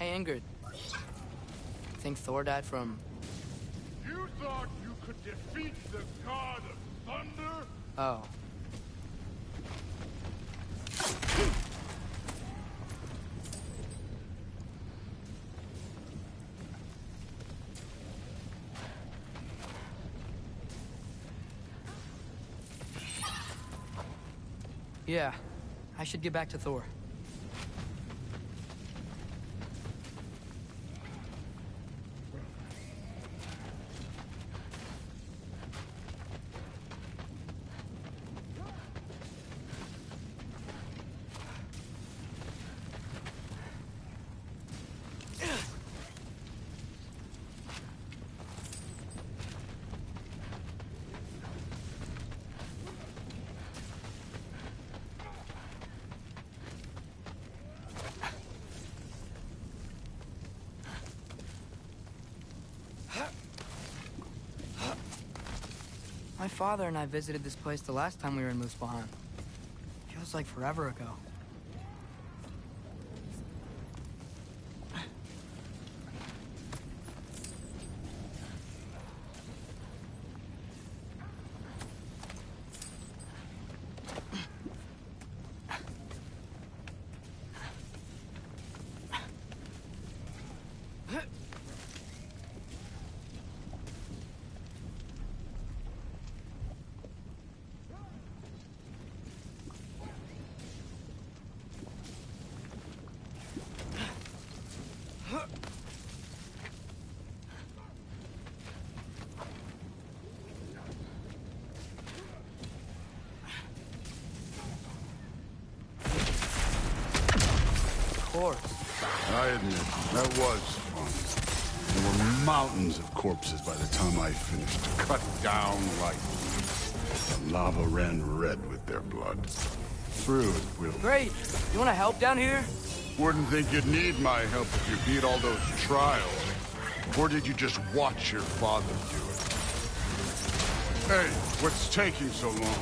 Hey, Ingrid. Think Thor died from... You thought you could defeat the god of thunder? Oh. Yeah, I should get back to Thor. My father and I visited this place the last time we were in Muspelheim. Feels like forever ago. I admit, that was fun. There were mountains of corpses by the time I finished, cut down like... The lava ran red with their blood. Through it, Will. Great! You wanna help down here? Wouldn't think you'd need my help if you beat all those trials. Or did you just watch your father do it? Hey, what's taking so long?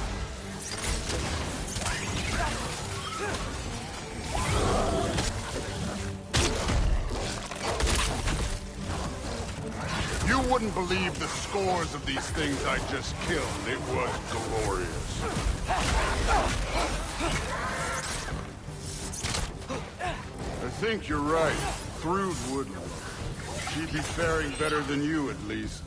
You wouldn't believe the scores of these things I just killed. It was glorious. I think you're right. Thrude wouldn't. She'd be faring better than you, at least.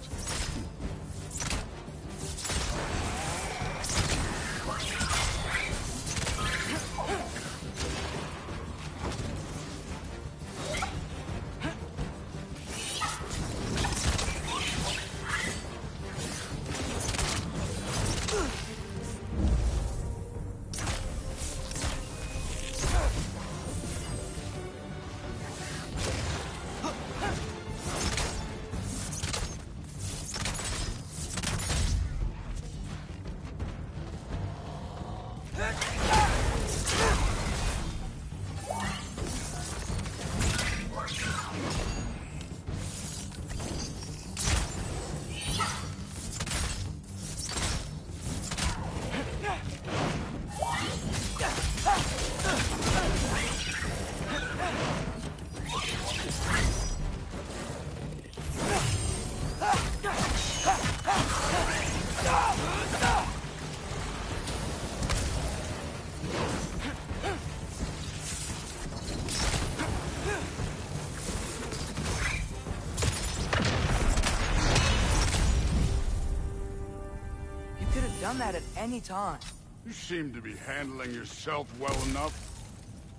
That at any time. You seem to be handling yourself well enough.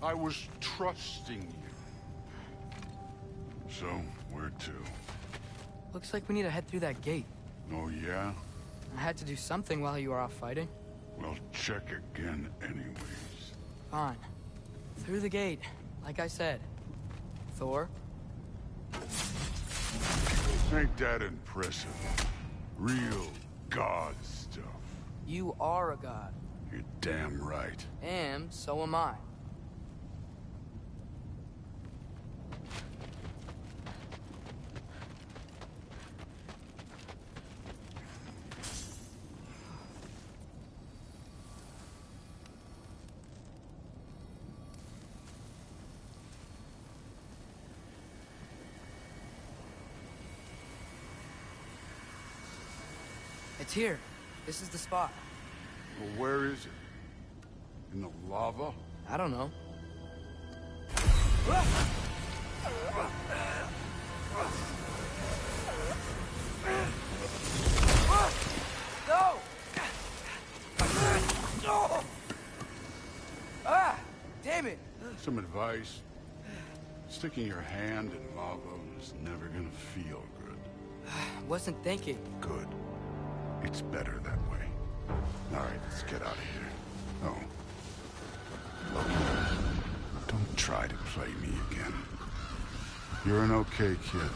I was trusting you. So, where to? Looks like we need to head through that gate. Oh, yeah? I had to do something while you were off fighting. Well, check again anyways. Fine. Through the gate, like I said. Thor? Ain't that impressive? Real god stuff. You are a god. You're damn right. And so am I. It's here. This is the spot. Well, where is it? In the lava? I don't know. No! No! Ah! Damn it! Some advice. Sticking your hand in lava is never gonna feel good. Wasn't thinking. Good. It's better that way. Alright, let's get out of here. Oh. Look, don't try to play me again. You're an okay kid.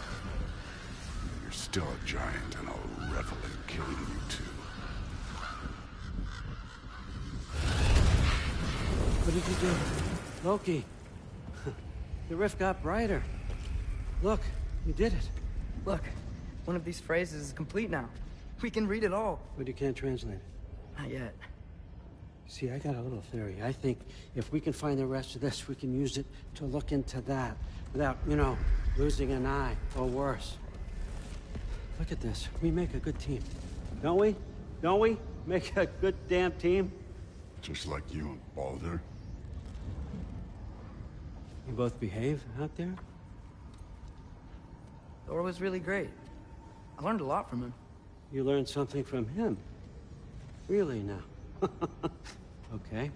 You're still a giant, and I'll revel in killing you too. What did you do? Loki. The rift got brighter. Look, you did it. Look, one of these phrases is complete now. We can read it all. But you can't translate it. Not yet. See, I got a little theory. I think if we can find the rest of this, we can use it to look into that without, you know, losing an eye or worse. Look at this. We make a good team. Don't we? Don't we? Make a good damn team? Just like you and Baldur. You both behave out there? Thor was really great. I learned a lot from him. You learned something from him? Really now? Okay.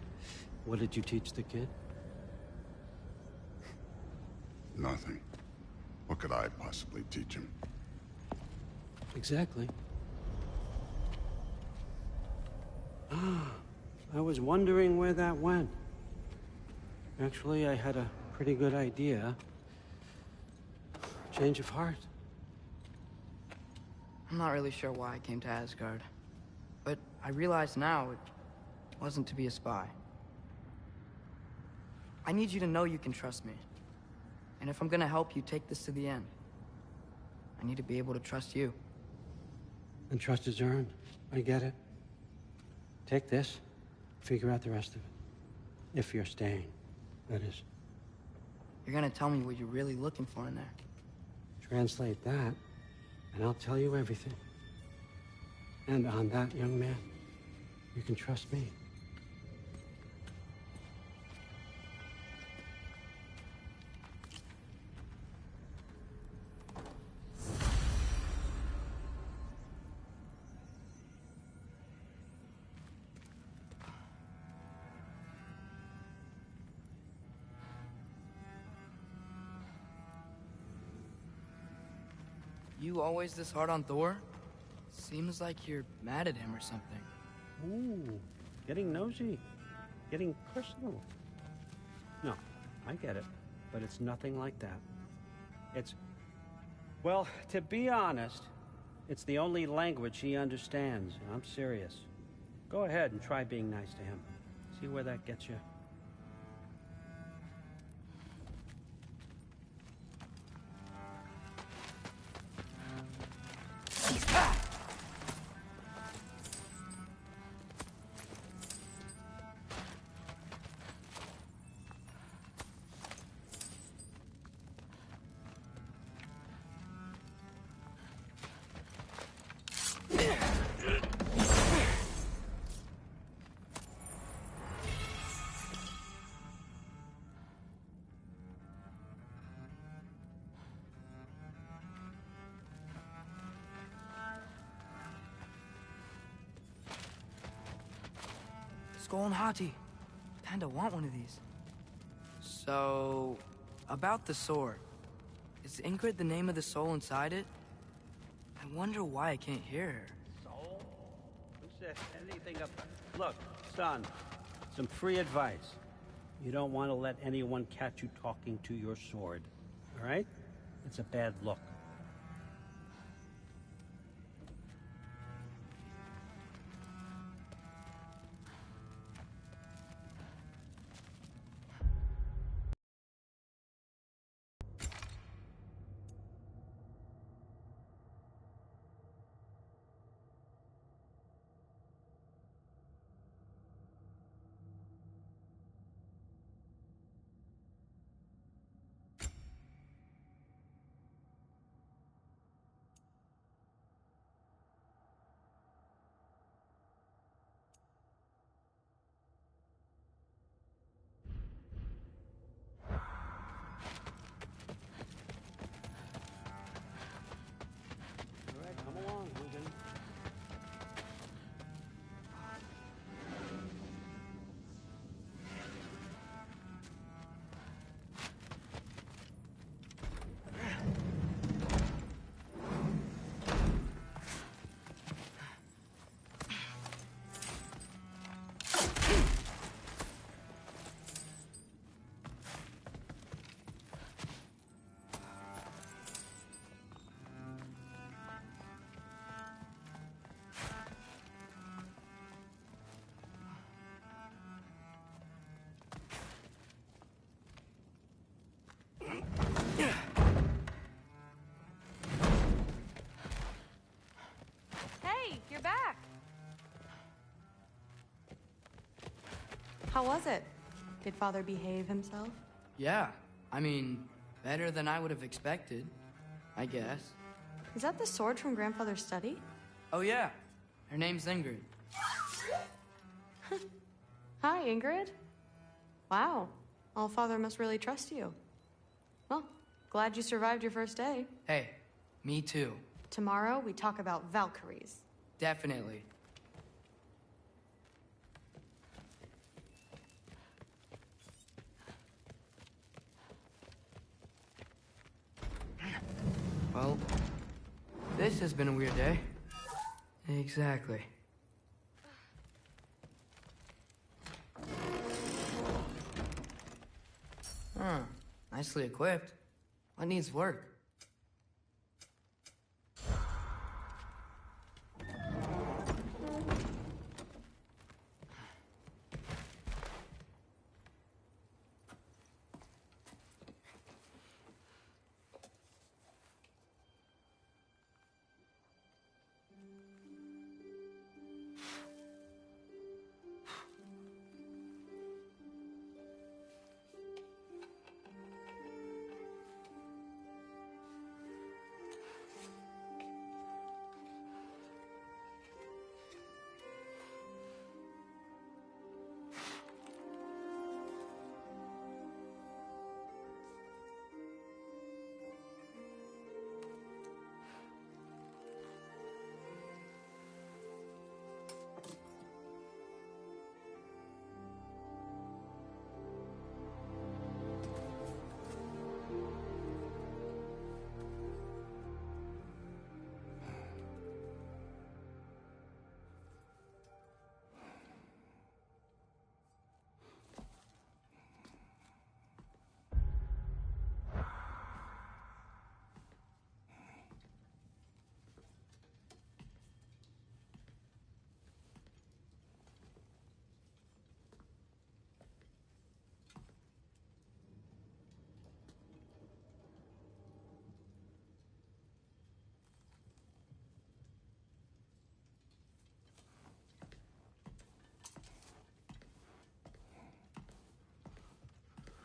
What did you teach the kid? Nothing. What could I possibly teach him? Exactly. I was wondering where that went. Actually, I had a pretty good idea. Change of heart. I'm not really sure why I came to Asgard. But I realize now it wasn't to be a spy. I need you to know you can trust me. And if I'm gonna help you take this to the end, I need to be able to trust you. And trust is earned. I get it. Take this. Figure out the rest of it. If you're staying, that is. You're gonna tell me what you're really looking for in there. Translate that, and I'll tell you everything. And on that, young man, you can trust me. You always this hard on Thor? Seems like you're mad at him or something. Ooh, getting nosy. Getting personal. No, I get it. But it's nothing like that. It's... Well, to be honest, it's the only language he understands. I'm serious. Go ahead and try being nice to him. See where that gets you. Skull and Hati. Kinda want one of these. So, about the sword. Is Ingrid the name of the soul inside it? I wonder why I can't hear her. Soul? Who said anything about... Look, son, some free advice. You don't want to let anyone catch you talking to your sword. All right? It's a bad look. How was it? Did Father behave himself? Yeah, I mean, better than I would have expected, I guess. Is that the sword from Grandfather's study? Oh yeah, her name's Ingrid. Hi, Ingrid. Wow, All-Father must really trust you. Well, glad you survived your first day. Hey, me too. Tomorrow, we talk about Valkyries. Definitely. Well, this has been a weird day. Exactly. Huh. Nicely equipped. What needs work?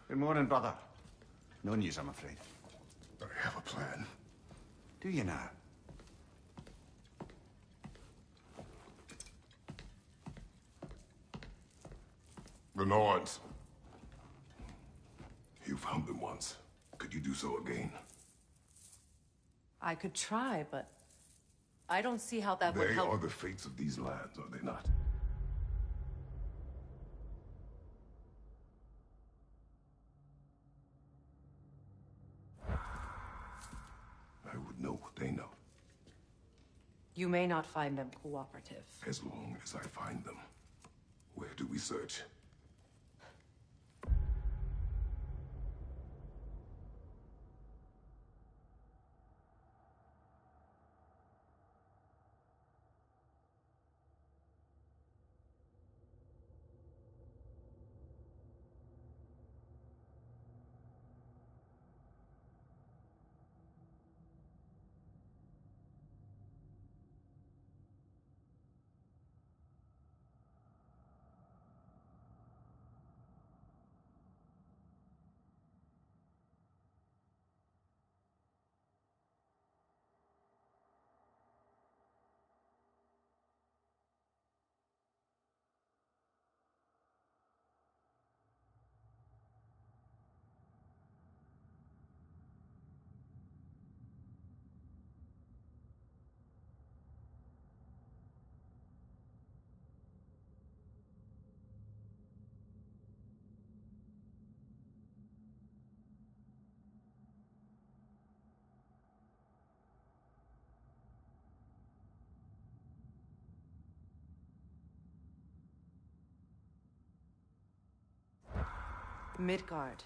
Good morning, brother. No news, I'm afraid. I have a plan. Do you now? The Norns. You found them once. Could you do so again? I could try, but I don't see how that would They help. are the fates of these lands, are they not? I would know what they know, You may not find them cooperative. as long as I find them. Where do we search? Midgard.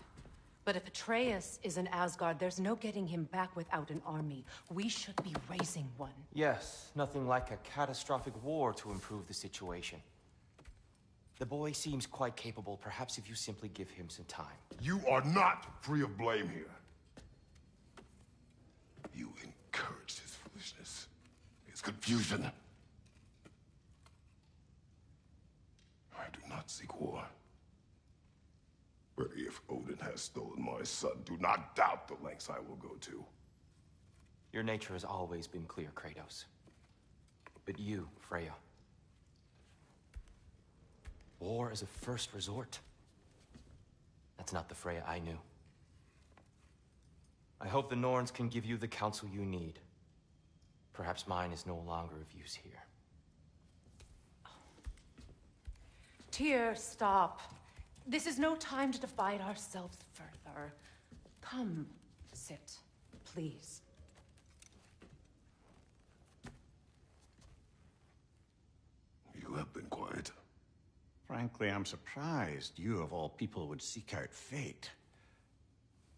But if Atreus is in Asgard, there's no getting him back without an army. We should be raising one. Yes, nothing like a catastrophic war to improve the situation. The boy seems quite capable. Perhaps if you simply give him some time. You are not free of blame here. You encouraged his foolishness, his confusion. I do not seek war. If Odin has stolen my son, do not doubt the lengths I will go to. Your nature has always been clear, Kratos. But you, Freya. War is a first resort. That's not the Freya I knew. I hope the Norns can give you the counsel you need. Perhaps mine is no longer of use here. Tyr, stop. This is no time to divide ourselves further. Come, sit, please. You have been quiet. Frankly, I'm surprised you, of all people, would seek out fate.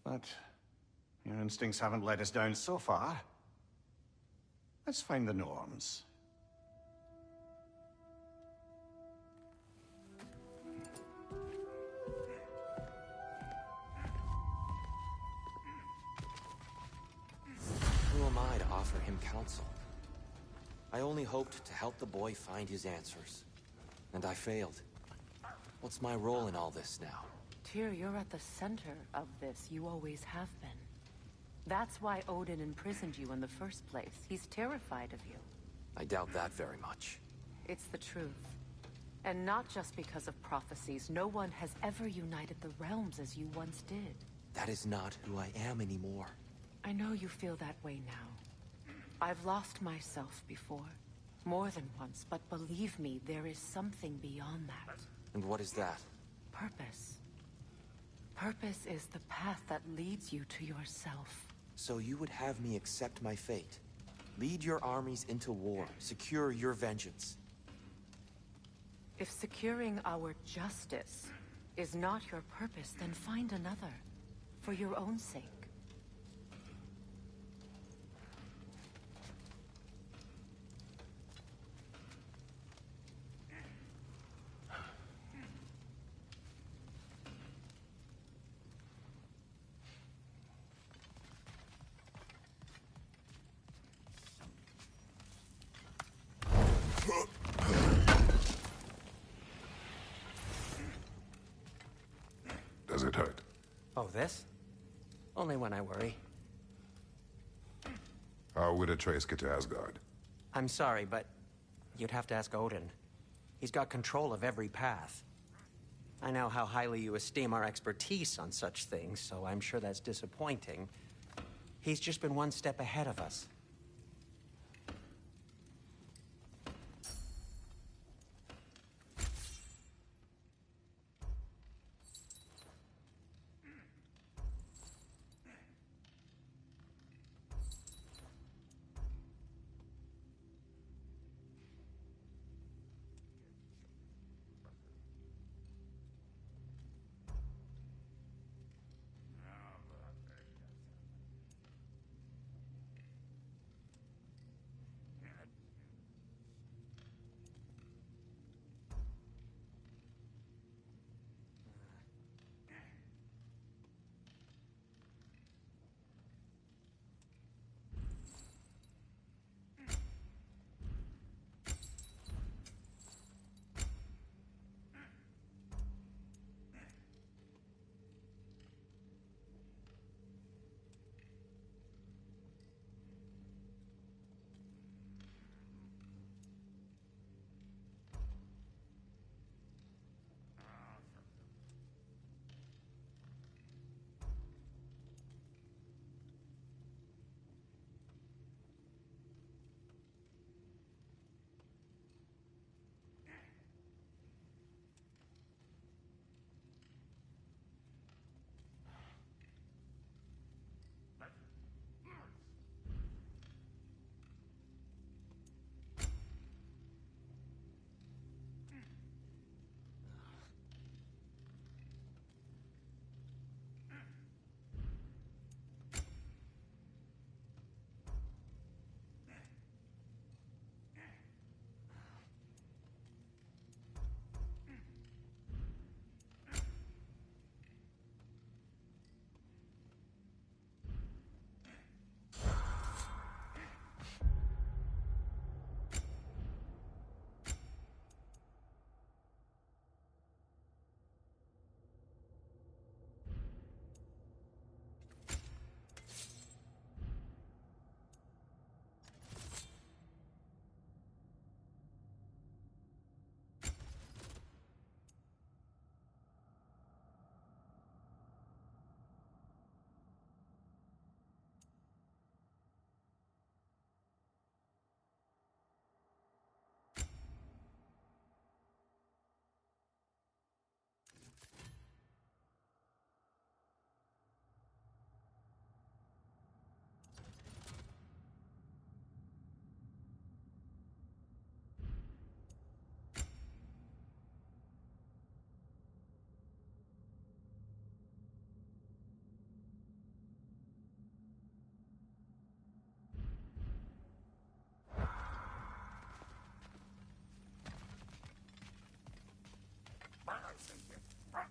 But your instincts haven't let us down so far. Let's find the Norns. Who am I to offer him counsel? I only hoped to help the boy find his answers. And I failed. What's my role in all this now? Tyr, you're at the center of this. You always have been. That's why Odin imprisoned you in the first place. He's terrified of you. I doubt that very much. It's the truth. And not just because of prophecies. No one has ever united the realms as you once did. That is not who I am anymore. I know you feel that way now. I've lost myself before. More than once, but believe me, there is something beyond that. And what is that? Purpose. Purpose is the path that leads you to yourself. So you would have me accept my fate? Lead your armies into war, secure your vengeance. If securing our justice is not your purpose, then find another. For your own sake. Does it hurt? Oh, this? Only when I worry. How would Atreus get to Asgard? I'm sorry, but you'd have to ask Odin. He's got control of every path. I know how highly you esteem our expertise on such things, so I'm sure that's disappointing. He's just been one step ahead of us.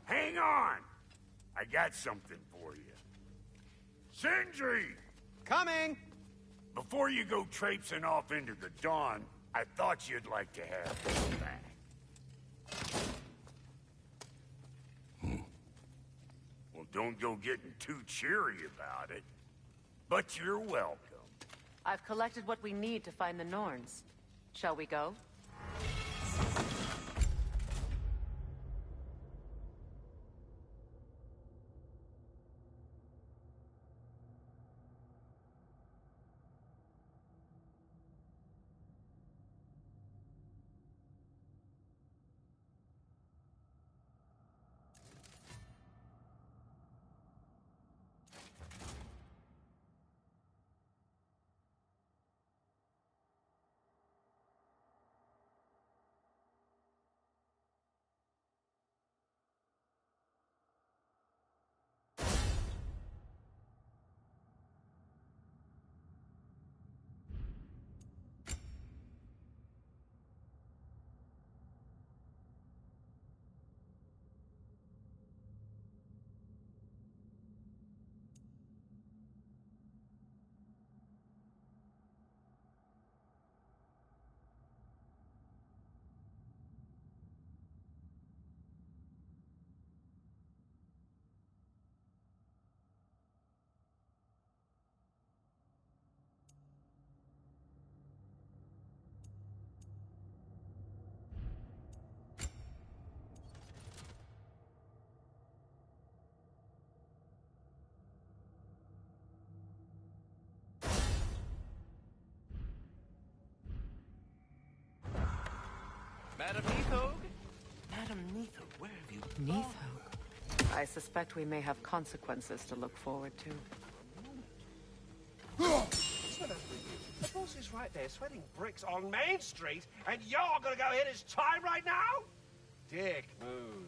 Hang on! I got something for you. Sindri! Coming! Before you go traipsing off into the dawn, I thought you'd like to have this back. Well, don't go getting too cheery about it. But you're welcome. I've collected what we need to find the Norns. Shall we go? Madam Neathog? Madam Neathog, where have you gone? Neathog. I suspect we may have consequences to look forward to. The boss is right there sweating bricks on Main Street, and you're gonna go hit his time right now? Dick, move.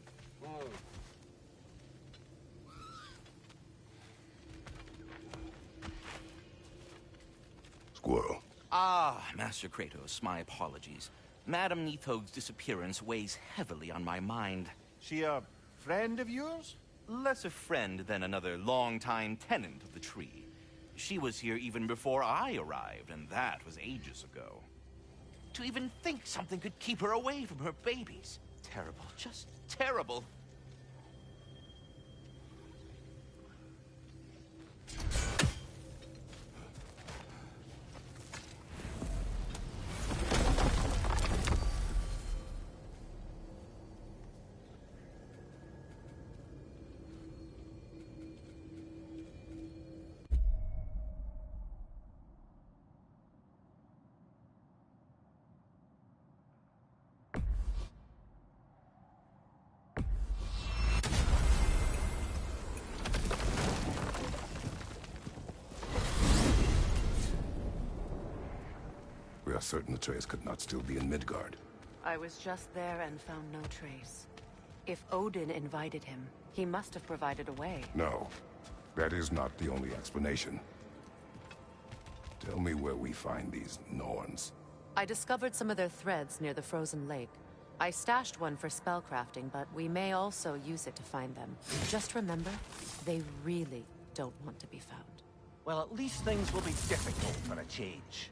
Squirrel. Ah, Master Kratos, my apologies. Madam Neathog's disappearance weighs heavily on my mind. She a friend of yours? Less a friend than another longtime tenant of the tree. She was here even before I arrived, and that was ages ago. To even think something could keep her away from her babies. Terrible, just terrible. We are certain Atreus could not still be in Midgard. I was just there and found no trace. If Odin invited him, he must have provided a way. No, that is not the only explanation. Tell me where we find these Norns. I discovered some of their threads near the frozen lake. I stashed one for spellcrafting, but we may also use it to find them. Just remember, they really don't want to be found. Well, at least things will be difficult for a change.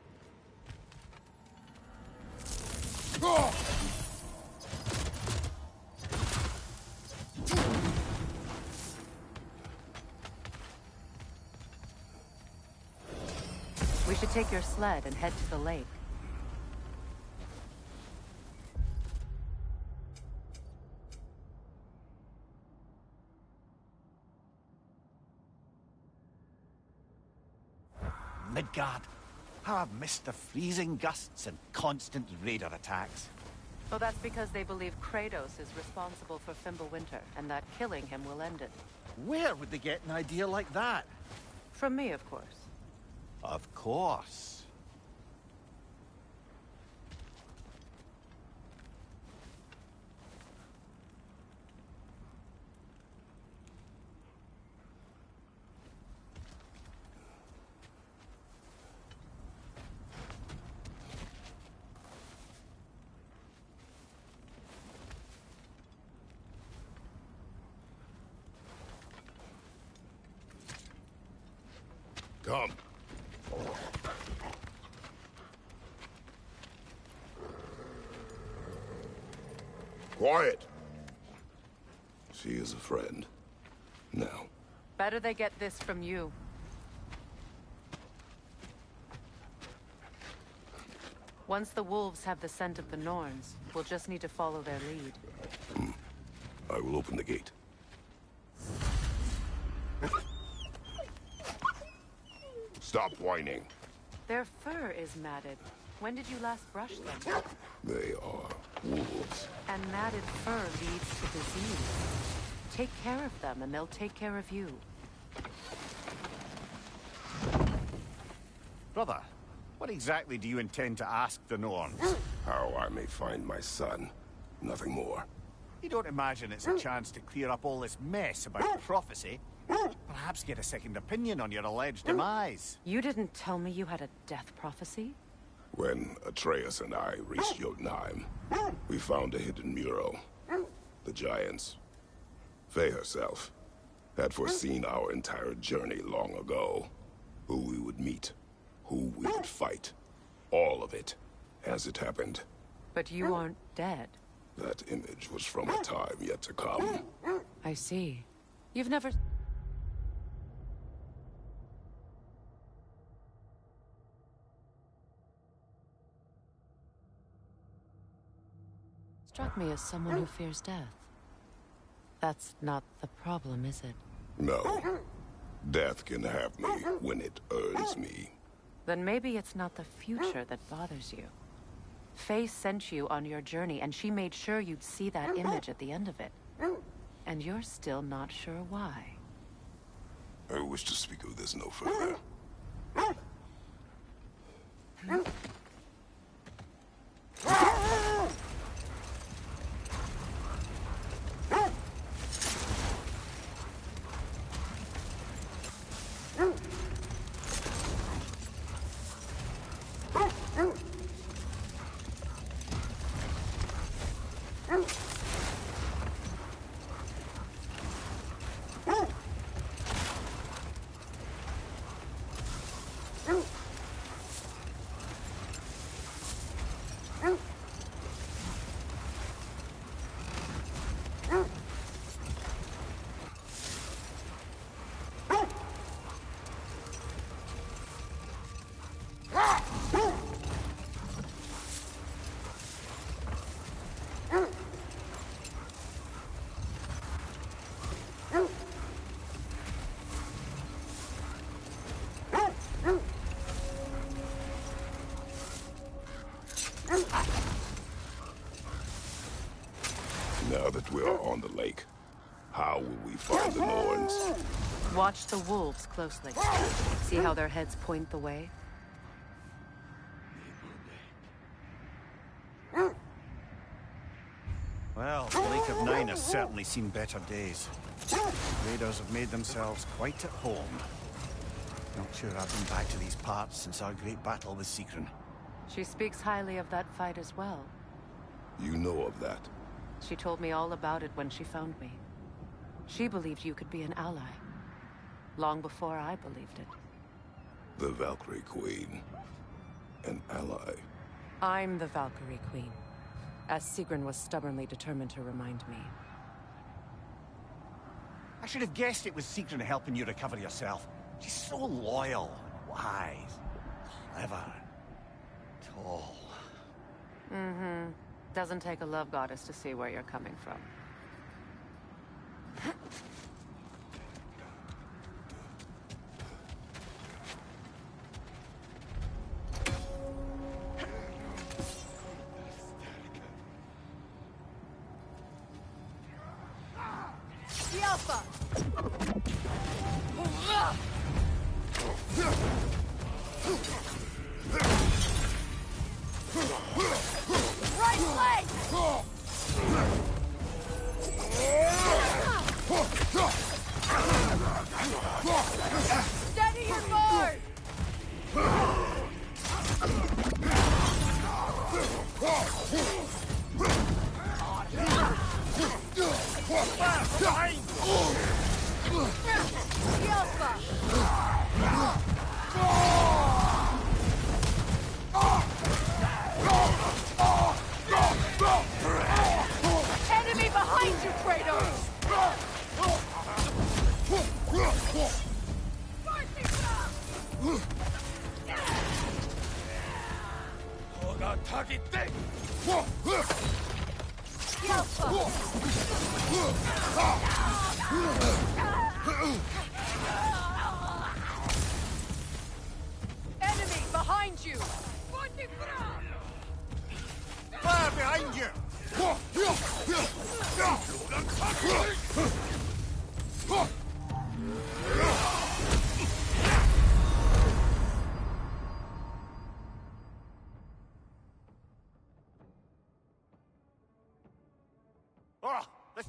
We should take your sled and head to the lake. Midgard. How I've missed the freezing gusts and constant raider attacks. Well, that's because they believe Kratos is responsible for Fimbulwinter, and that killing him will end it. Where would they get an idea like that? From me, of course. Of course. Come. Quiet. She is a friend. Now. Better they get this from you. Once the wolves have the scent of the Norns, we'll just need to follow their lead. I will open the gate. Stop whining. Their fur is matted. When did you last brush them? They are wolves. And matted fur leads to disease. Take care of them, and they'll take care of you. Brother, what exactly do you intend to ask the Norns? How I may find my son. Nothing more. You don't imagine it's a chance to clear up all this mess about prophecy? Perhaps get a second opinion on your alleged demise. You didn't tell me you had a death prophecy? When Atreus and I reached Jotunheim, we found a hidden mural. The Giants, Faye herself, had foreseen our entire journey long ago. Who we would meet, who we would fight. All of it, as it happened. But you aren't dead. That image was from a time yet to come. I see. You've never... Struck me as someone who fears death. That's not the problem, is it? No. Death can have me when it earns me. Then maybe it's not the future that bothers you. Faye sent you on your journey, and she made sure you'd see that image at the end of it. And you're still not sure why. I wish to speak of this no further. Now that we are on the lake, how will we find the Norns? Watch the wolves closely. See how their heads point the way? Well, the Lake of Nine has certainly seen better days. Raiders have made themselves quite at home. Not sure I've been back to these parts since our great battle with Sigrun. She speaks highly of that fight as well. You know of that? She told me all about it when she found me. She believed you could be an ally. Long before I believed it. The Valkyrie Queen. An ally. I'm the Valkyrie Queen. As Sigrun was stubbornly determined to remind me. I should have guessed it was Sigrun helping you recover yourself. She's so loyal, wise, clever, tall. Mm-hmm. Doesn't take a love goddess to see where you're coming from. The Alpha! Right leg! Steady your board! The Alpha! Enemy behind you! Fire behind you! Oh, this...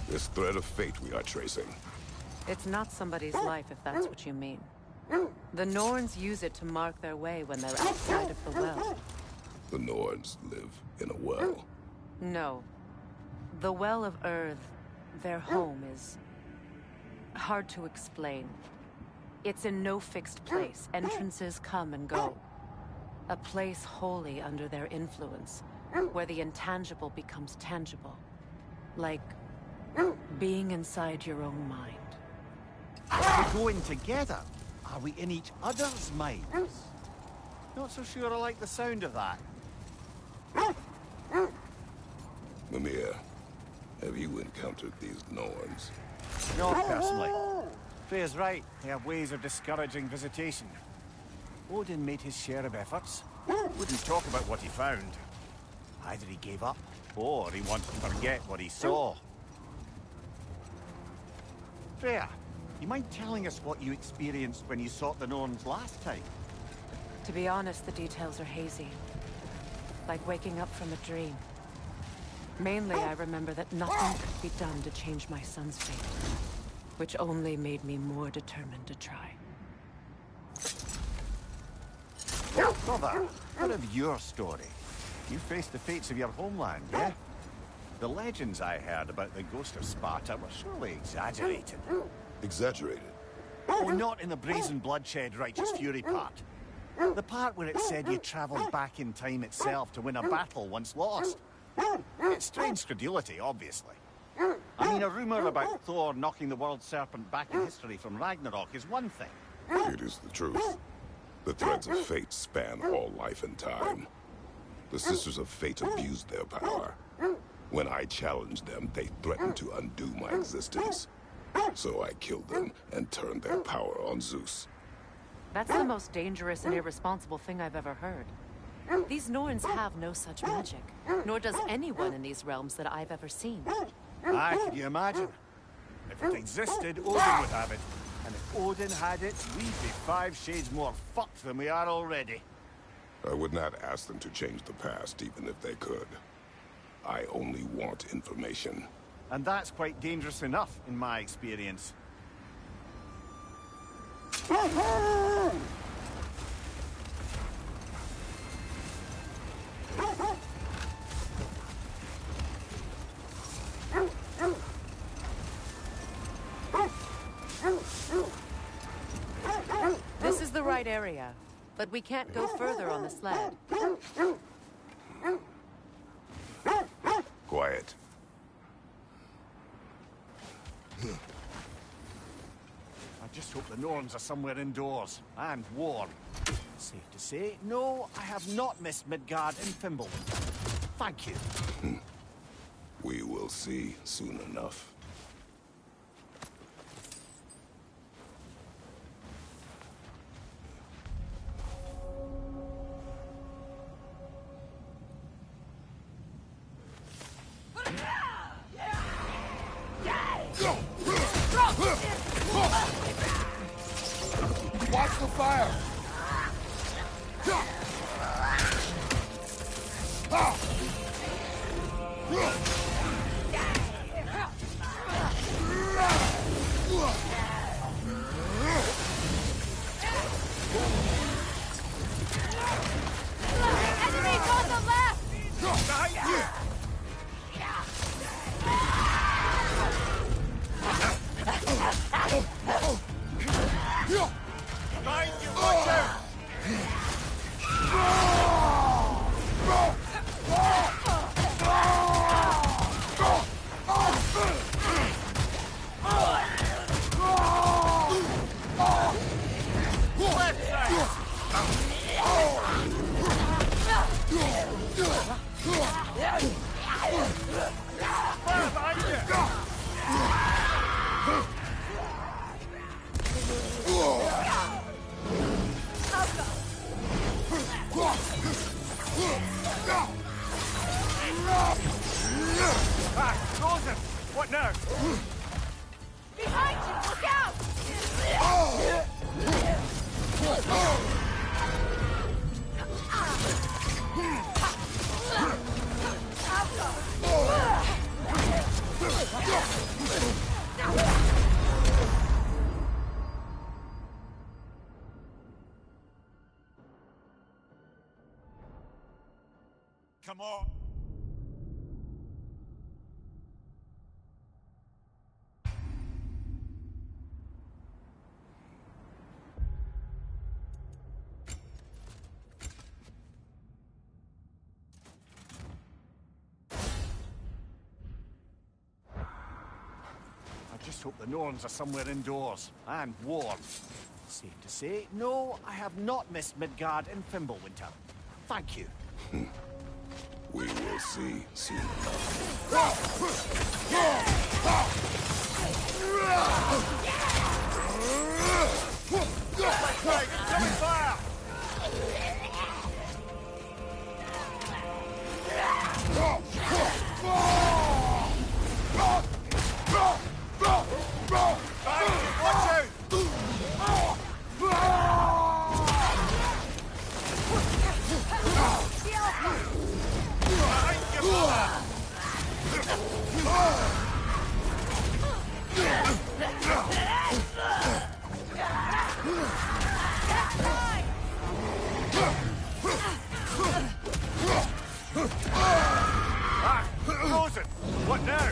This thread of fate we are tracing. It's not somebody's life, if that's what you mean. The Norns use it to mark their way when they're outside of the well. The Norns live in a well. No. The Well of Earth, their home, is hard to explain. It's in no fixed place. Entrances come and go. A place wholly under their influence, where the intangible becomes tangible. Like being inside your own mind. Are we going together? Are we in each other's minds? Not so sure I like the sound of that. Mimir, have you encountered these Norns? Not personally. Freya's right. They have ways of discouraging visitation. Odin made his share of efforts. Wouldn't talk about what he found. Either he gave up, or he wanted to forget what he saw. Freya, you mind telling us what you experienced when you sought the Norns last time? To be honest, the details are hazy. Like waking up from a dream. Mainly, I remember that nothing could be done to change my son's fate. Which only made me more determined to try. Brother, what of your story? You faced the fates of your homeland, yeah? The legends I heard about the ghost of Sparta were surely exaggerated. Exaggerated? Oh, not in the brazen bloodshed righteous fury part. The part where it said you travelled back in time itself to win a battle once lost. It's strange credulity, obviously. I mean, a rumour about Thor knocking the world serpent back in history from Ragnarok is one thing. It is the truth. The threads of fate span all life and time. The Sisters of Fate abused their power. When I challenged them, they threatened to undo my existence. So I killed them and turned their power on Zeus. That's the most dangerous and irresponsible thing I've ever heard. These Norns have no such magic, nor does anyone in these realms that I've ever seen. Aye, can you imagine? If it existed, Odin would have it. And if Odin had it, we'd be 5 shades more fucked than we are already. I would not ask them to change the past, even if they could. I only want information. And that's quite dangerous enough, in my experience. This is the right area, but we can't go further on the sled. Quiet. I just hope the Norns are somewhere indoors, and warm. Safe to say, no, I have not missed Midgard and Fimbul. Thank you. We will see soon enough. Watch the fire! Enemies on the left! Find you, watch out! What now? Behind you! Look out! Come on. I just hope the Norns are somewhere indoors and warm. Safe to say, no, I have not missed Midgard in Fimbulwinter. Thank you. We will see soon Fire! Watch out! Frozen! What now?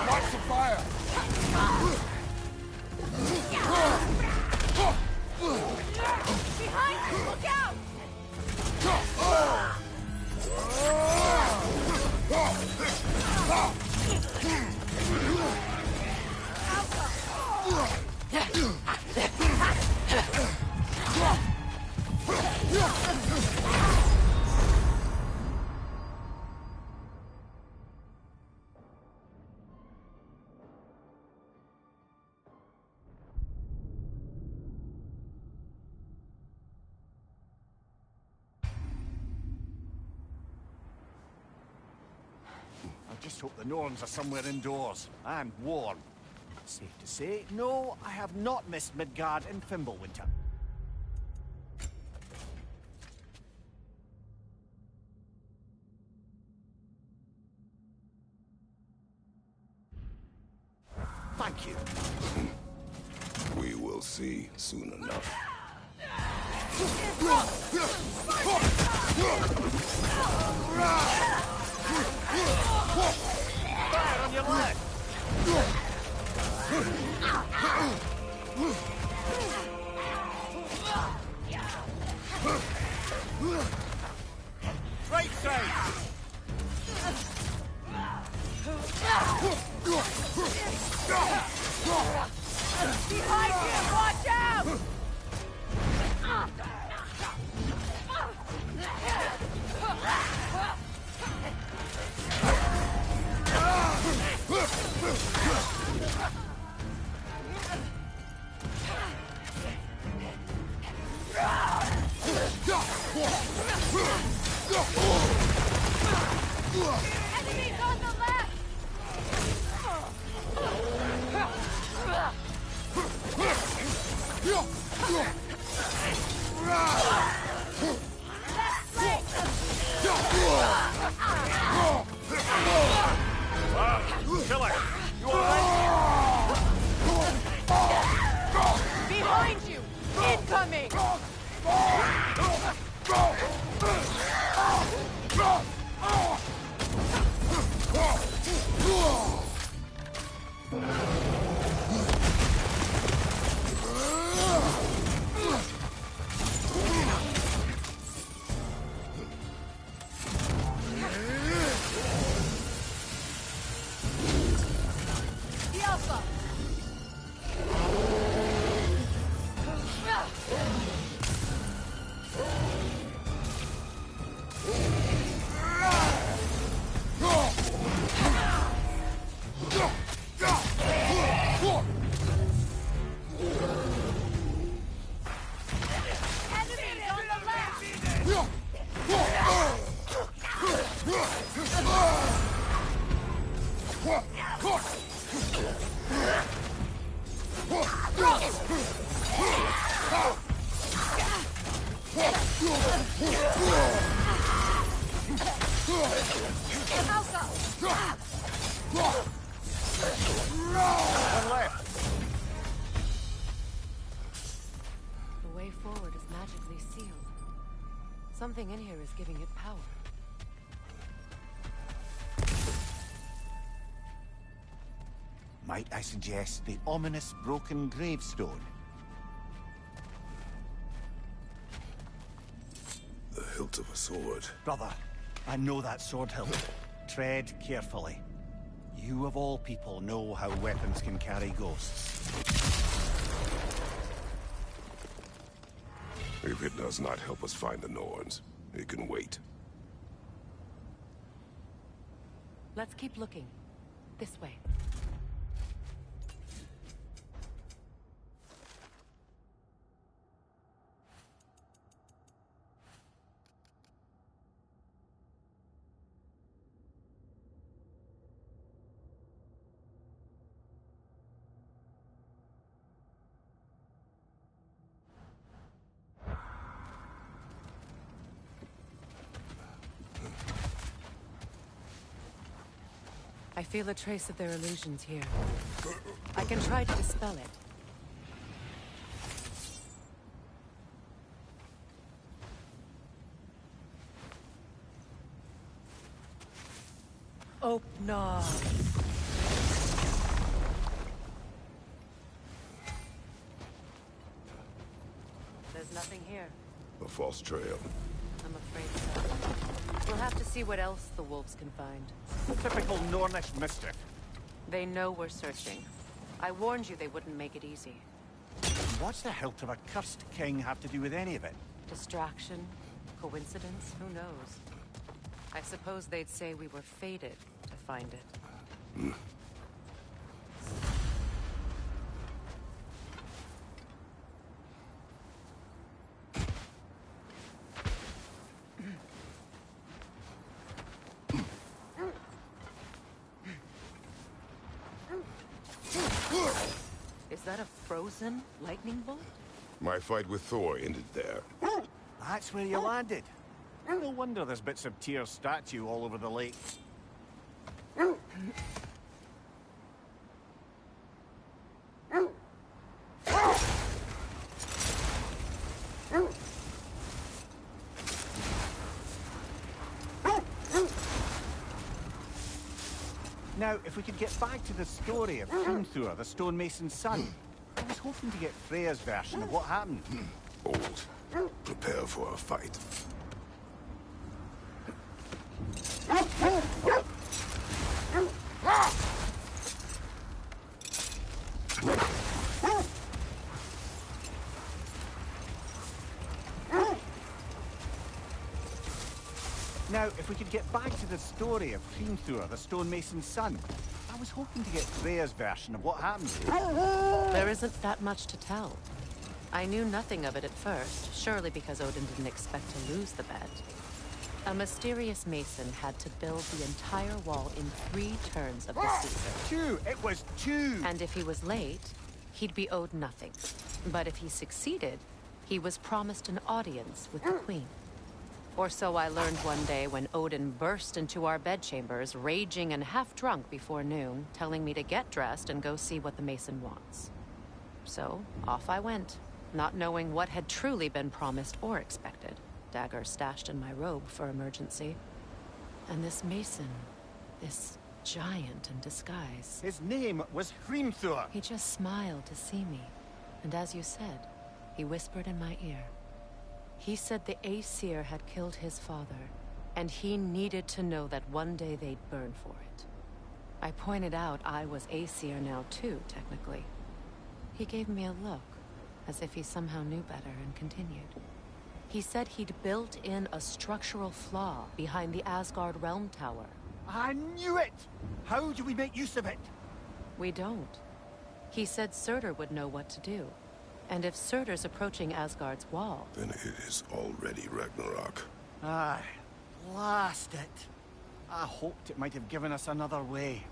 Lots of fire! Behind you! Look out! I just hope the Norns are somewhere indoors and warm. Safe to say, no, I have not missed Midgard in Fimbulwinter. Thank you. We will see soon enough. Fire on your leg! Right side! Behind you! Watch out! Enemies on the left! Killer! You alright? Behind you! Incoming! The way forward is magically sealed. Something in here is giving it power. Might I suggest the ominous broken gravestone? The hilt of a sword. Brother, I know that sword hilt. Tread carefully. You of all people know how weapons can carry ghosts. If it does not help us find the Norns, it can wait. Let's keep looking. This way. I feel a trace of their illusions here. I can try to dispel it. Open. There's nothing here. A false trail. I'm afraid so. We'll have to see what else the wolves can find. Typical Nornish mischief. They know we're searching. I warned you they wouldn't make it easy. What's the hilt of a cursed king have to do with any of it? Distraction? Coincidence? Who knows? I suppose they'd say we were fated to find it. Is that a frozen lightning bolt? My fight with Thor ended there. That's where you landed. No wonder there's bits of Tyr's statue all over the lake. Now, if we could get back to the story of Hrimthur, the stonemason's son. I was hoping to get Freya's version of what happened. Old. Prepare for a fight. Now, if we could get back to the story of Hrimthur, the stonemason's son. I was hoping to get Freya's version of what happened. There isn't that much to tell. I knew nothing of it at first, surely because Odin didn't expect to lose the bet. A mysterious mason had to build the entire wall in 3 turns of the Caesar. 2! It was 2! And if he was late, he'd be owed nothing. But if he succeeded, he was promised an audience with the queen. Or so I learned one day when Odin burst into our bedchambers, raging and half-drunk before noon, telling me to get dressed and go see what the mason wants. So, off I went, not knowing what had truly been promised or expected. Dagger stashed in my robe for emergency. And this mason, this giant in disguise. His name was Hrimthur. He just smiled to see me. And as you said, he whispered in my ear. He said the Aesir had killed his father, and he needed to know that one day they'd burn for it. I pointed out I was Aesir now too, technically. He gave me a look, as if he somehow knew better, and continued. He said he'd built in a structural flaw behind the Asgard Realm Tower. I knew it! How do we make use of it? We don't. He said Surtur would know what to do. And if Surtur's approaching Asgard's wall... Then it is already Ragnarok. Aye, blast it. I hoped it might have given us another way.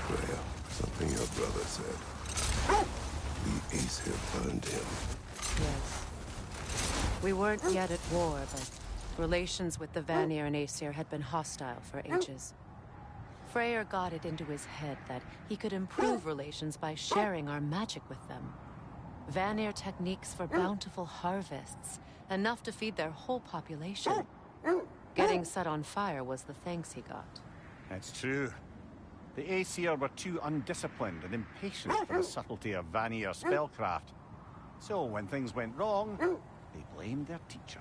Freya, something your brother said. The Aesir burned him. Yes. We weren't yet at war, but relations with the Vanir and Aesir had been hostile for ages. Freyr got it into his head that he could improve relations by sharing our magic with them. Vanir techniques for bountiful harvests, enough to feed their whole population. Getting set on fire was the thanks he got. It's true. The Aesir were too undisciplined and impatient for the subtlety of Vanir spellcraft. So when things went wrong, they blamed their teacher.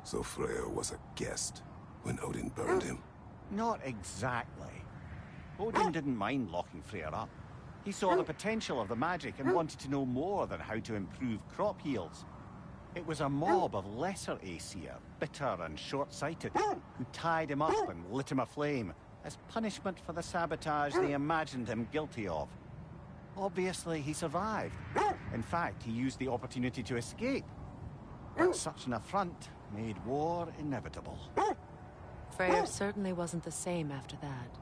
So Freya was a guest when Odin burned him? Not exactly. Odin didn't mind locking Freyr up. He saw the potential of the magic and wanted to know more than how to improve crop yields. It was a mob of lesser Aesir, bitter and short-sighted, who tied him up and lit him aflame as punishment for the sabotage they imagined him guilty of. Obviously, he survived. In fact, he used the opportunity to escape. But such an affront made war inevitable. Freyr certainly wasn't the same after that.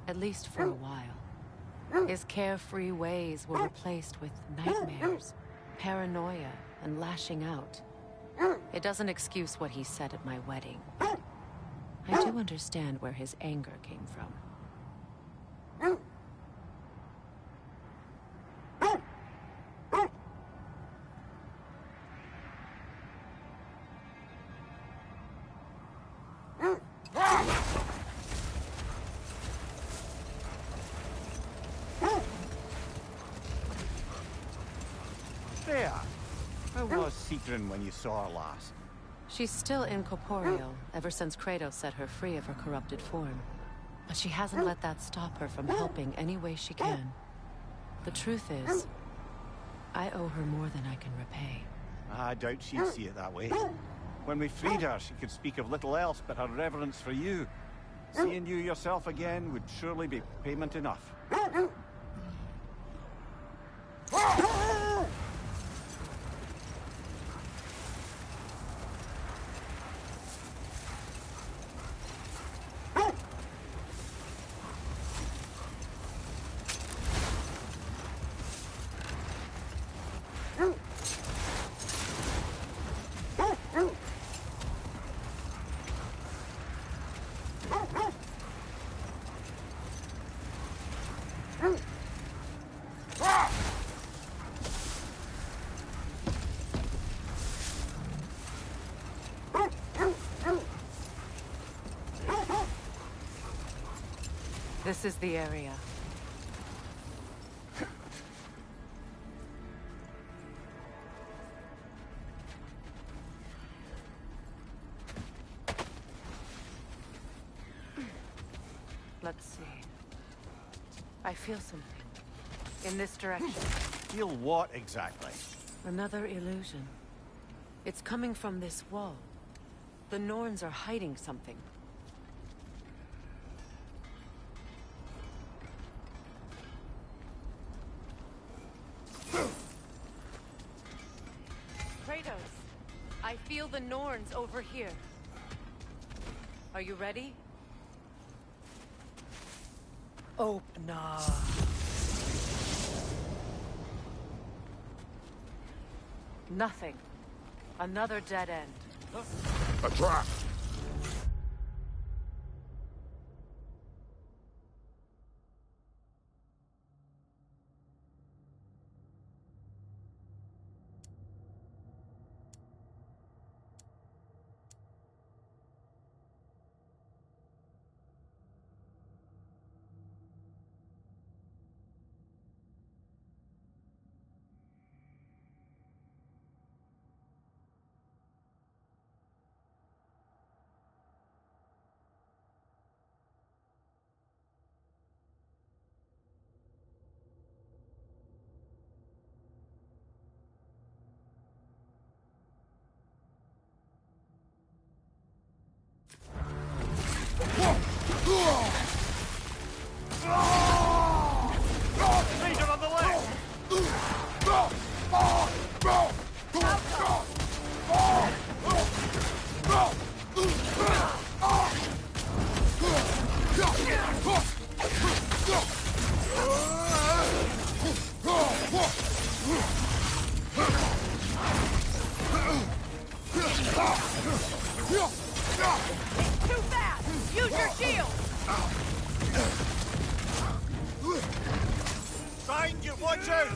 At least for a while. His carefree ways were replaced with nightmares, paranoia, and lashing out. It doesn't excuse what he said at my wedding, but I do understand where his anger came from. Freya, how was Sigrun when you saw her last? She's still incorporeal, ever since Kratos set her free of her corrupted form. But she hasn't let that stop her from helping any way she can. The truth is, I owe her more than I can repay. I doubt she'd see it that way. When we freed her, she could speak of little else but her reverence for you. Seeing you yourself again would surely be payment enough. This is the area. Let's see. I feel something. In this direction. Feel what exactly? Another illusion. It's coming from this wall. The Norns are hiding something. Kratos, I feel the Norns over here. Are you ready? Open-a. Nothing. Another dead end. A trap! Too fast! Use your shield! Find you, watch out!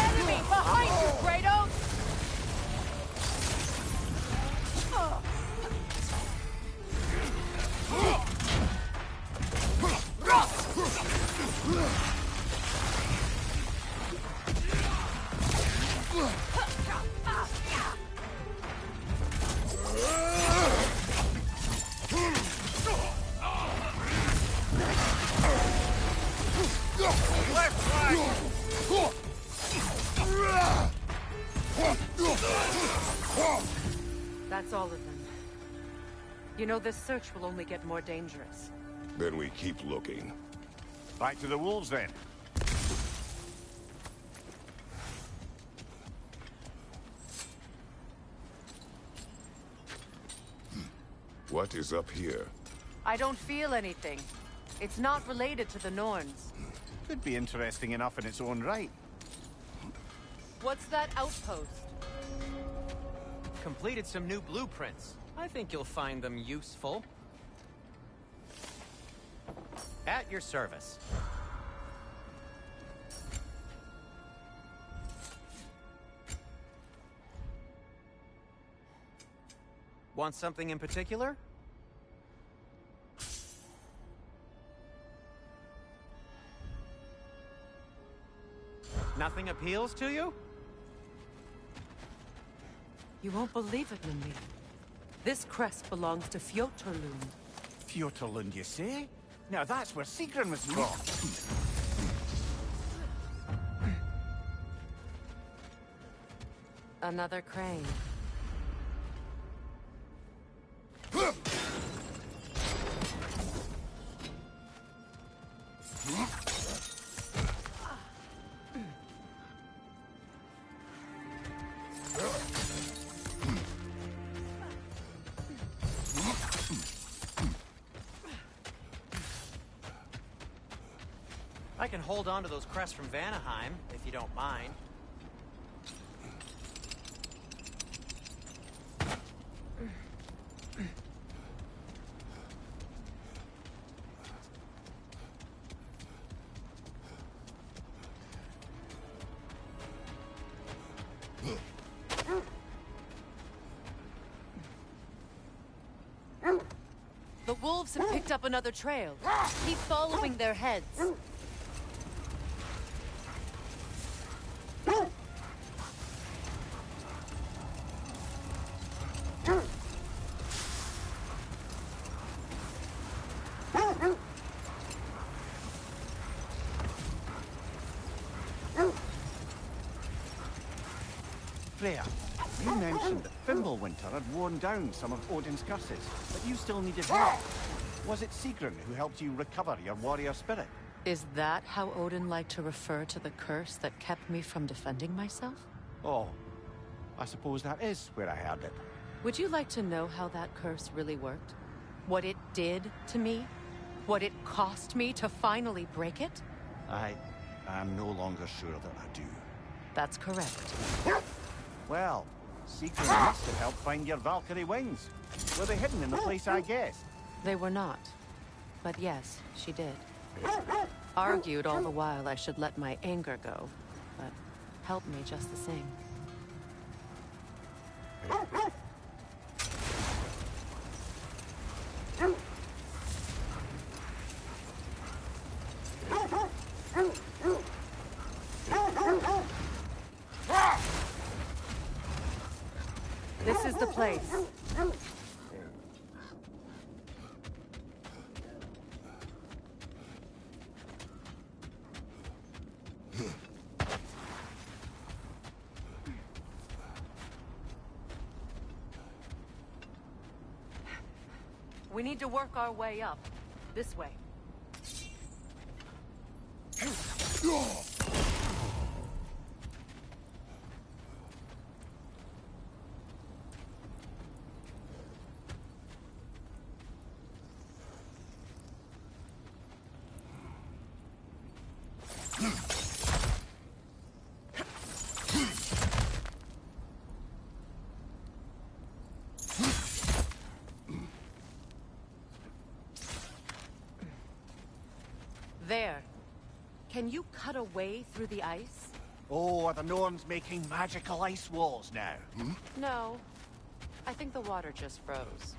Enemy behind you, Kratos! That's all of them. You know, this search will only get more dangerous. Then we keep looking. Back to the wolves, then. What is up here? I don't feel anything. It's not related to the Norns. Could be interesting enough in its own right. What's that outpost? Completed some new blueprints. I think you'll find them useful. At your service. Want something in particular? Nothing appeals to you? You won't believe it, Mindy. This crest belongs to Fjotorlund. Fjotorlund, you say? Now that's where Sigrun was from. Another crane. I can hold on to those crests from Vanaheim, if you don't mind. The wolves have picked up another trail. Keep following their heads. Freya, you mentioned that Fimbulwinter had worn down some of Odin's curses, but you still needed help. Was it Sigrun who helped you recover your warrior spirit? Is that how Odin liked to refer to the curse that kept me from defending myself? Oh, I suppose that is where I heard it. Would you like to know how that curse really worked? What it did to me? What it cost me to finally break it? I am no longer sure that I do. That's correct. Well, Sigrun must have helped find your Valkyrie wings. Were they hidden in the place I guessed? They were not. But yes, she did. Argued all the while I should let my anger go, but helped me just the same. This is the place. We need to work our way up. This way. There. Can you cut a way through the ice? Oh, are the Norns making magical ice walls now? No. I think the water just froze.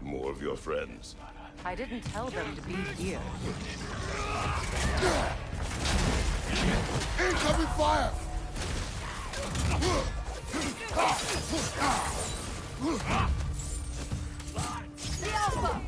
More of your friends. I didn't tell them to be here. Incoming fire! The Alpha!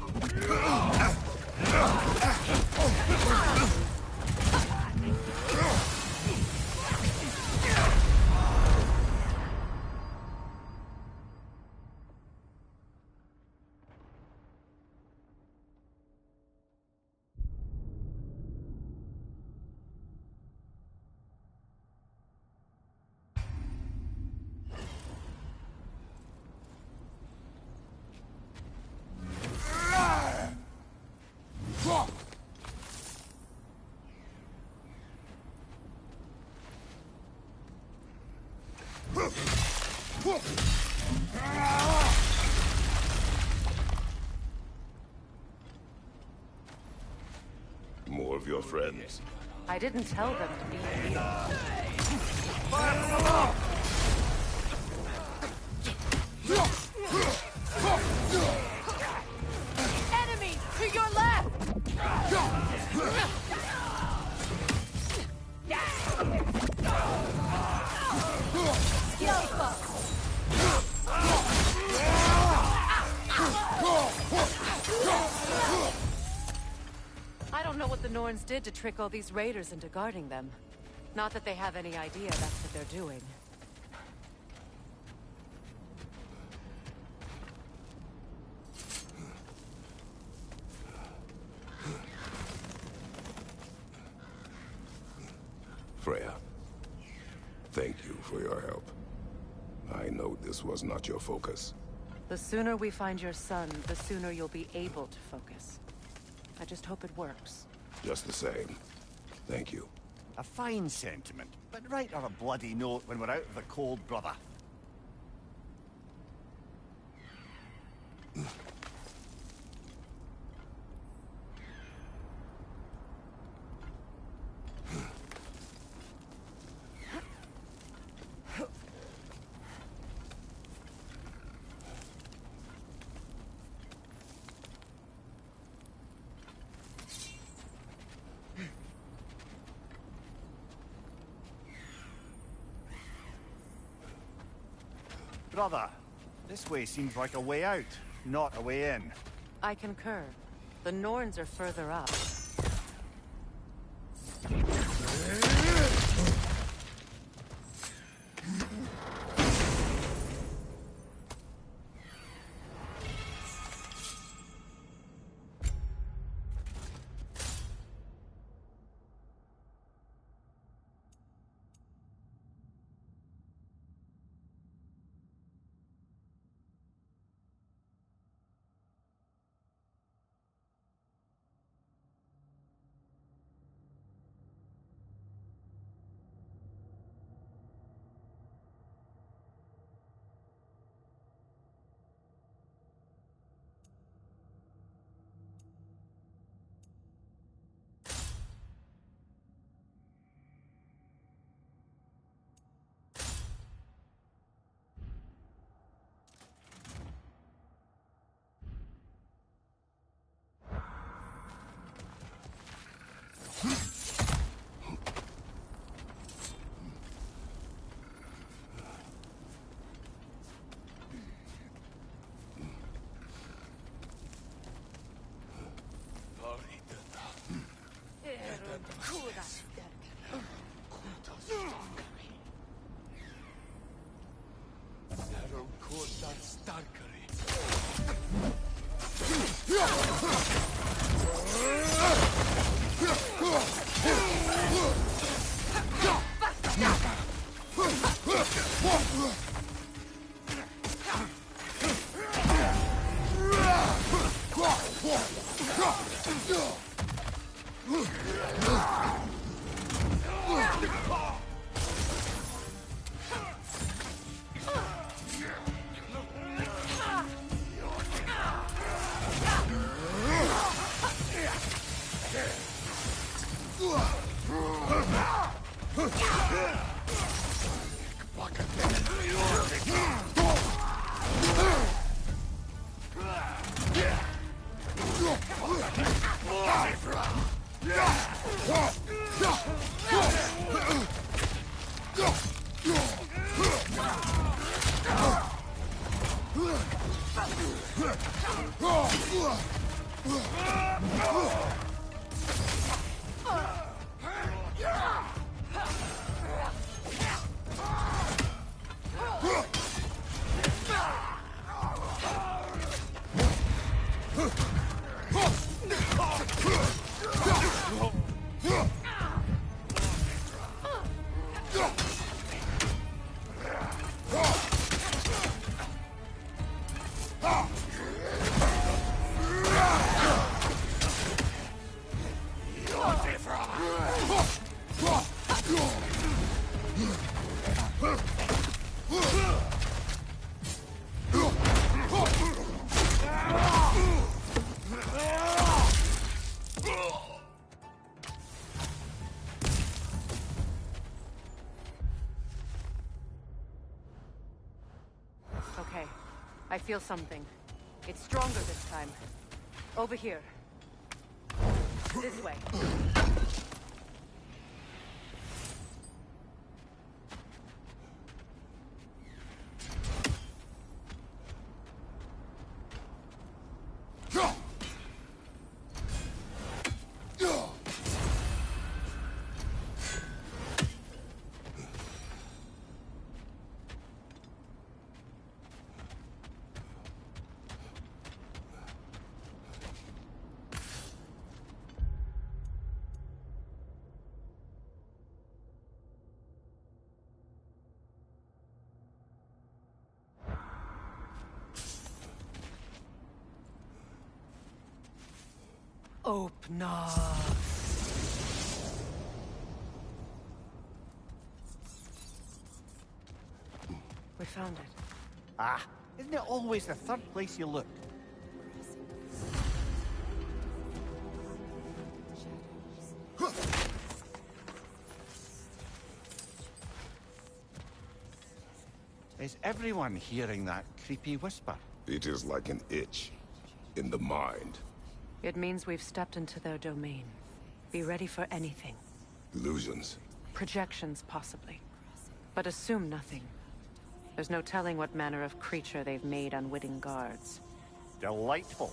More of your friends. I didn't tell them to be here. Enemy to your left! I don't know what the Norns did to trick all these raiders into guarding them. Not that they have any idea that's what they're doing. Freya, thank you for your help. I know this was not your focus. The sooner we find your son, the sooner you'll be able to focus. I just hope it works. Just the same. Thank you. A fine sentiment, but write her a bloody note when we're out of the cold, brother. Brother, this way seems like a way out, not a way in. I concur. The Norns are further up. I feel something. It's stronger this time. Over here. This way. ep9. We found it. Ah, isn't it always the third place you look? Is everyone hearing that creepy whisper? It is like an itch in the mind. It means we've stepped into their domain. Be ready for anything. Illusions. Projections, possibly. But assume nothing. There's no telling what manner of creature they've made unwitting guards. Delightful.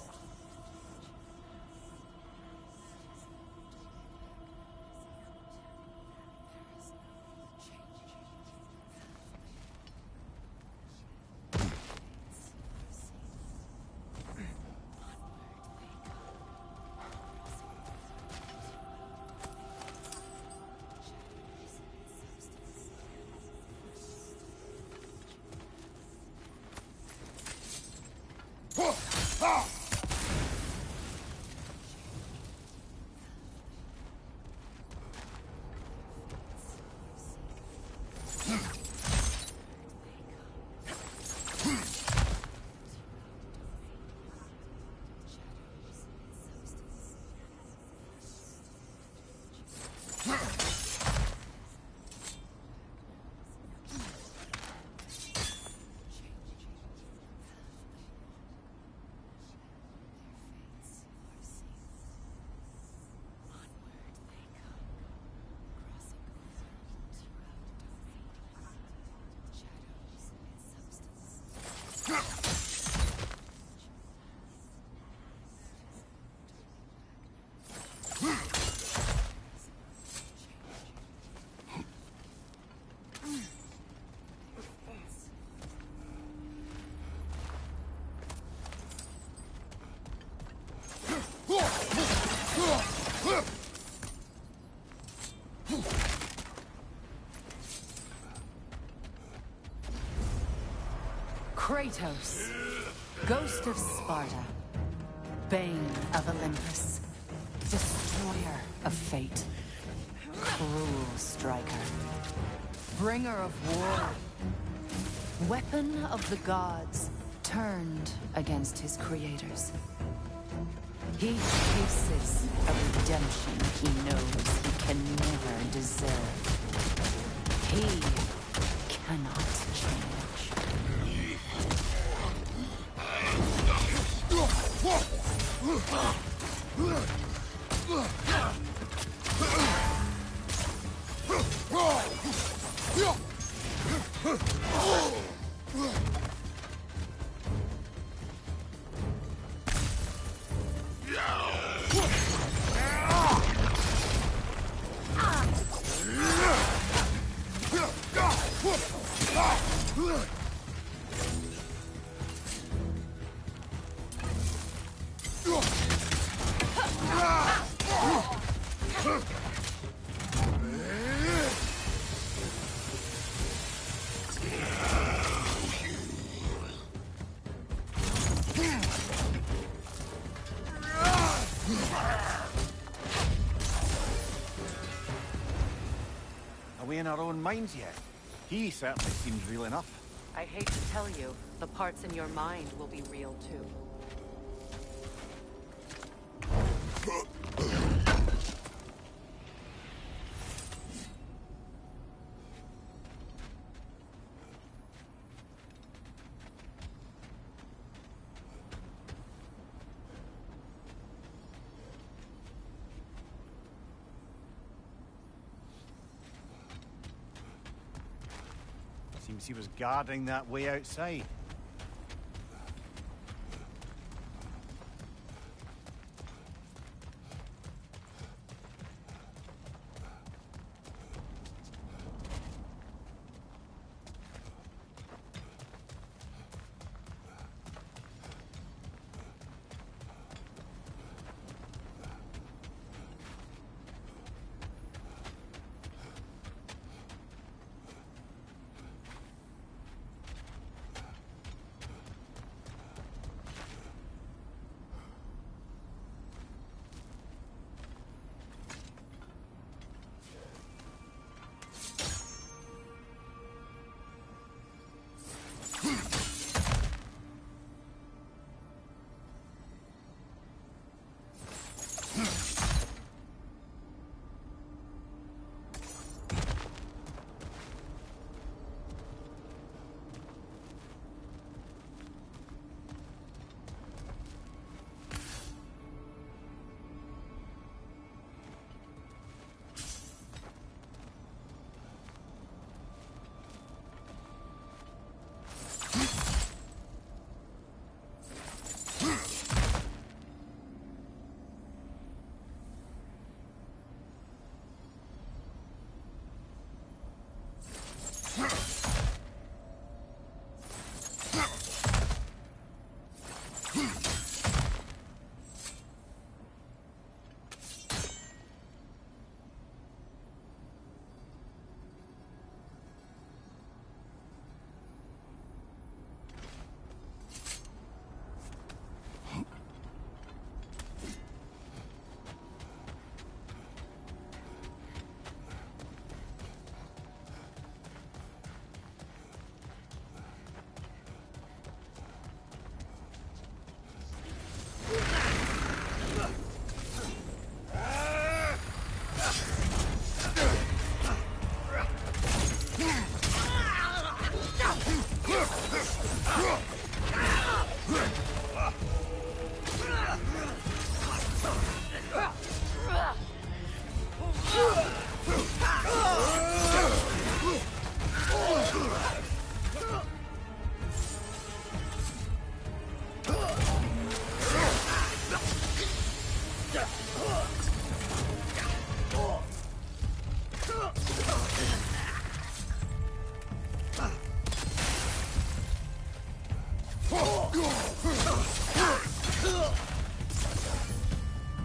Kratos, Ghost of Sparta, Bane of Olympus, Destroyer of Fate, Cruel Striker, Bringer of War, Weapon of the Gods, turned against his creators. He faces a redemption he knows he can never deserve. He cannot change. Are we in our own minds yet? He certainly seems real enough. I hate to tell you, the parts in your mind will be real too. Seems he was guarding that way outside.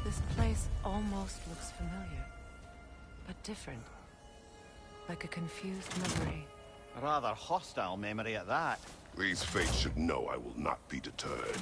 This place almost looks familiar, but different. Like a confused memory. A rather hostile memory at that. These fates should know I will not be deterred.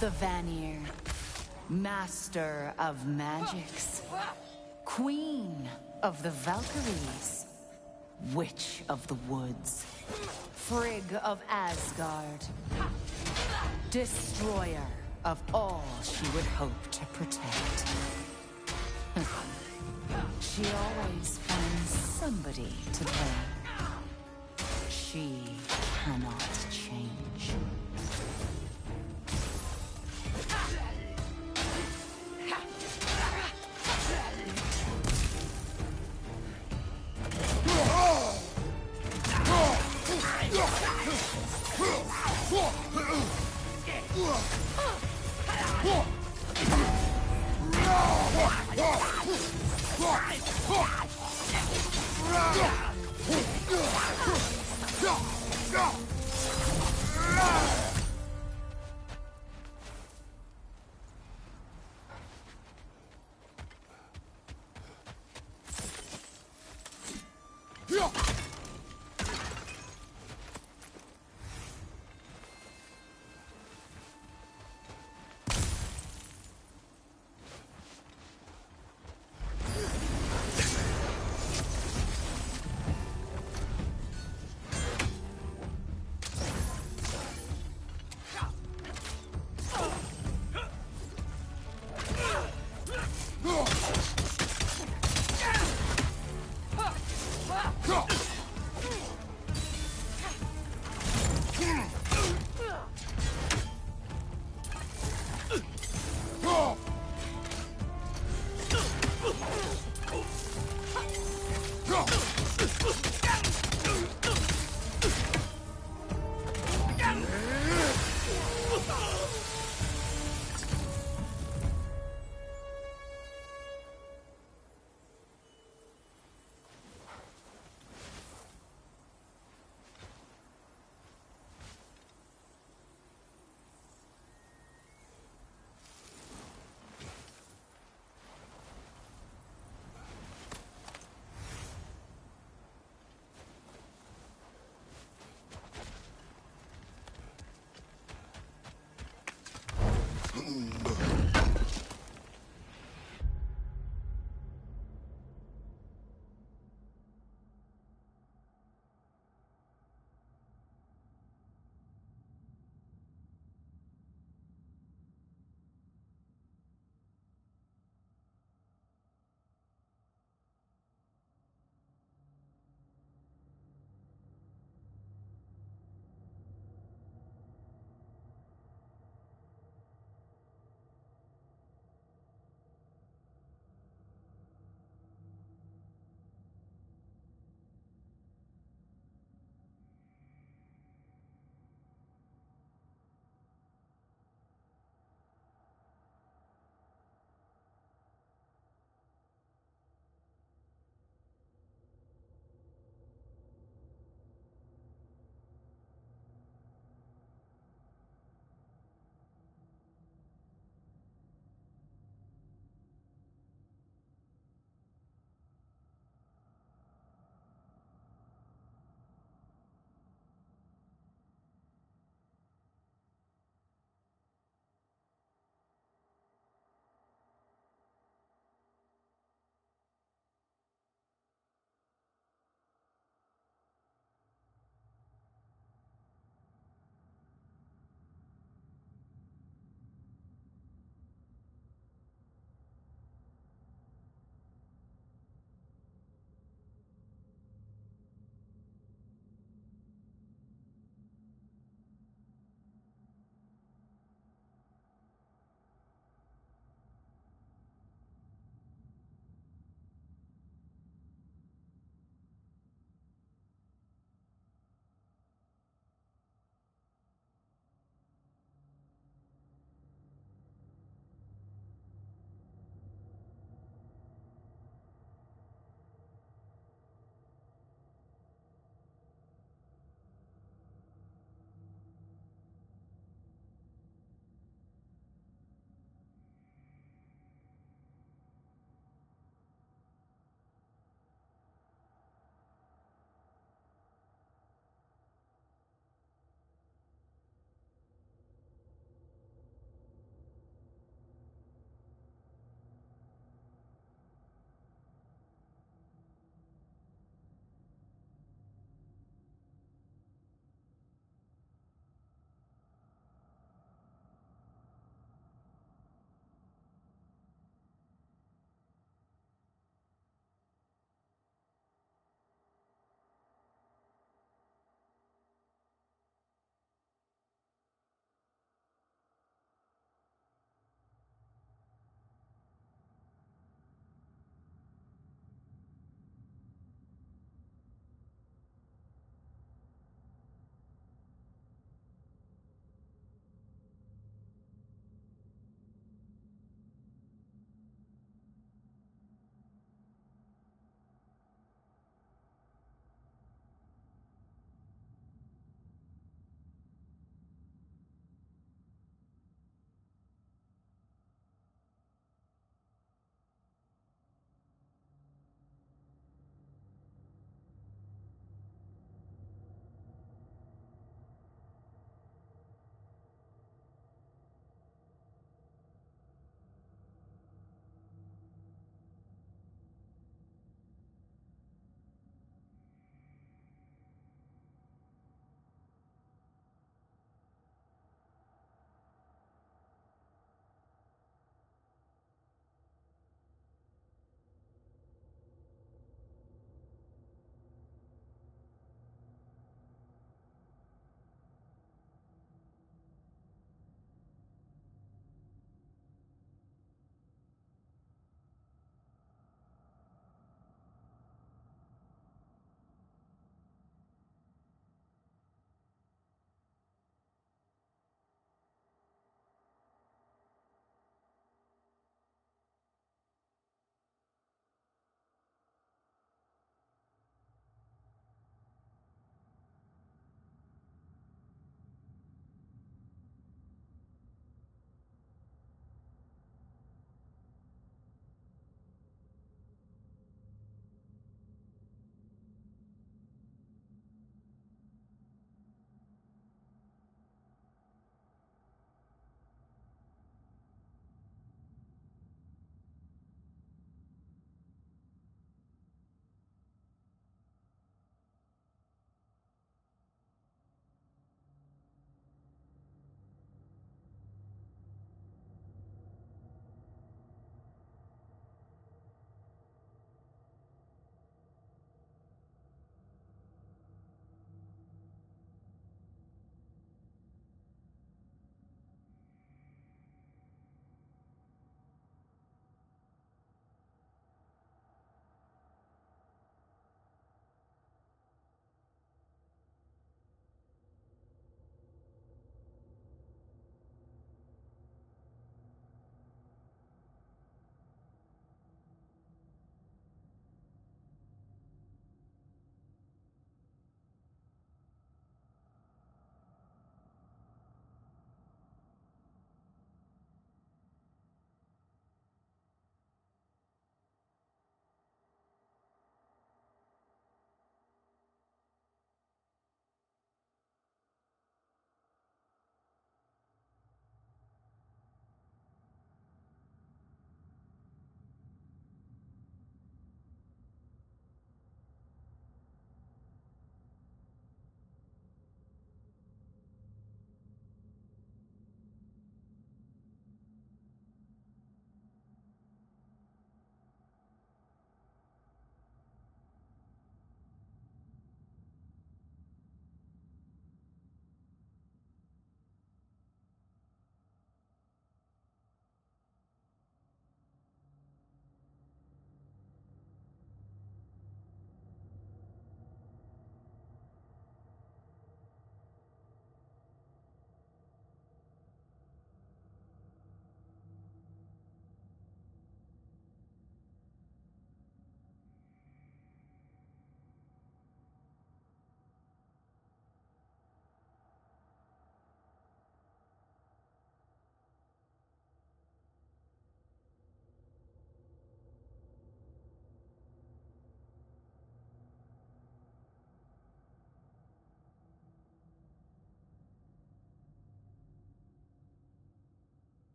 The Vanir, master of magics, queen of the Valkyries, witch of the woods, Frigg of Asgard, destroyer of all she would hope to protect. She always finds somebody to blame. She cannot change. Go!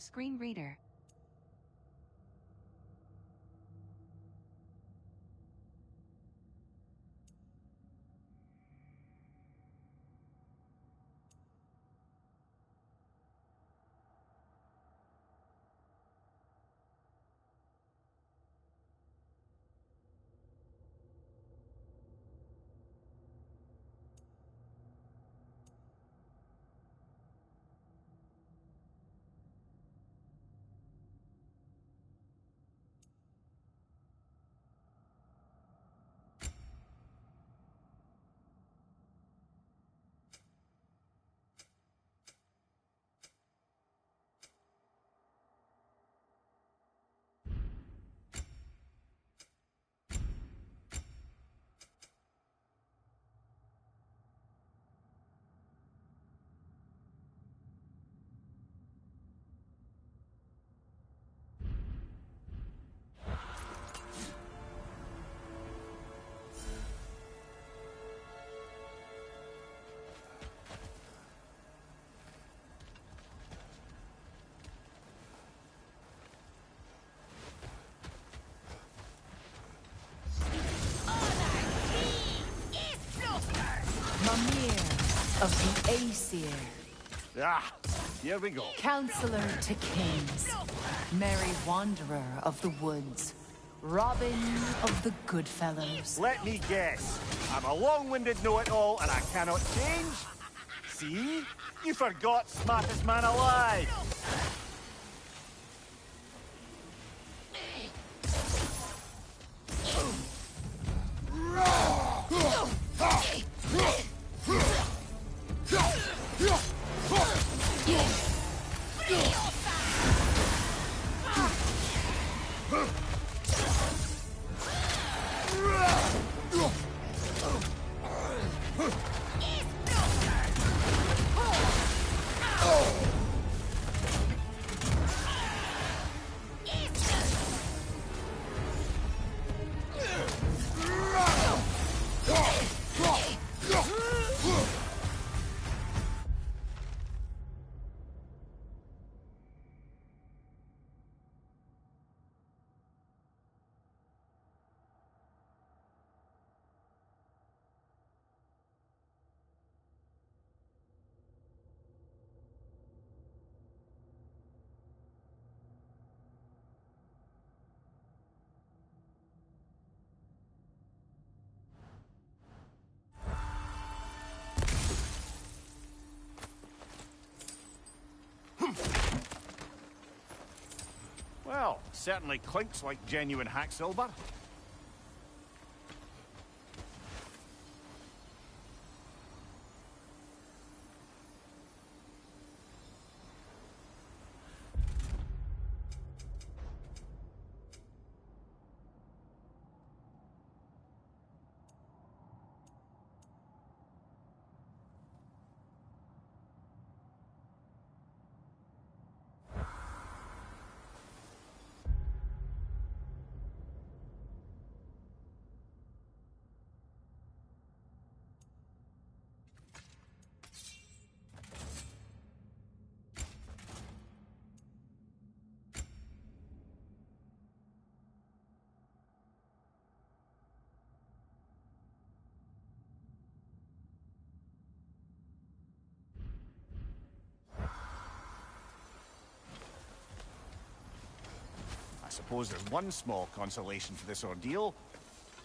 Screen reader. Of the Aesir. Ah, here we go. Counselor to kings, merry wanderer of the woods, Robin of the Goodfellows. Let me guess. I'm a long-winded know-it-all and I cannot change? See? You forgot smartest man alive. Well, certainly clinks like genuine hack silver. I suppose there's one small consolation for this ordeal.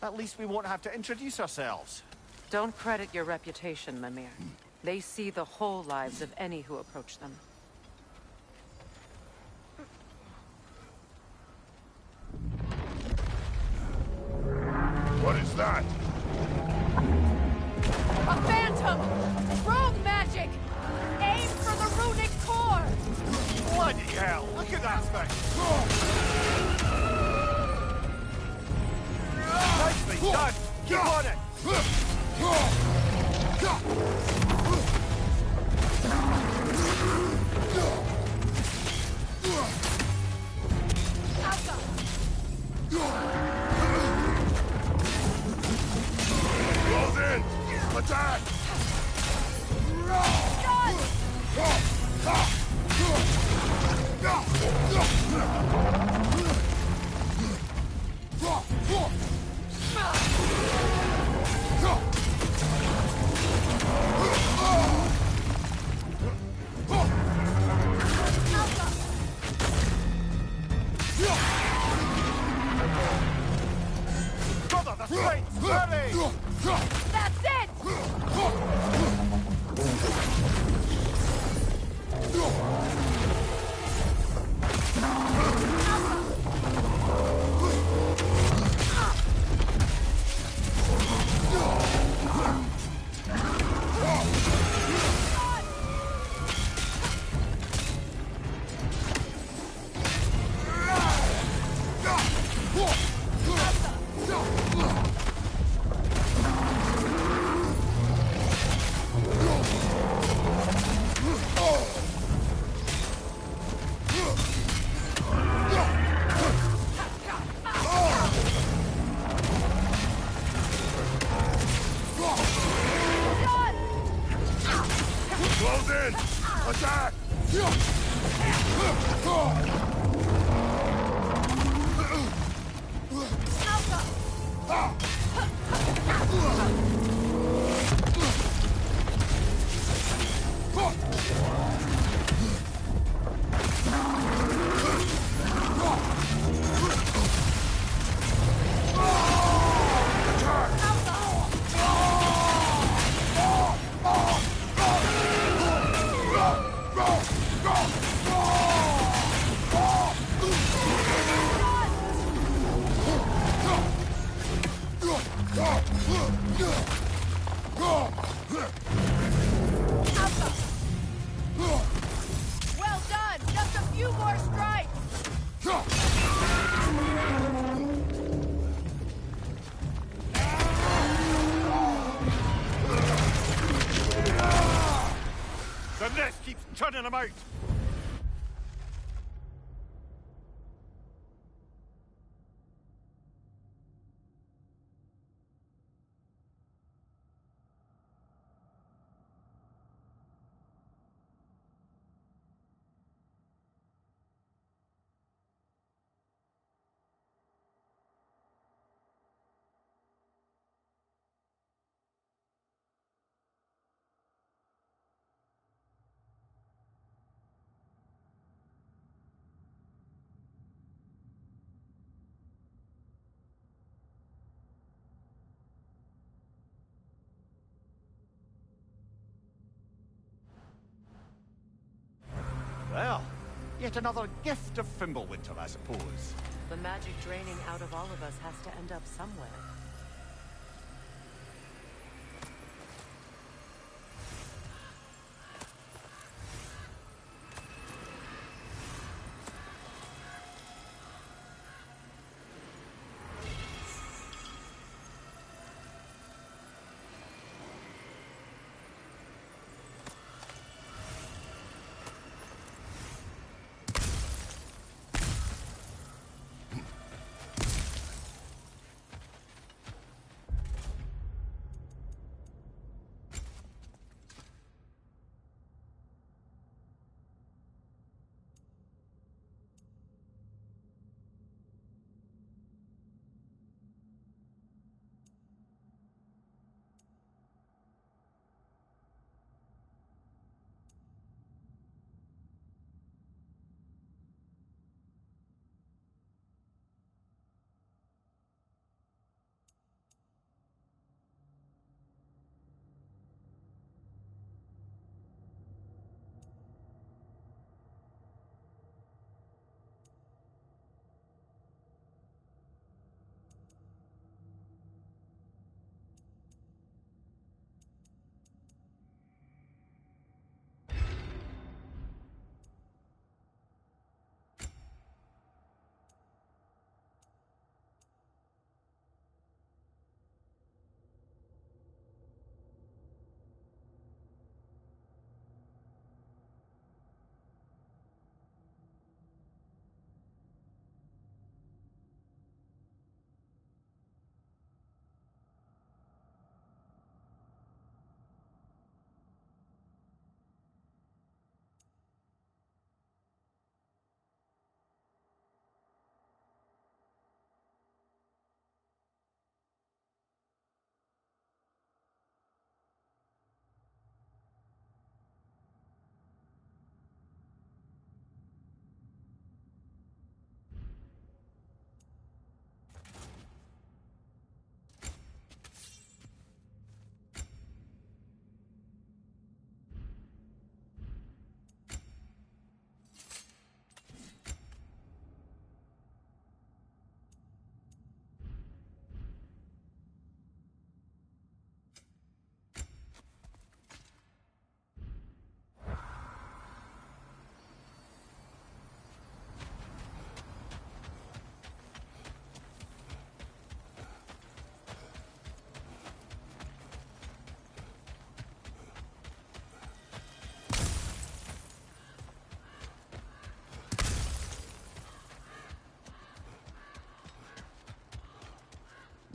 At least we won't have to introduce ourselves. Don't credit your reputation, Mimir. They see the whole lives of any who approach them. What is that? A phantom! Rogue magic! Aim for the runic core! Bloody hell, look at that thing! Nicely done! Keep on it! Close in! Attack! Done! Right, hurry! That's it! Close in! Attack! Well done! Just a few more strikes! The nest keeps turning them out! Well, yet another gift of Fimbulwinter, I suppose. The magic draining out of all of us has to end up somewhere.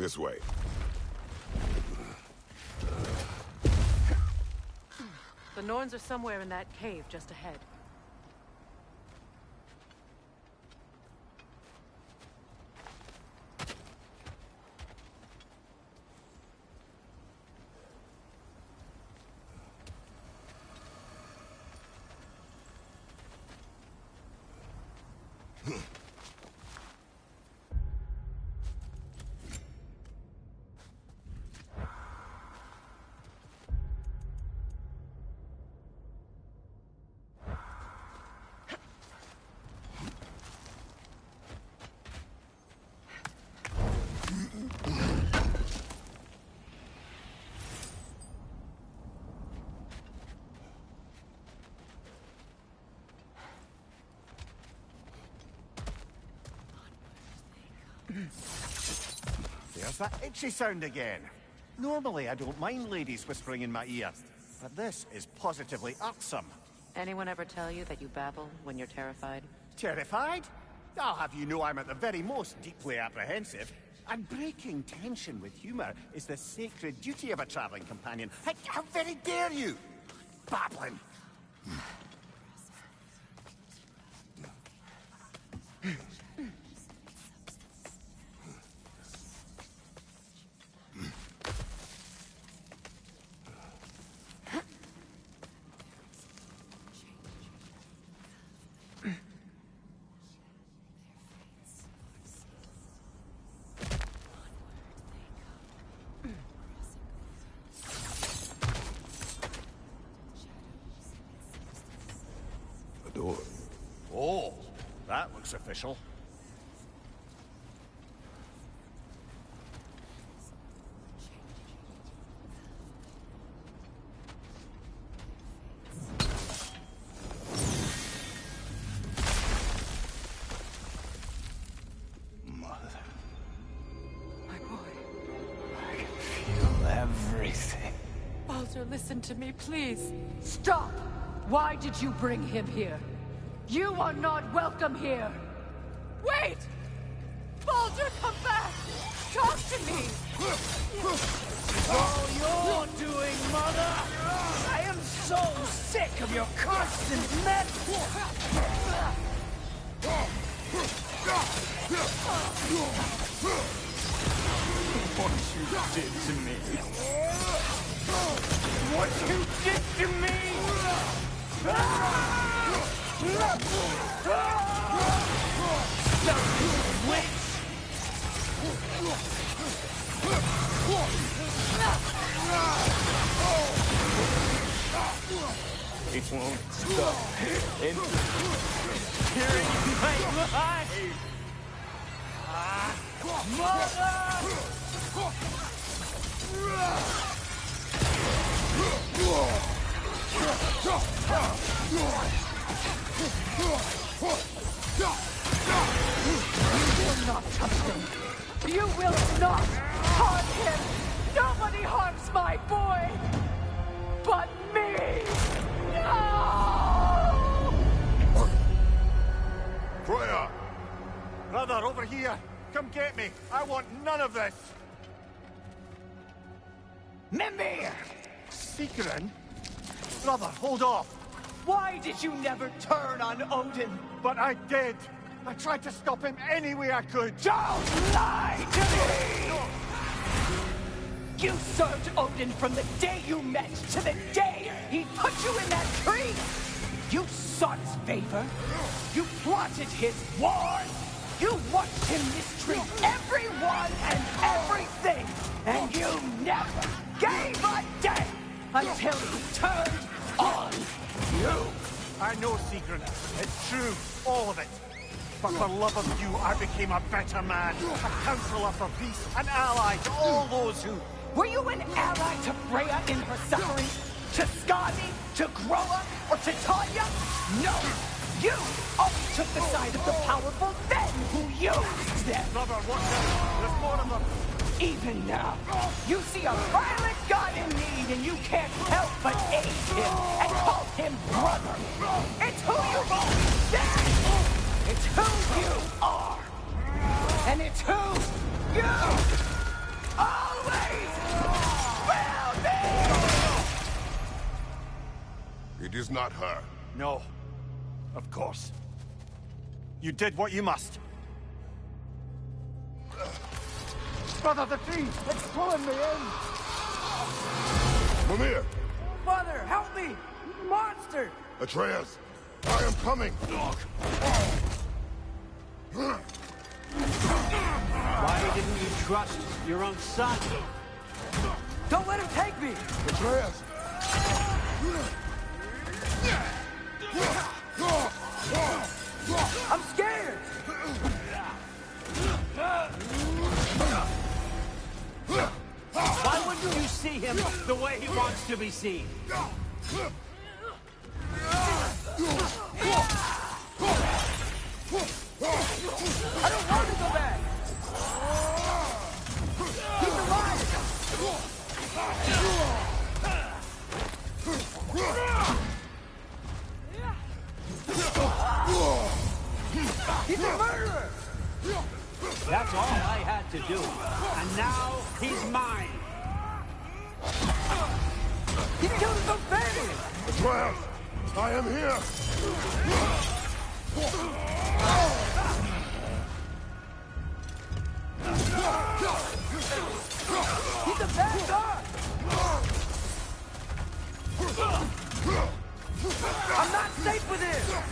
This way. The Norns are somewhere in that cave just ahead. There's that itchy sound again. Normally, I don't mind ladies whispering in my ear, but this is positively irksome. Anyone ever tell you that you babble when you're terrified? Terrified? I'll have you know I'm at the very most deeply apprehensive. And breaking tension with humor is the sacred duty of a traveling companion. How very dare you! Babbling! Door. Oh, that looks official. Mother. My boy. I can feel everything. Baldur, listen to me, please. Stop! Why did you bring him here? You are not welcome here! Wait! Baldur, come back! Talk to me! All you're doing, Mother! I am so sick of your constant mess! What you did to me. What you did to me! Stupid witch! It won't stop interfering in my life! Mother! You will not touch him! You will not harm him! Nobody harms my boy! But me! No! Freya! Brother, over here! Come get me! I want none of this! Mimir! Sigrun? Brother, hold off! Why did you never turn on Odin? But I did! I tried to stop him any way I could! Don't lie to me! You served Odin from the day you met to the day he put you in that tree! You sought his favor. You plotted his wars. You watched him mistreat everyone and everything. And you never gave a damn until he turned on you. I know, Sigrun. It's true. All of it. But for love of you, I became a better man. A counselor for peace. An ally to all those who... Were you an ally to Freya in her suffering? To Skadi? To Groa? Or to Tanya? No! You only took the side of the powerful then who used them! Brother, watch out! There's more of them! Even now, you see a violent god in need and you can't help but aid him and call him brother! It's who you've always been! It's who you are! And it's who you It is not her. No. Of course. You did what you must. Brother, the tree! It's pulling me in! Mimir! Father, help me! Monster! Atreus! I am coming! Why didn't you trust your own son? Don't let him take me! Atreus! I'm scared! Why wouldn't you see him the way he wants to be seen? I don't want to go back! He's alive! He's a murderer! That's all I had to do. And now he's mine. He killed his own family! Atreus! I am here! He's a bad guy! I'm not safe with him!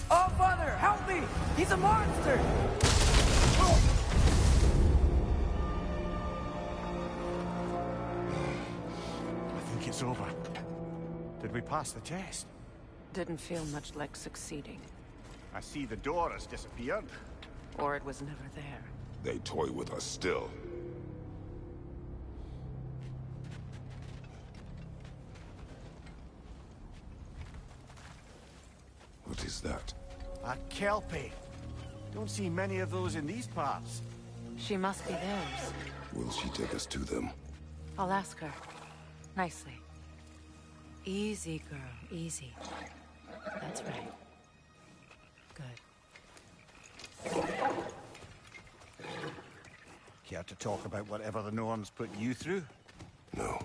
Oh, Father, help me! He's a monster! I think it's over. Did we pass the test? Didn't feel much like succeeding. I see the door has disappeared. Or it was never there. They toy with us still. What is that? A kelpie. Don't see many of those in these parts. She must be theirs. Will she take us to them? I'll ask her. Nicely. Easy, girl. Easy. That's right. Good. Care to talk about whatever the Norns put you through? No.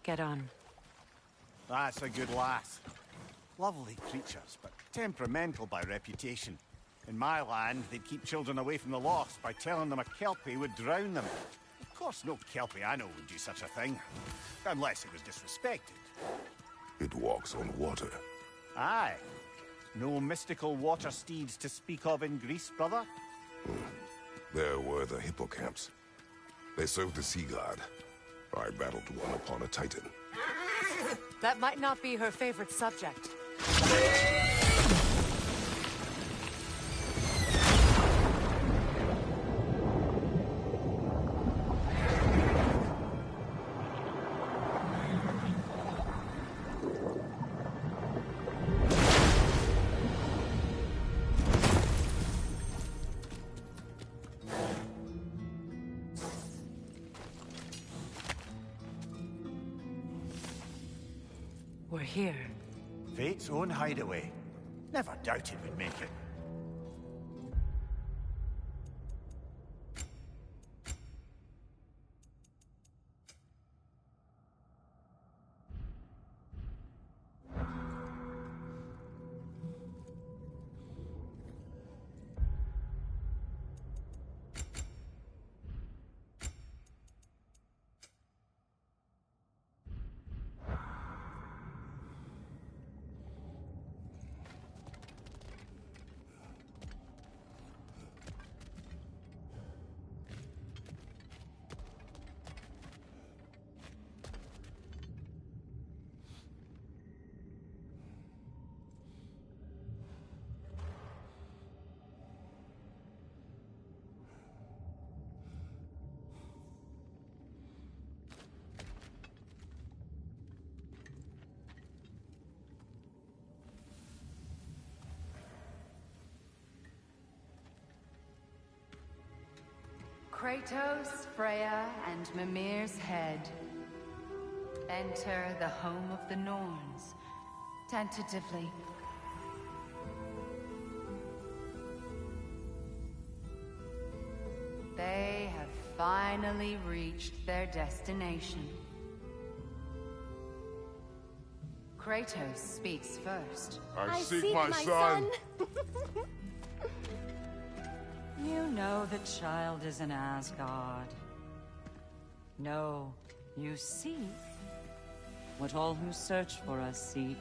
Get on. That's a good lass. Lovely creatures, but temperamental by reputation. In my land, they'd keep children away from the lost by telling them a kelpie would drown them. Of course, no kelpie I know would do such a thing. Unless it was disrespected. It walks on water. Aye. No mystical water steeds to speak of in Greece, brother? There were the hippocamps. They served the sea god. I battled one upon a titan. That might not be her favorite subject. We're here. Fate's own hideaway. Never doubted we'd make it. Kratos, Freya, and Mimir's head. Enter the home of the Norns. Tentatively. They have finally reached their destination. Kratos speaks first. I seek my son. You know the child is in Asgard. No, you seek what all who search for us seek.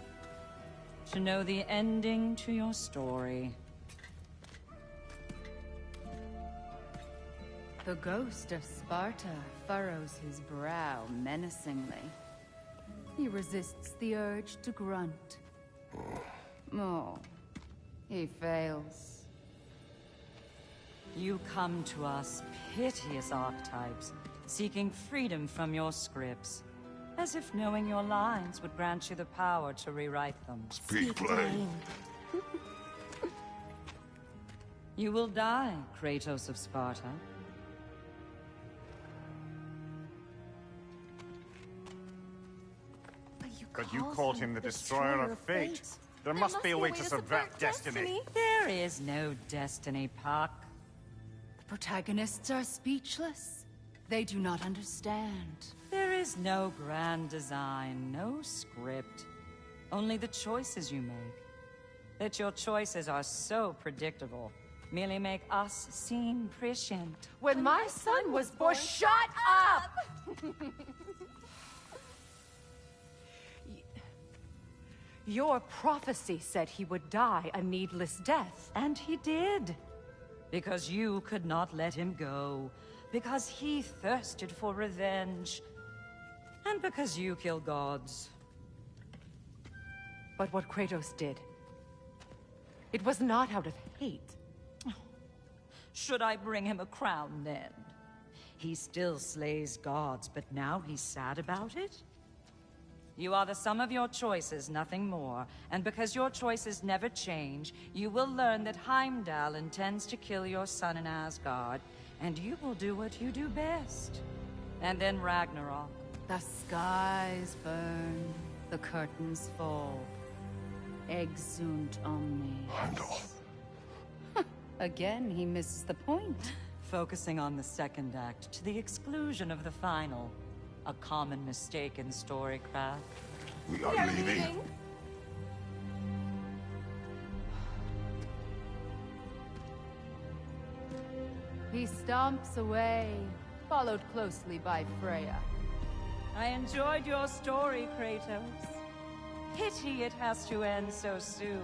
To know the ending to your story. The ghost of Sparta furrows his brow menacingly. He resists the urge to grunt. Oh, he fails. You come to us, piteous archetypes, seeking freedom from your scripts. As if knowing your lines would grant you the power to rewrite them. Speak plain. You will die, Kratos of Sparta. But you called him the Destroyer of Fate. There must be a way to subvert destiny. There is no destiny, Puck. The protagonists are speechless. They do not understand. There is no grand design, no script. Only the choices you make. That your choices are so predictable merely make us seem prescient. When my son was born, shut up! Your prophecy said he would die a needless death. And he did. Because you could not let him go. Because he thirsted for revenge. And because you kill gods. But what Kratos did, it was not out of hate. Should I bring him a crown then? He still slays gods, but now he's sad about it? You are the sum of your choices, nothing more. And because your choices never change, you will learn that Heimdall intends to kill your son in Asgard, and you will do what you do best. And then Ragnarok. The skies burn, the curtains fall. Exunt omnes. Heimdall. Again, he misses the point. Focusing on the second act to the exclusion of the final. A common mistake in storycraft. We are leaving. He stomps away, followed closely by Freya. I enjoyed your story, Kratos. Pity it has to end so soon.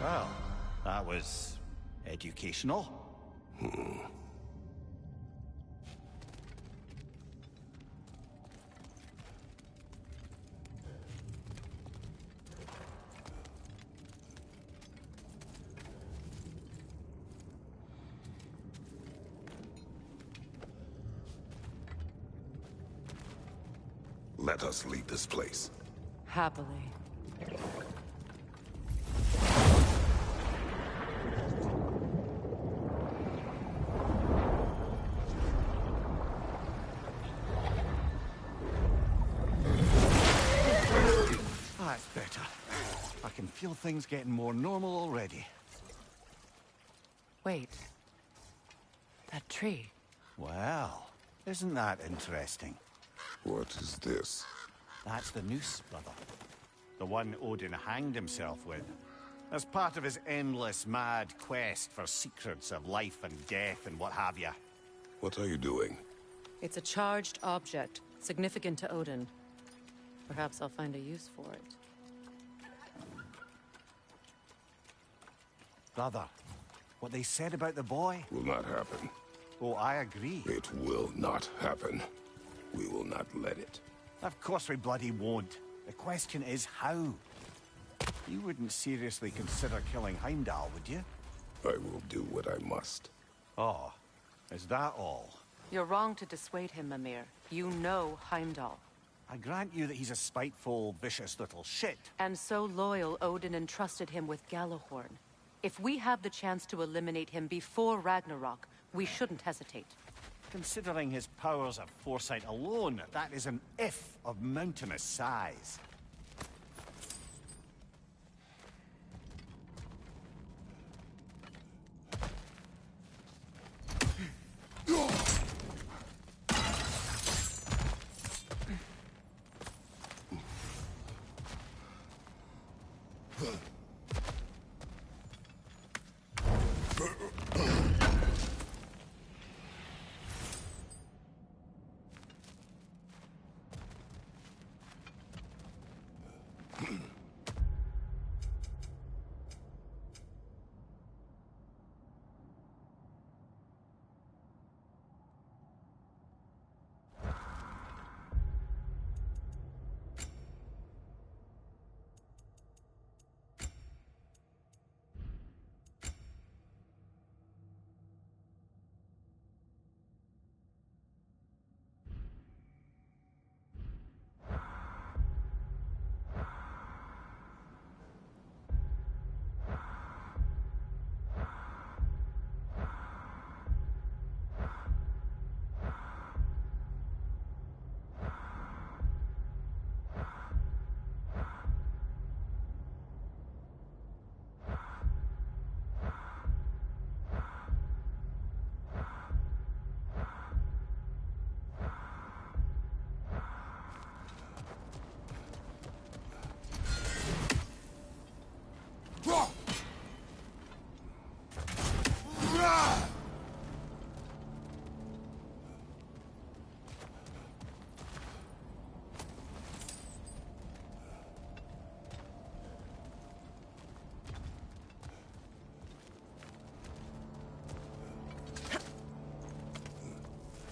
Well, that was educational. Let us leave this place. Happily. That's better. I can feel things getting more normal already. Wait. That tree. Well, isn't that interesting? What is this? That's the noose, brother. The one Odin hanged himself with. As part of his endless, mad quest for secrets of life and death and what have you. What are you doing? It's a charged object, significant to Odin. Perhaps I'll find a use for it. Brother, what they said about the boy? Will not happen. Oh, I agree. It will not happen. We will not let it. Of course we bloody won't. The question is how? You wouldn't seriously consider killing Heimdall, would you? I will do what I must. Oh, is that all? You're wrong to dissuade him, Mimir. You know Heimdall. I grant you that he's a spiteful, vicious little shit. And so loyal, Odin entrusted him with Galahorn. If we have the chance to eliminate him before Ragnarok, we shouldn't hesitate. Considering his powers of foresight alone, that is an if of mountainous size.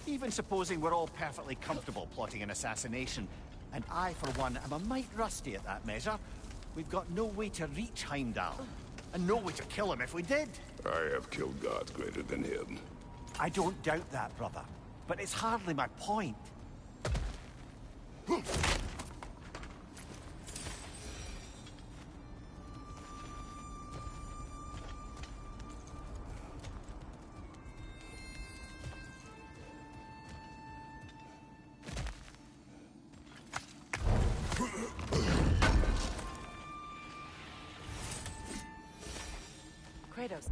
Even supposing we're all perfectly comfortable plotting an assassination, and I, for one, am a mite rusty at that measure, we've got no way to reach Heimdall, and no way to kill him if we did. I have killed gods greater than him. I don't doubt that, brother, but it's hardly my point. Kratos.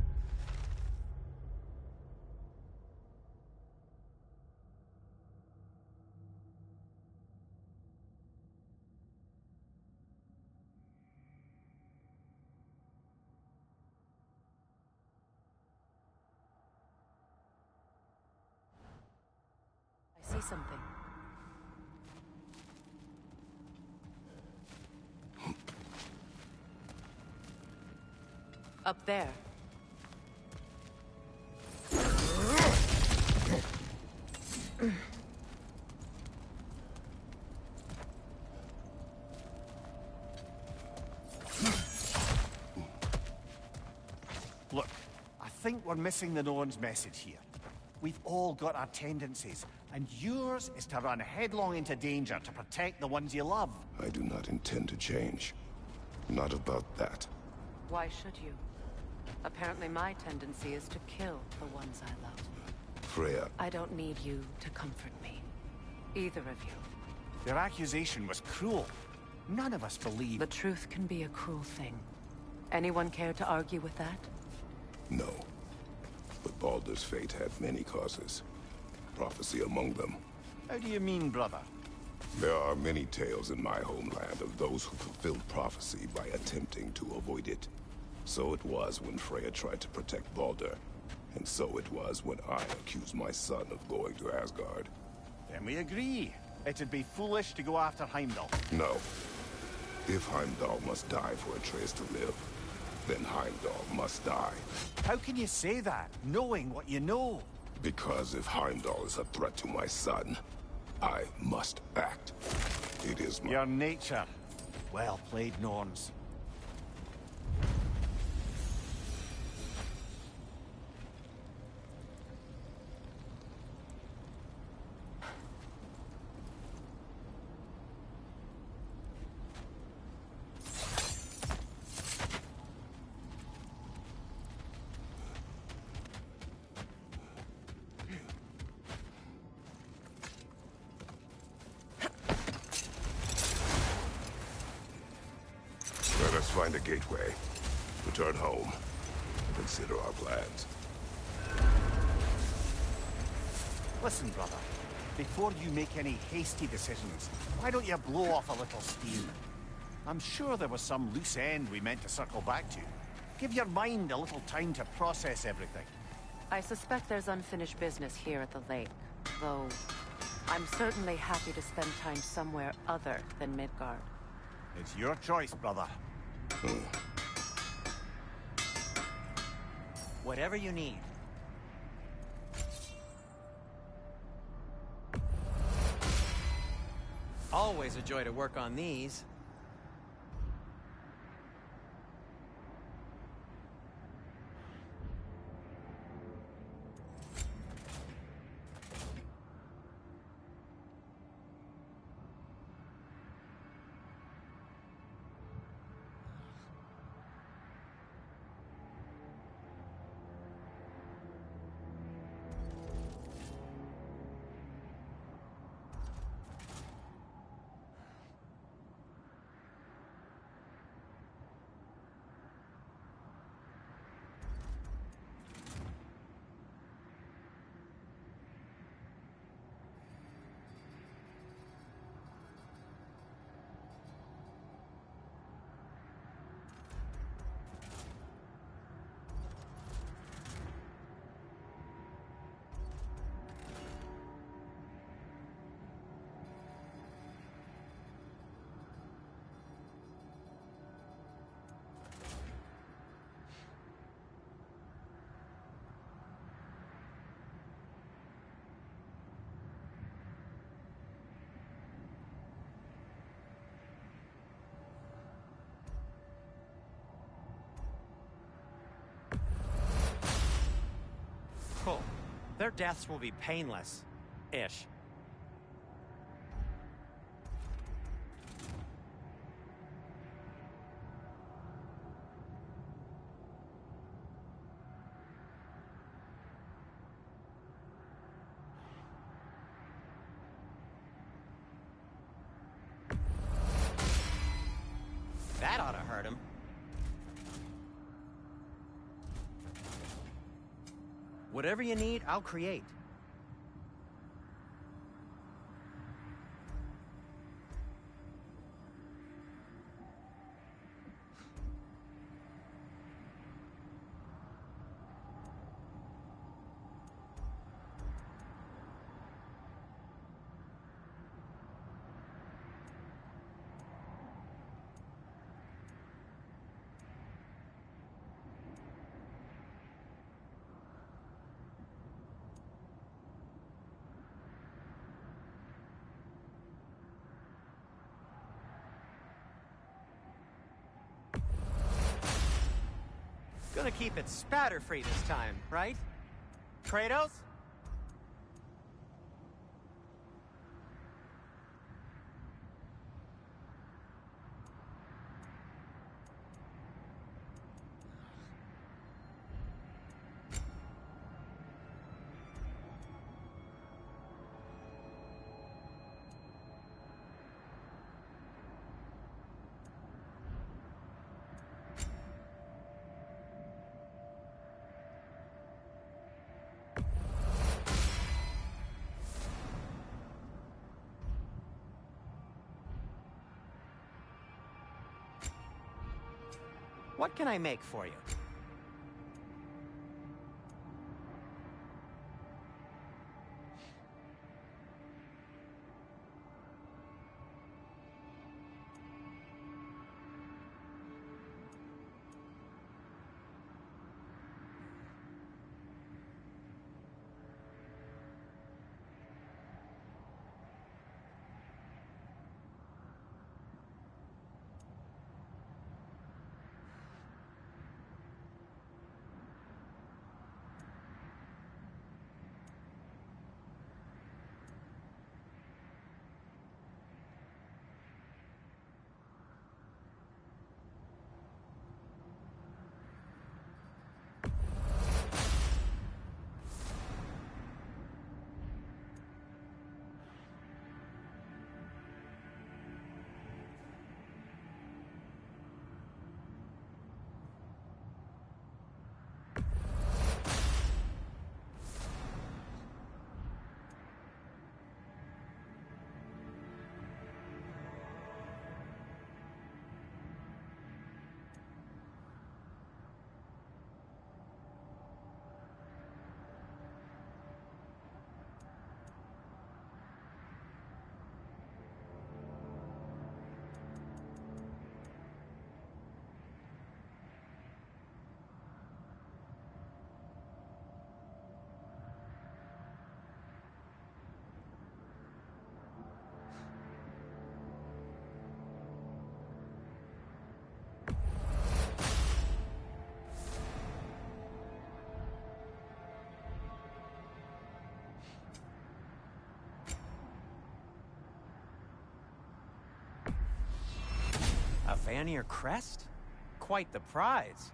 I see something. Up there. Look, I think we're missing the Norn's message here. We've all got our tendencies, and yours is to run headlong into danger to protect the ones you love. I do not intend to change. Not about that. Why should you? Apparently my tendency is to kill the ones I love. Freya. I don't need you to comfort me. Either of you. Their accusation was cruel. None of us believe... The truth can be a cruel thing. Anyone care to argue with that? No. But Baldur's fate had many causes. Prophecy among them. How do you mean, brother? There are many tales in my homeland of those who fulfilled prophecy by attempting to avoid it. So it was when Freya tried to protect Baldur. And so it was when I accused my son of going to Asgard. Then we agree. It'd be foolish to go after Heimdall. No. If Heimdall must die for Atreus to live, then Heimdall must die. How can you say that, knowing what you know? Because if Heimdall is a threat to my son, I must act. It is my... Your nature. Well played, Norns. find a gateway, return home, and consider our plans. Listen, brother. Before you make any hasty decisions, why don't you blow off a little steam? I'm sure there was some loose end we meant to circle back to. Give your mind a little time to process everything. I suspect there's unfinished business here at the lake, though I'm certainly happy to spend time somewhere other than Midgard. It's your choice, brother. Whatever you need. Always a joy to work on these. Cool. Their deaths will be painless. Ish. That ought to hurt him. Whatever you need, I'll create. Gonna keep it spatter-free this time, right? Kratos? What can I make for you? Vanir crest? Quite the prize.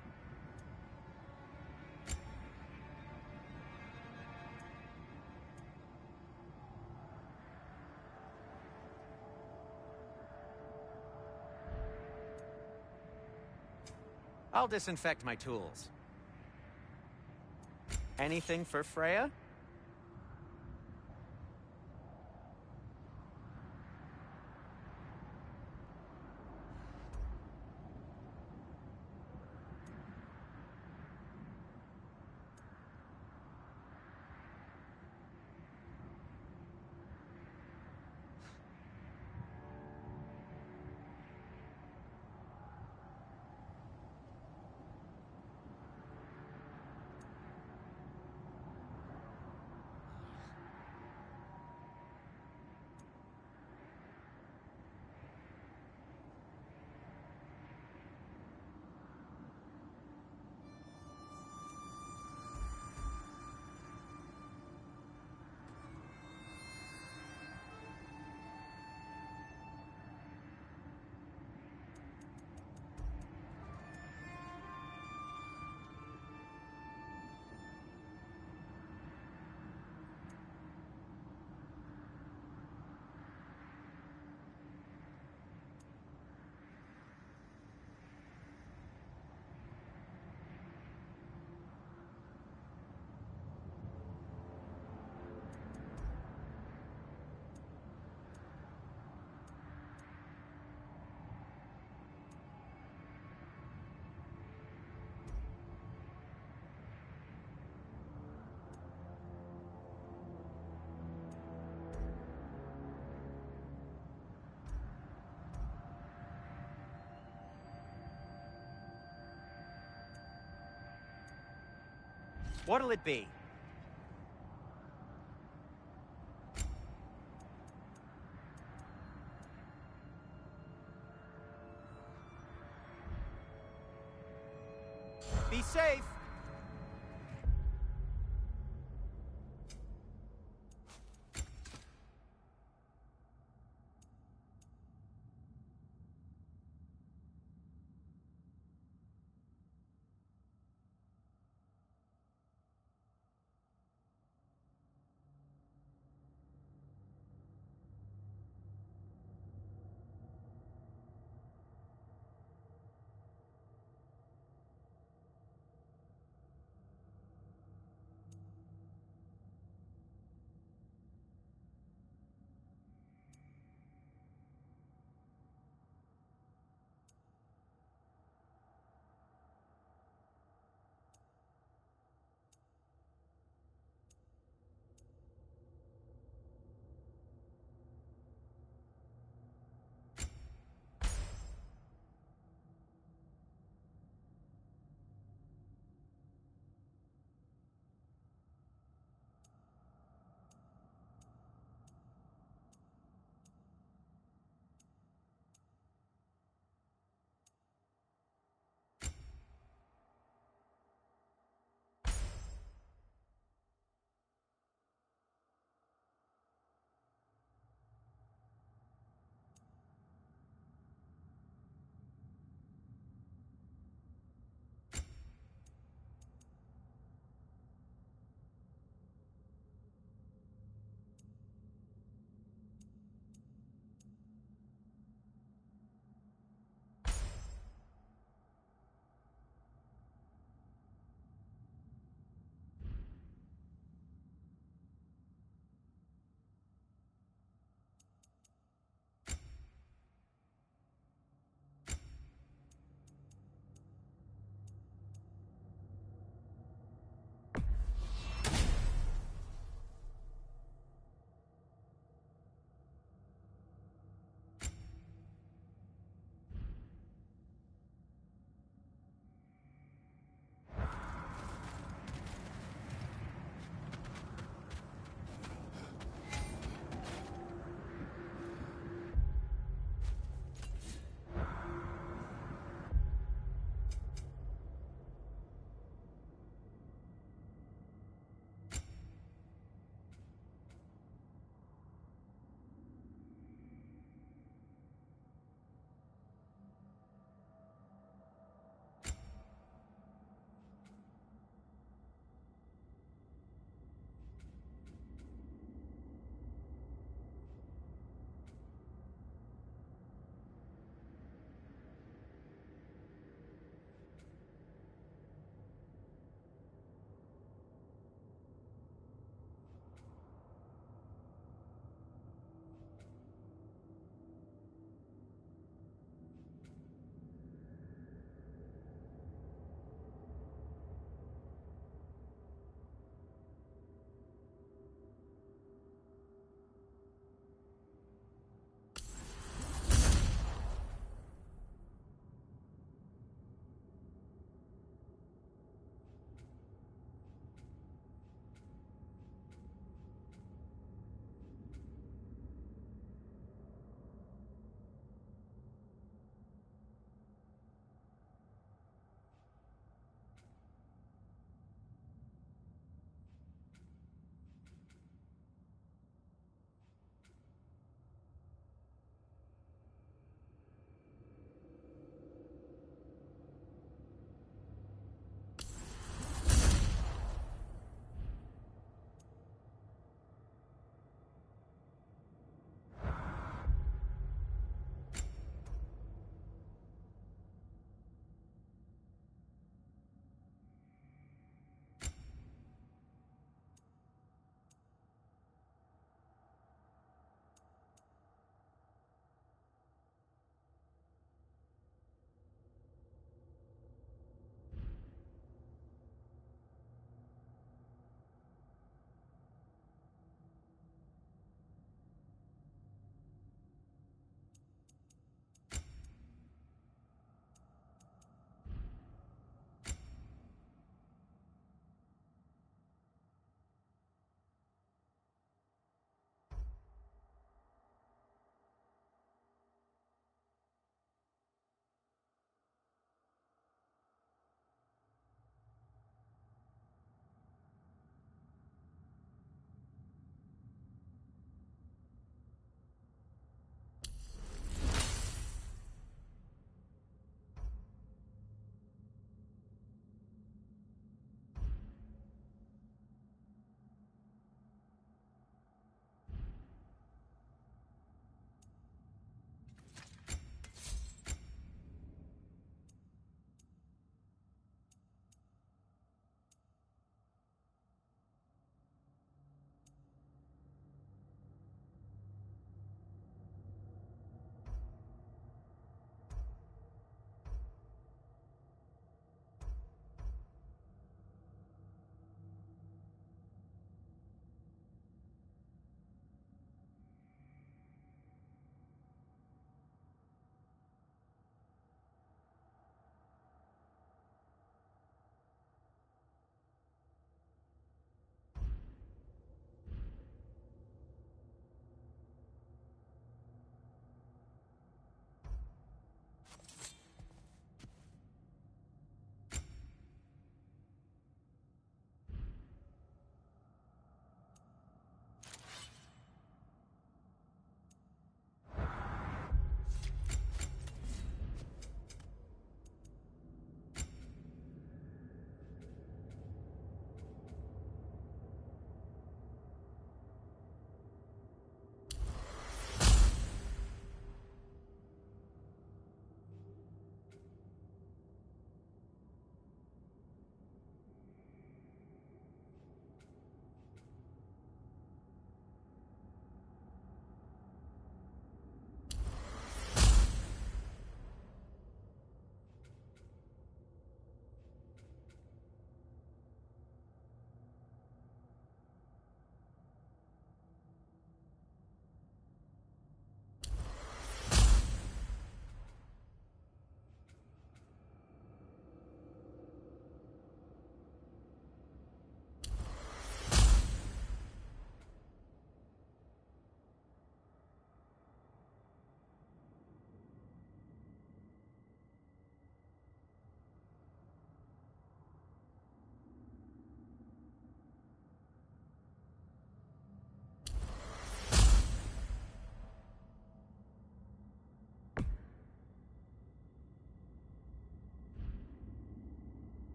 I'll disinfect my tools. Anything for Freya? What'll it be? Be safe!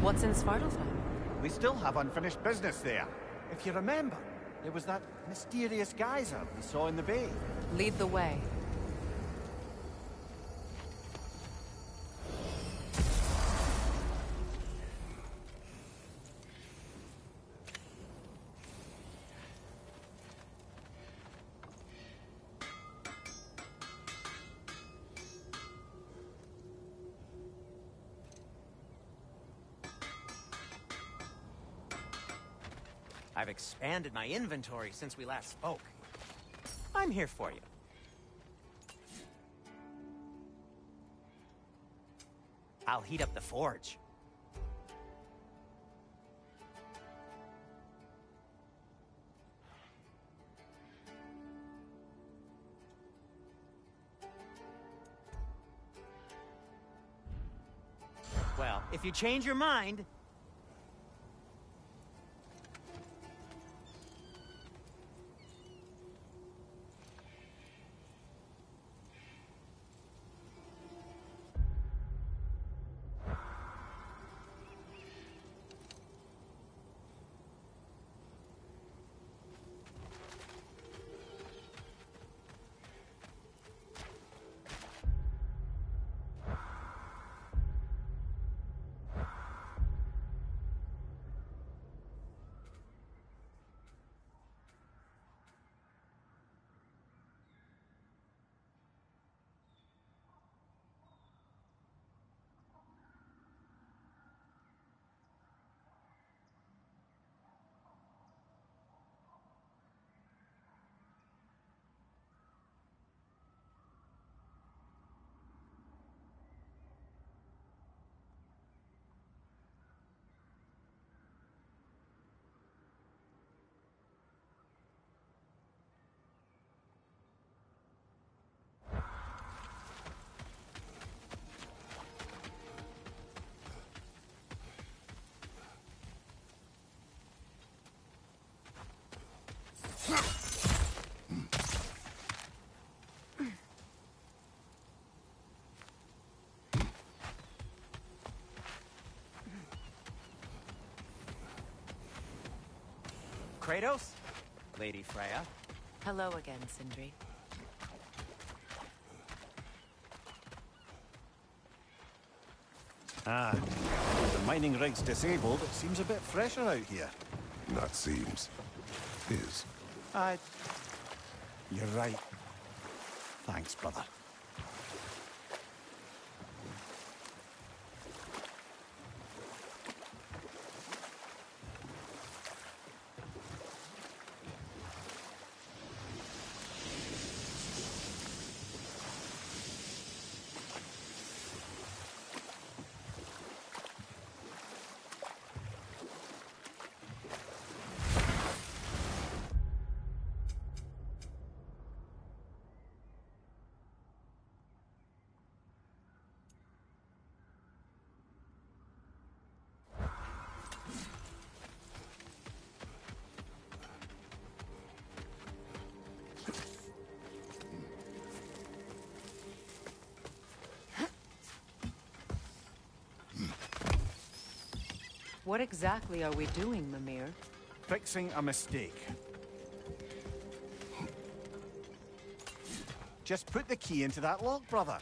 What's in Svartalfheim? We still have unfinished business there. If you remember, there was that mysterious geyser we saw in the bay. Lead the way. I've expanded my inventory since we last spoke. I'm here for you. I'll heat up the forge. Well, if you change your mind... Kratos? Lady Freya? Hello again, Sindri. Ah, the mining rig's disabled. It seems a bit fresher out here. Not seems. Is. You're right. Thanks, brother. What exactly are we doing, Mimir? Fixing a mistake. Just put the key into that lock, brother.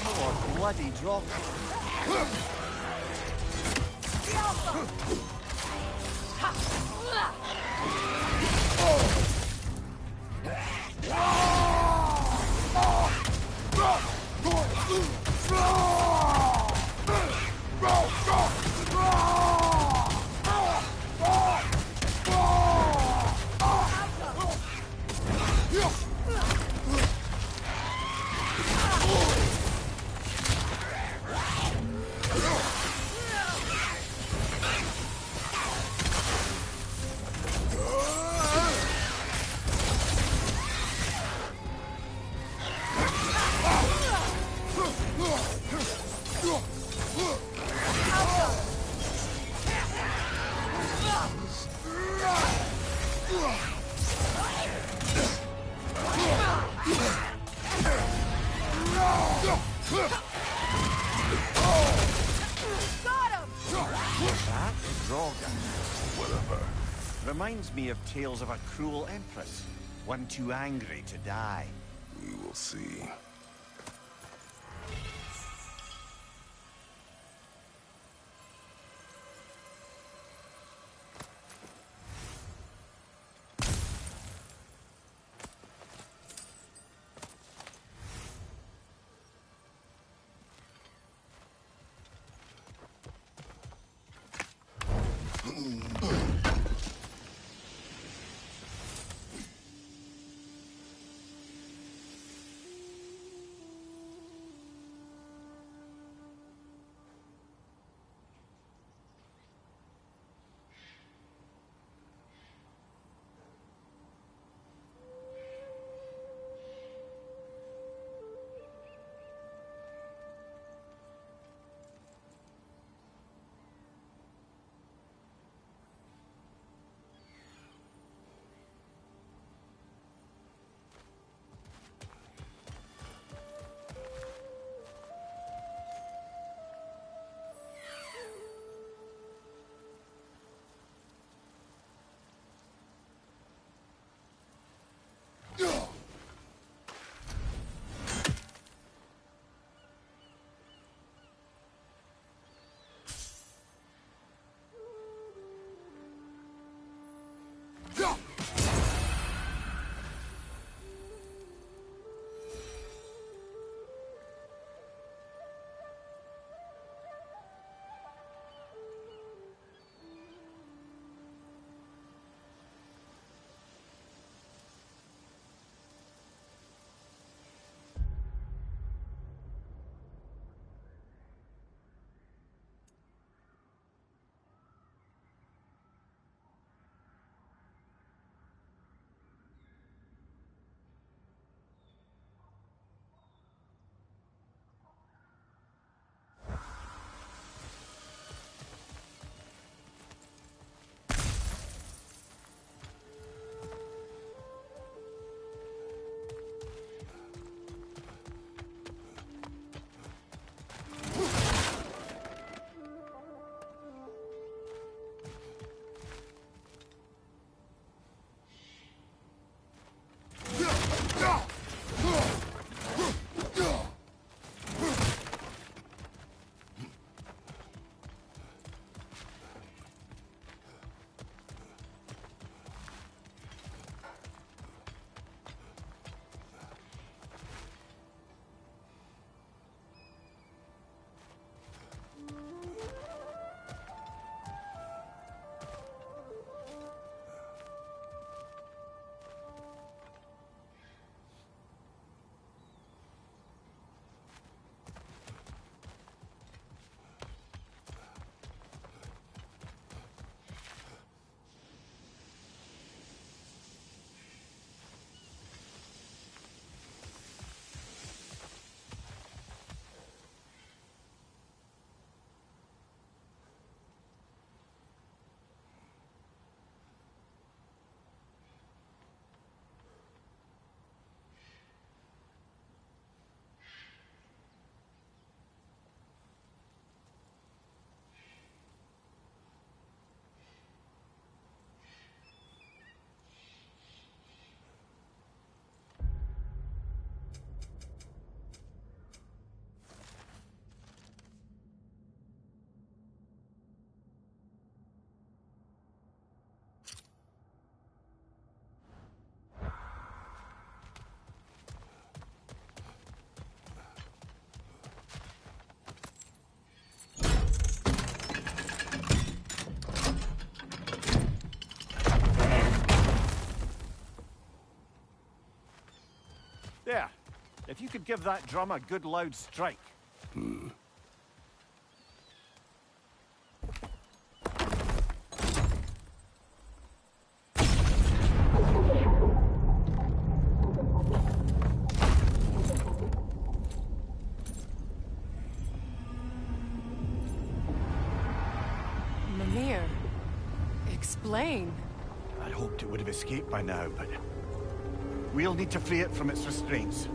More bloody drop. Droga. Whatever. Reminds me of tales of a cruel empress. One too angry to die. We will see. There. If you could give that drum a good loud strike. Mimir, explain. I hoped it would have escaped by now, but we'll need to free it from its restraints.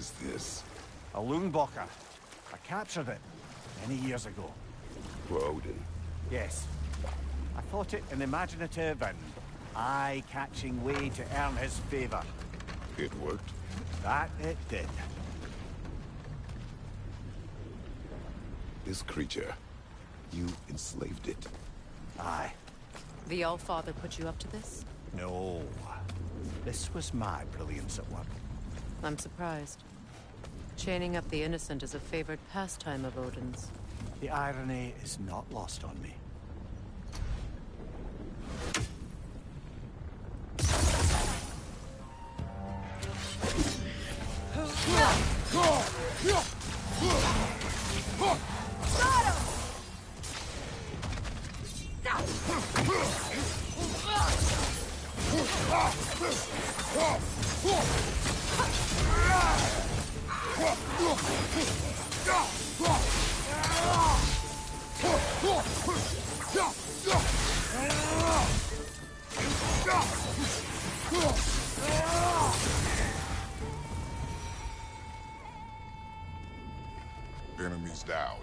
is this? A Lungbocker. I captured it many years ago. For Odin? Yes. I thought it an imaginative and eye-catching way to earn his favor. It worked? That it did. This creature, you enslaved it? Aye. The All-Father put you up to this? No. This was my brilliance at work. I'm surprised. Chaining up the innocent is a favored pastime of Odin's. The irony is not lost on me. Enemies down.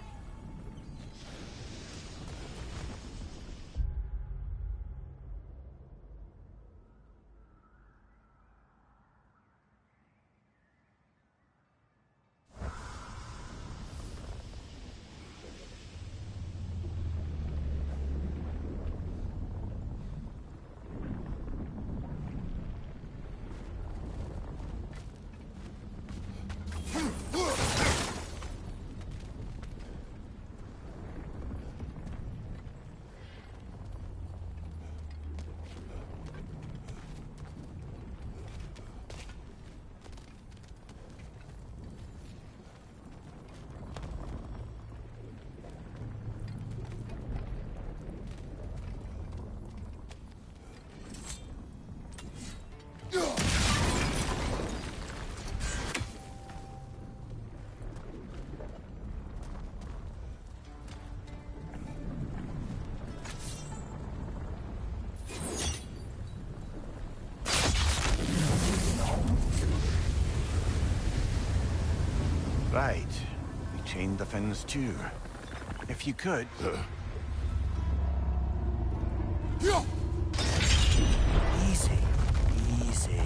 Right. We chained the fins too. If you could... Easy. Easy.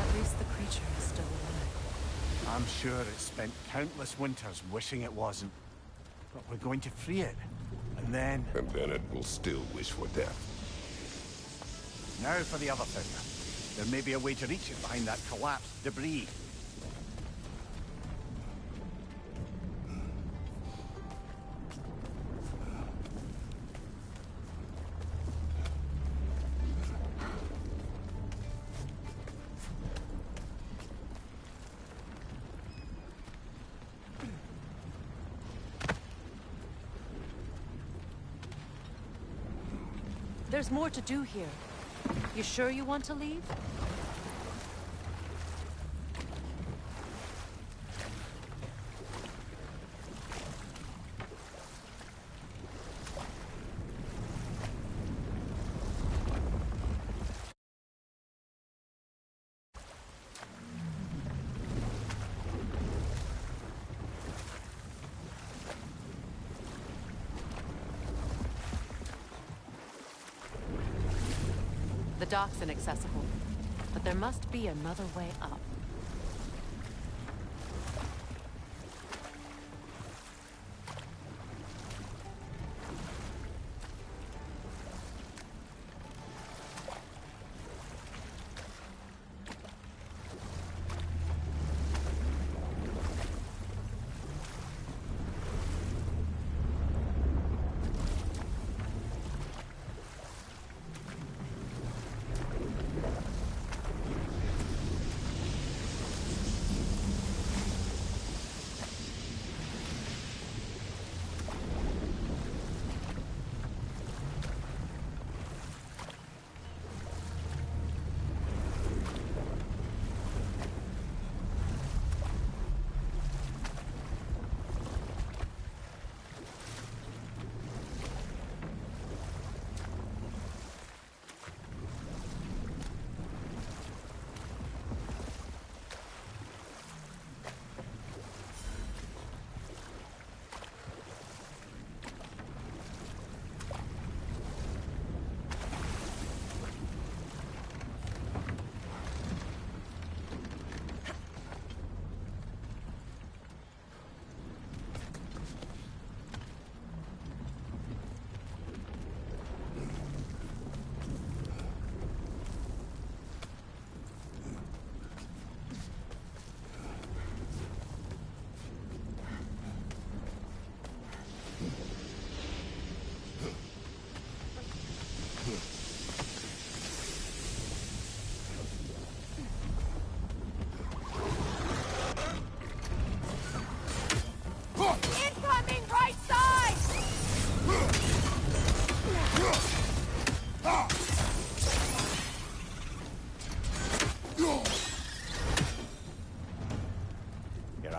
At least the creature is still alive. I'm sure it spent countless winters wishing it wasn't. But we're going to free it. And then... And then it will still wish for death. Now for the other thing. There may be a way to reach it behind that collapsed debris. There's more to do here. You sure you want to leave? The dock's inaccessible, but there must be another way up.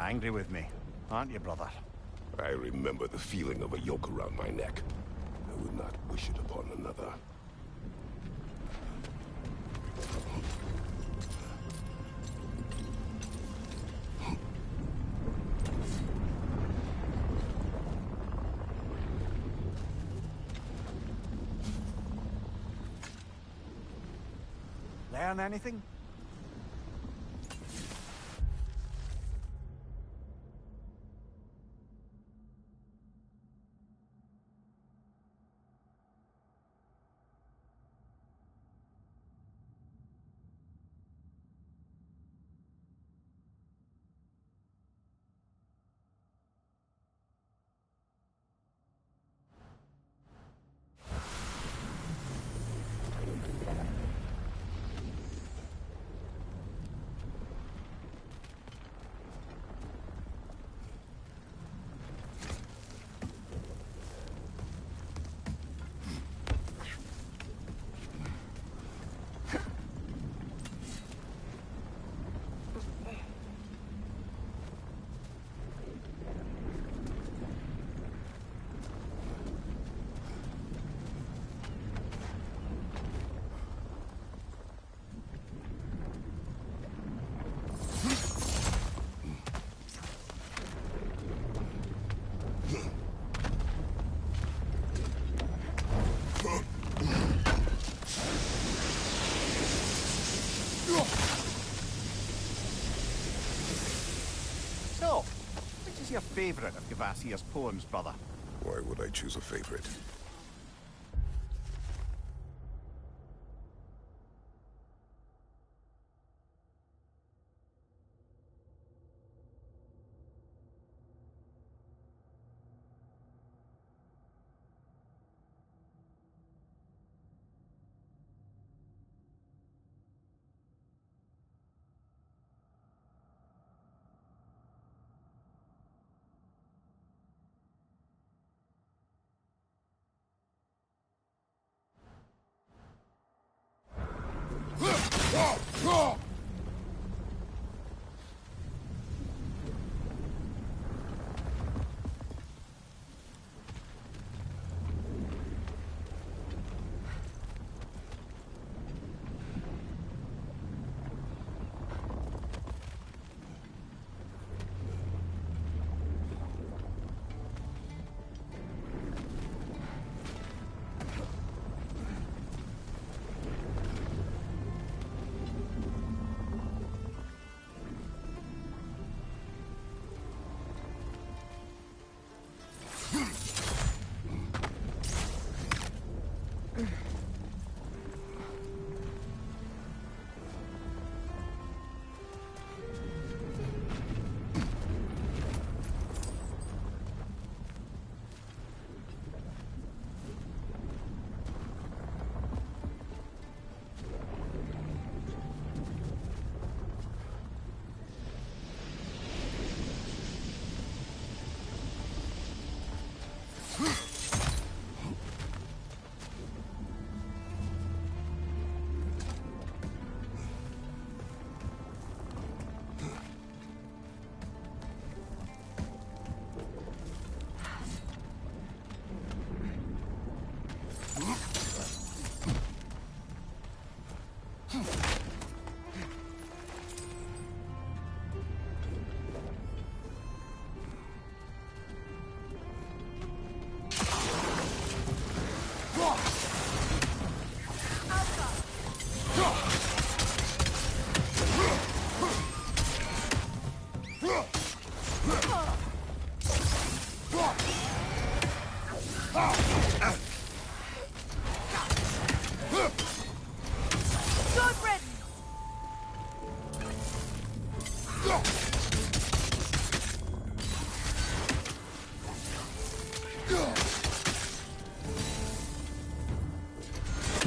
angry with me, aren't you, brother? I remember the feeling of a yoke around my neck. I would not wish it upon another. Learn anything? So, which is your favorite of Gavasia's poems, brother? Why would I choose a favorite?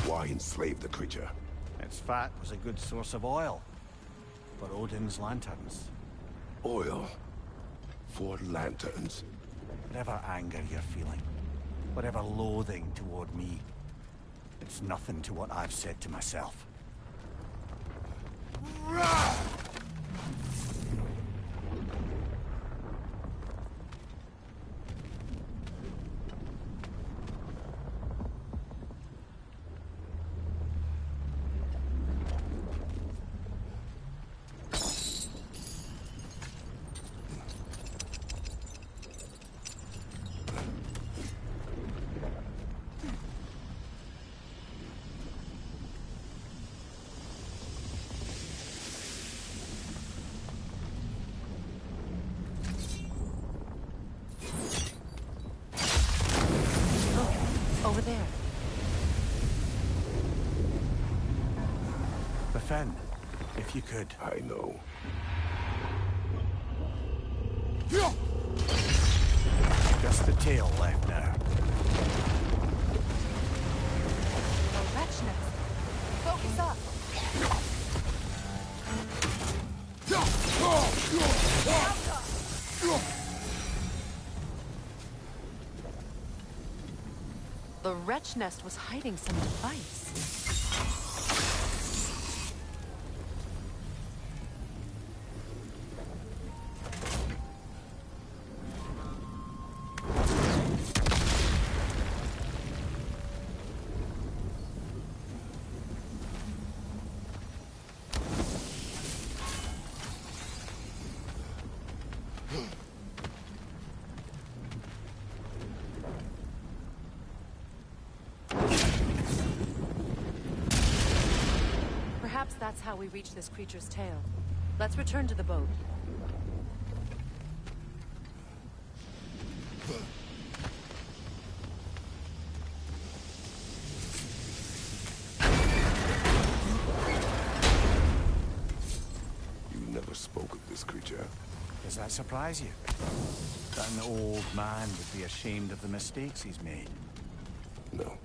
Why enslave the creature? Its fat was a good source of oil for Odin's lanterns. Oil? For lanterns? Whatever anger you're feeling, whatever loathing toward me, it's nothing to what I've said to myself. Over there. The fin, if you could. I know. Just the tail left now. Oh, wretchness. Focus up. The wretch nest was hiding some device. Perhaps that's how we reach this creature's tail. Let's return to the boat. You never spoke of this creature. Does that surprise you? That an old man would be ashamed of the mistakes he's made? No.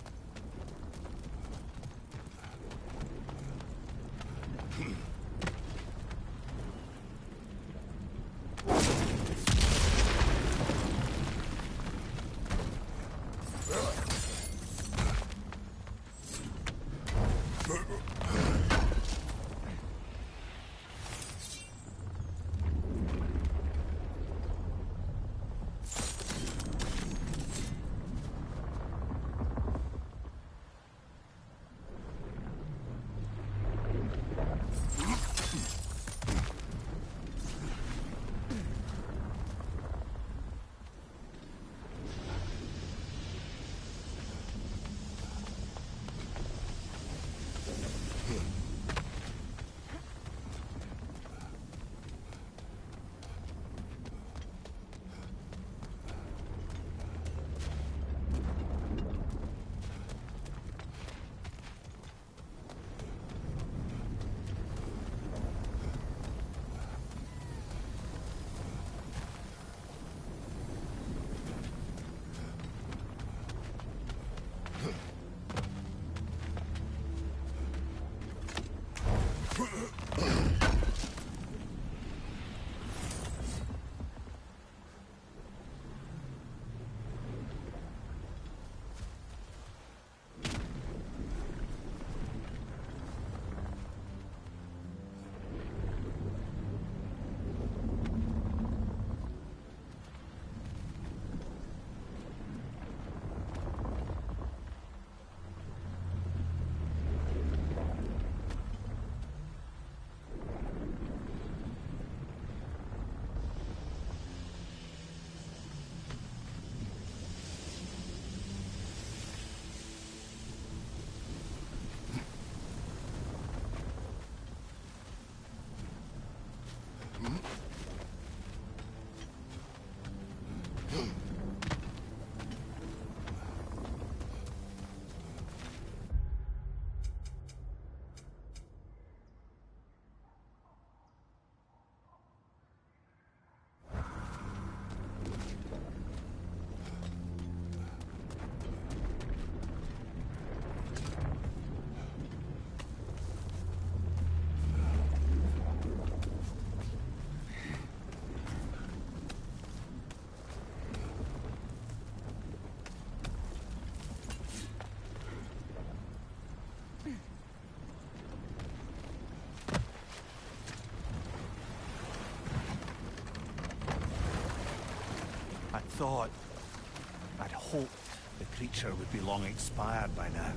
I'd hoped the creature would be long expired by now.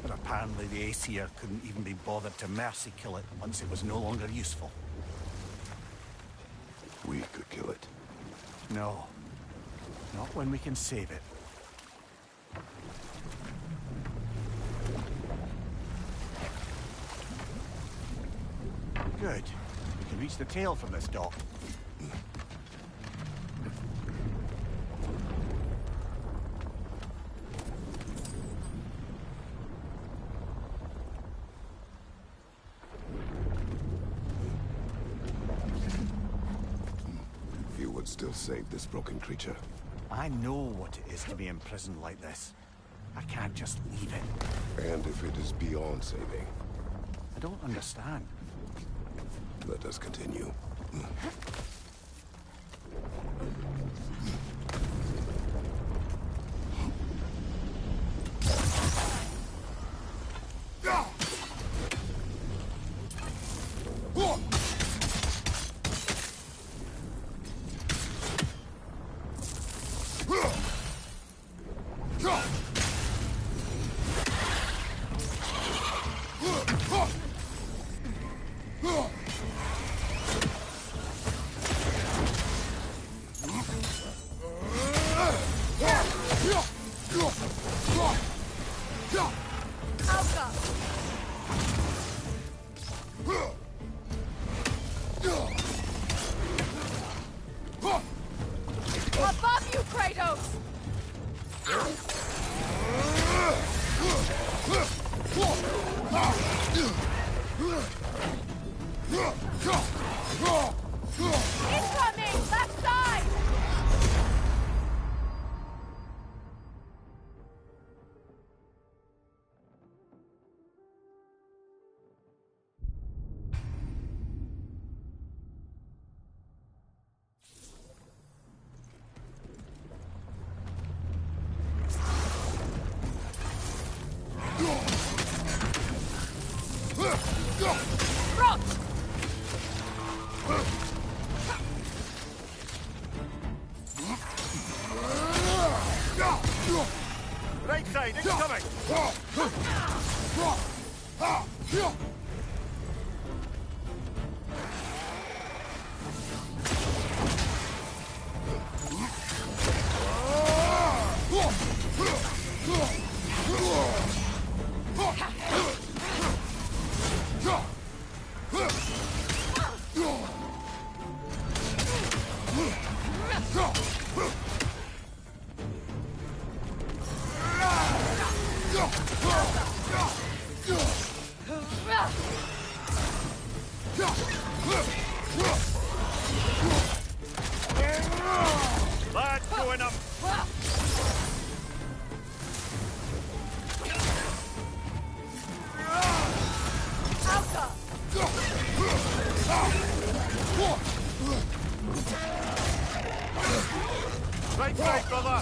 But apparently the Aesir couldn't even be bothered to mercy kill it once it was no longer useful. We could kill it. No. Not when we can save it. Good. We can reach the tail from this dock. still save this broken creature. I know what it is to be imprisoned like this. I can't just leave it. And if it is beyond saving? I don't understand. Let us continue. Above you, Kratos! Incoming! Left side! Right side, incoming! Lad, going up! Right side, brother!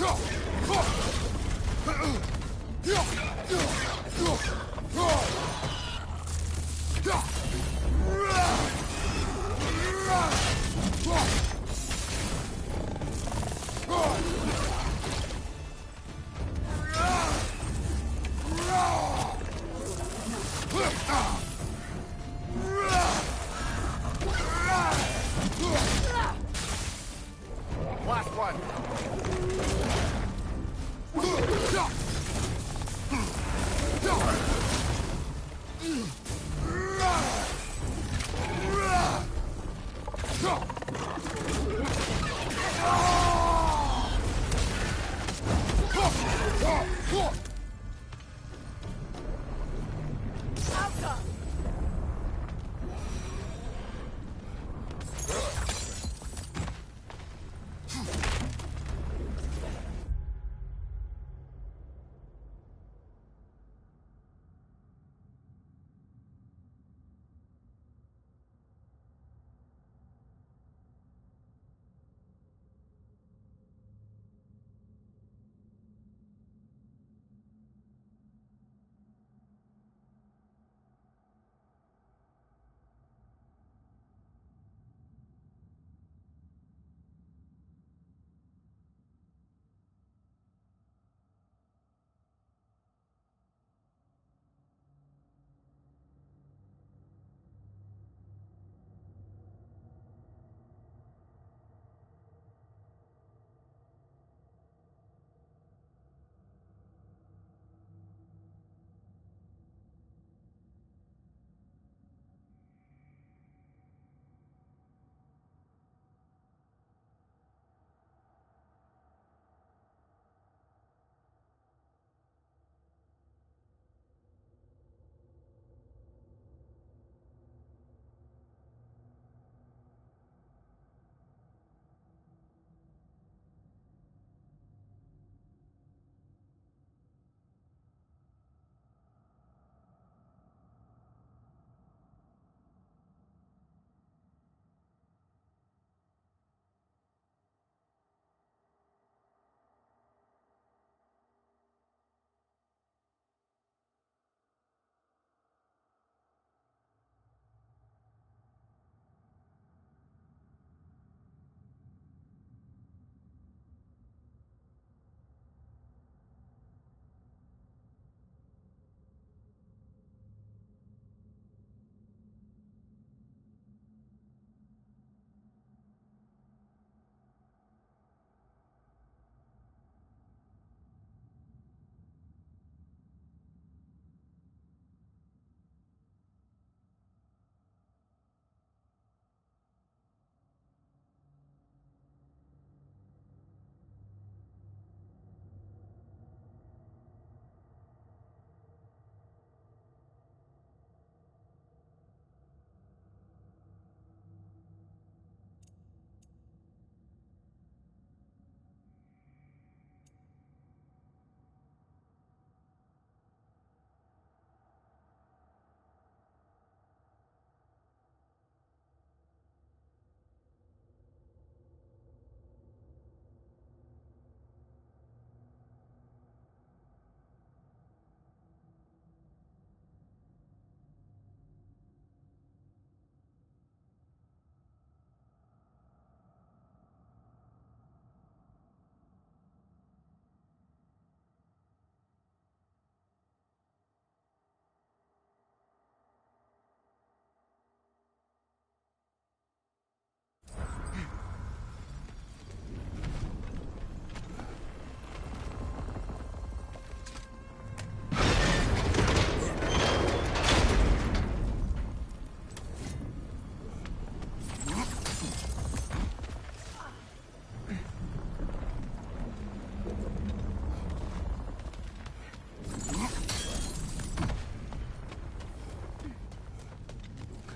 Last one!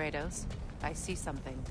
Kratos. I see something.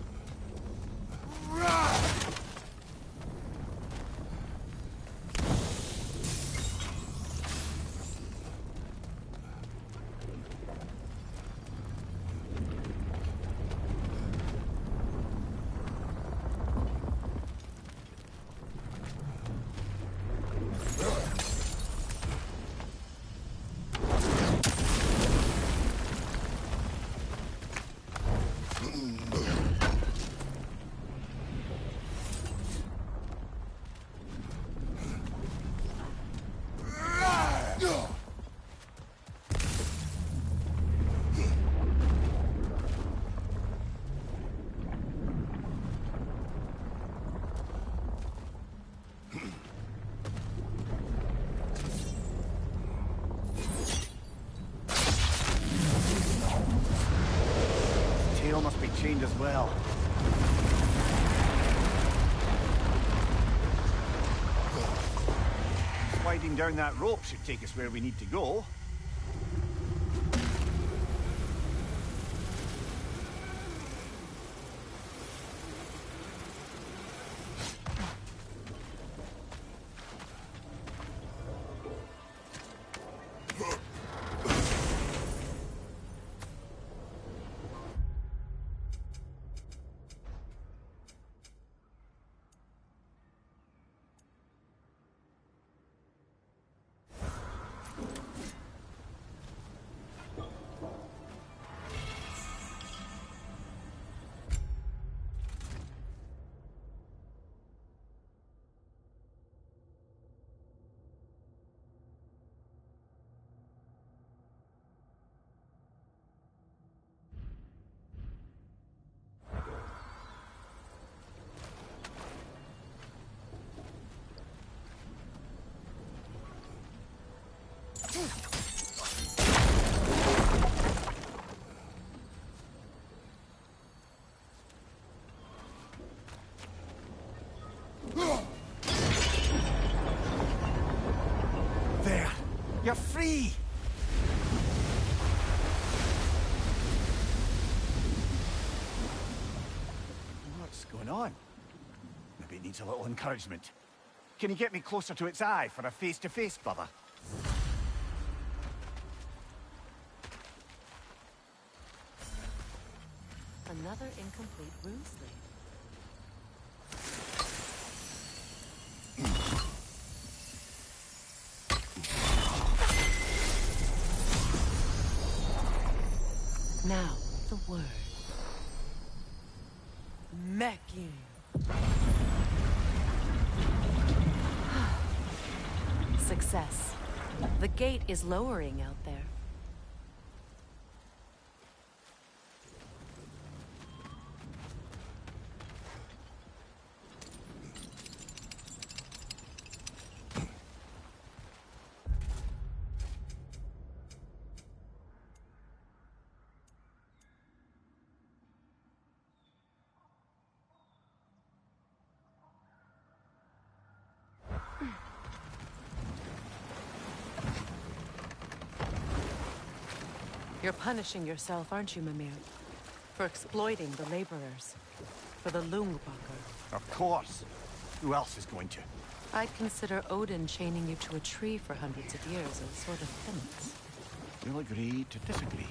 Must be chained as well. Sliding down that rope should take us where we need to go. There! You're free! What's going on? Maybe it needs a little encouragement. Can you get me closer to its eye for a face-to-face, brother? Another incomplete rune sleeve. Now, the word. Mecking. Success. The gate is lowering out there. You're punishing yourself, aren't you, Mimir? For exploiting the laborers. For the Lungbacher. Of course. Who else is going to? I'd consider Odin chaining you to a tree for hundreds of years as a sort of penance. We'll agree to disagree.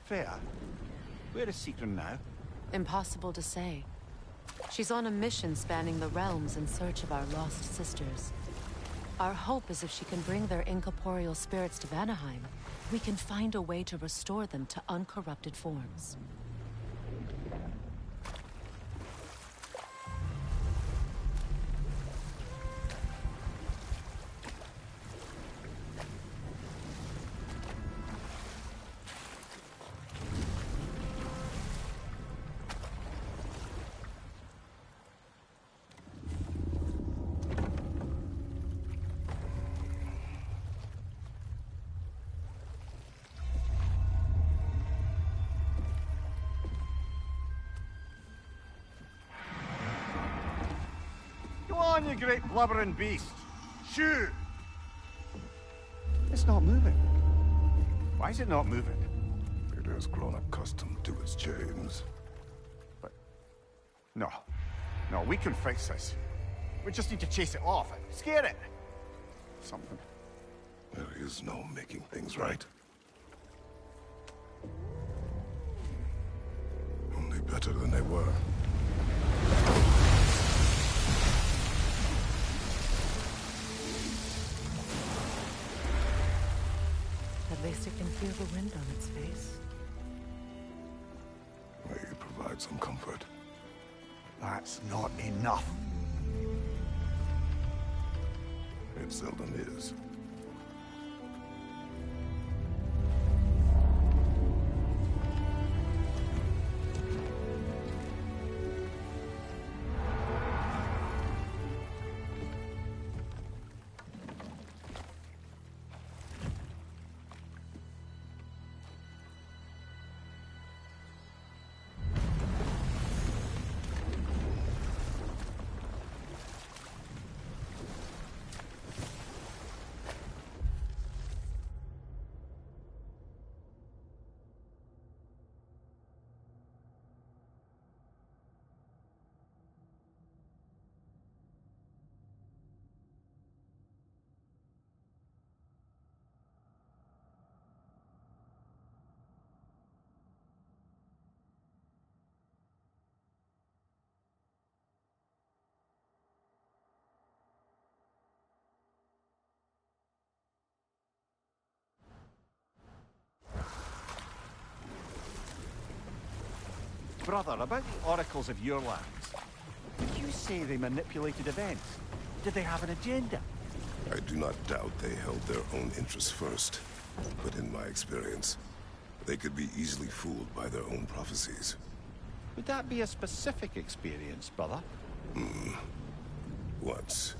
Fair. Where is Seekrin now? Impossible to say. She's on a mission spanning the realms in search of our lost sisters. Our hope is if she can bring their incorporeal spirits to Vanaheim, we can find a way to restore them to uncorrupted forms. On, you great blubbering beast! Shoo! It's not moving. Why is it not moving? It has grown accustomed to its chains. But... No. No, we can fix this. We just need to chase it off. Scare it! Something. There is no making things right. Only better than they were. At least it can feel the wind on its face. May you provide some comfort. That's not enough. It seldom is. Brother, about the oracles of your lands. Did you say they manipulated events? Did they have an agenda? I do not doubt they held their own interests first. But in my experience, they could be easily fooled by their own prophecies. Would that be a specific experience, brother? Once,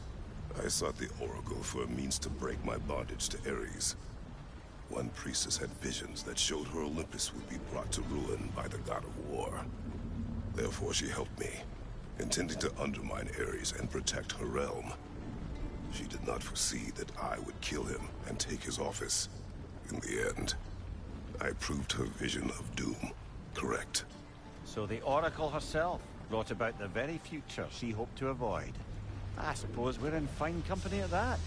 I sought the Oracle for a means to break my bondage to Ares. One priestess had visions that showed her Olympus would be brought to ruin by the god of war. Therefore she helped me, intending to undermine Ares and protect her realm. She did not foresee that I would kill him and take his office. In the end, I proved her vision of doom correct. So the Oracle herself brought about the very future she hoped to avoid. I suppose we're in fine company at that.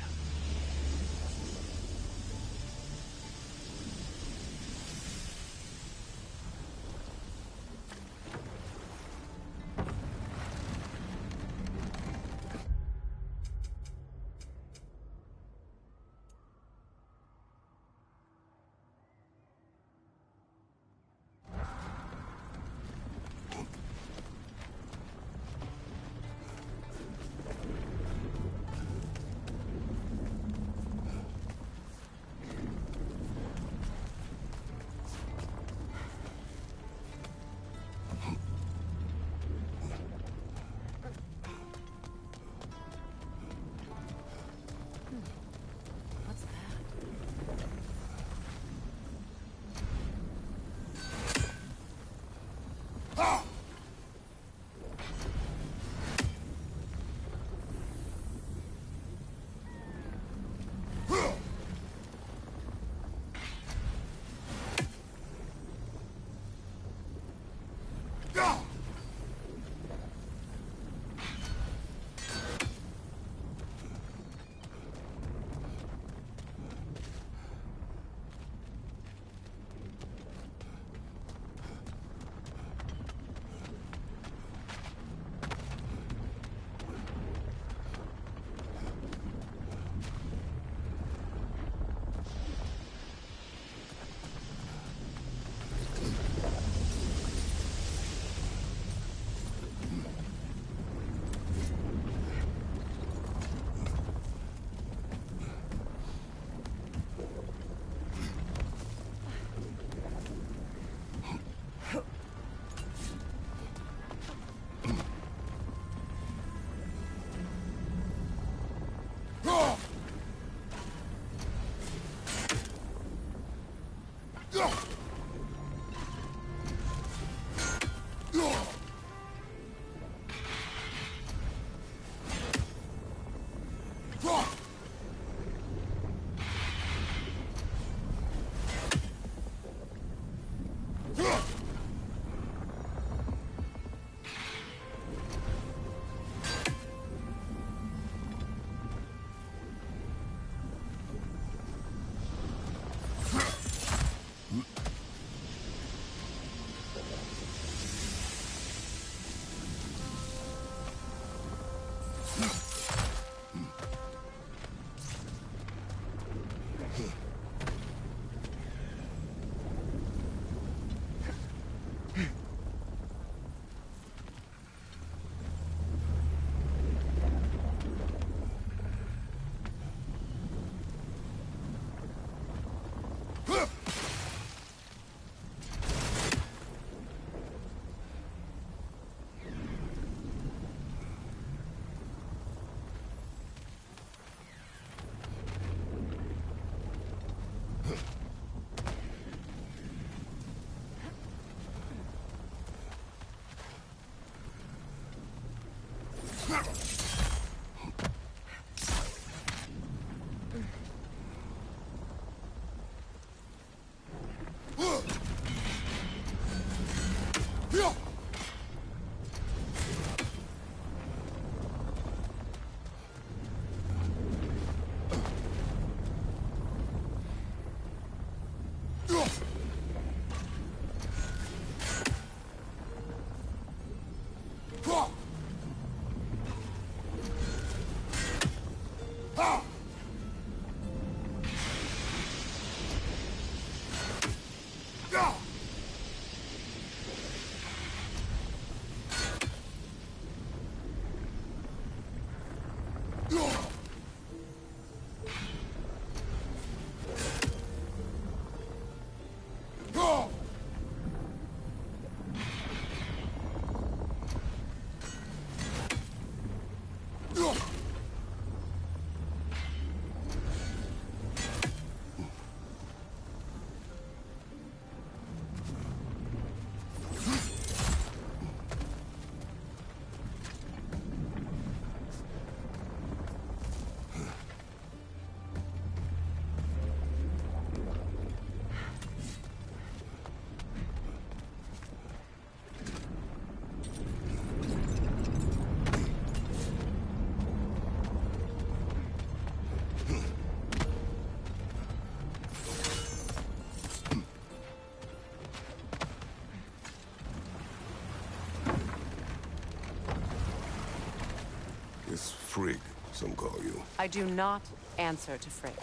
Frigg, some call you. I do not answer to Frigg.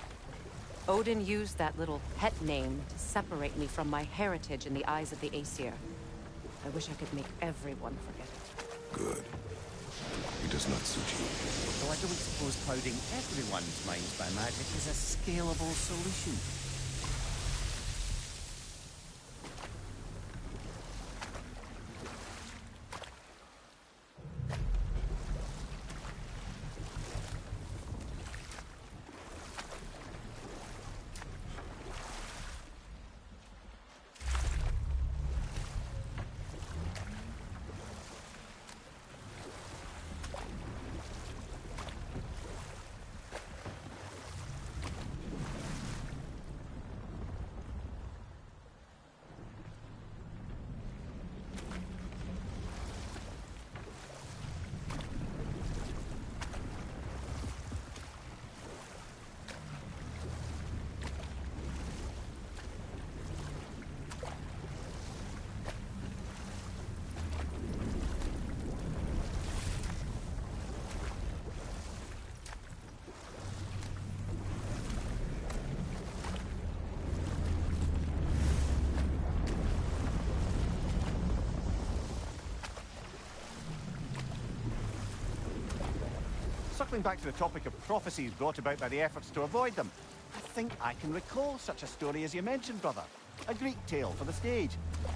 Odin used that little pet name to separate me from my heritage in the eyes of the Aesir. I wish I could make everyone forget it. Good. He does not suit you. Though I don't suppose clouding everyone's minds by magic is a scalable solution. Circling back to the topic of prophecies brought about by the efforts to avoid them, I think I can recall such a story as you mentioned, brother. A Greek tale for the stage.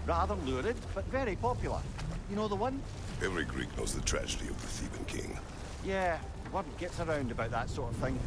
Rather lurid, but very popular. You know the one? Every Greek knows the tragedy of the Theban king. Yeah, word gets around about that sort of thing.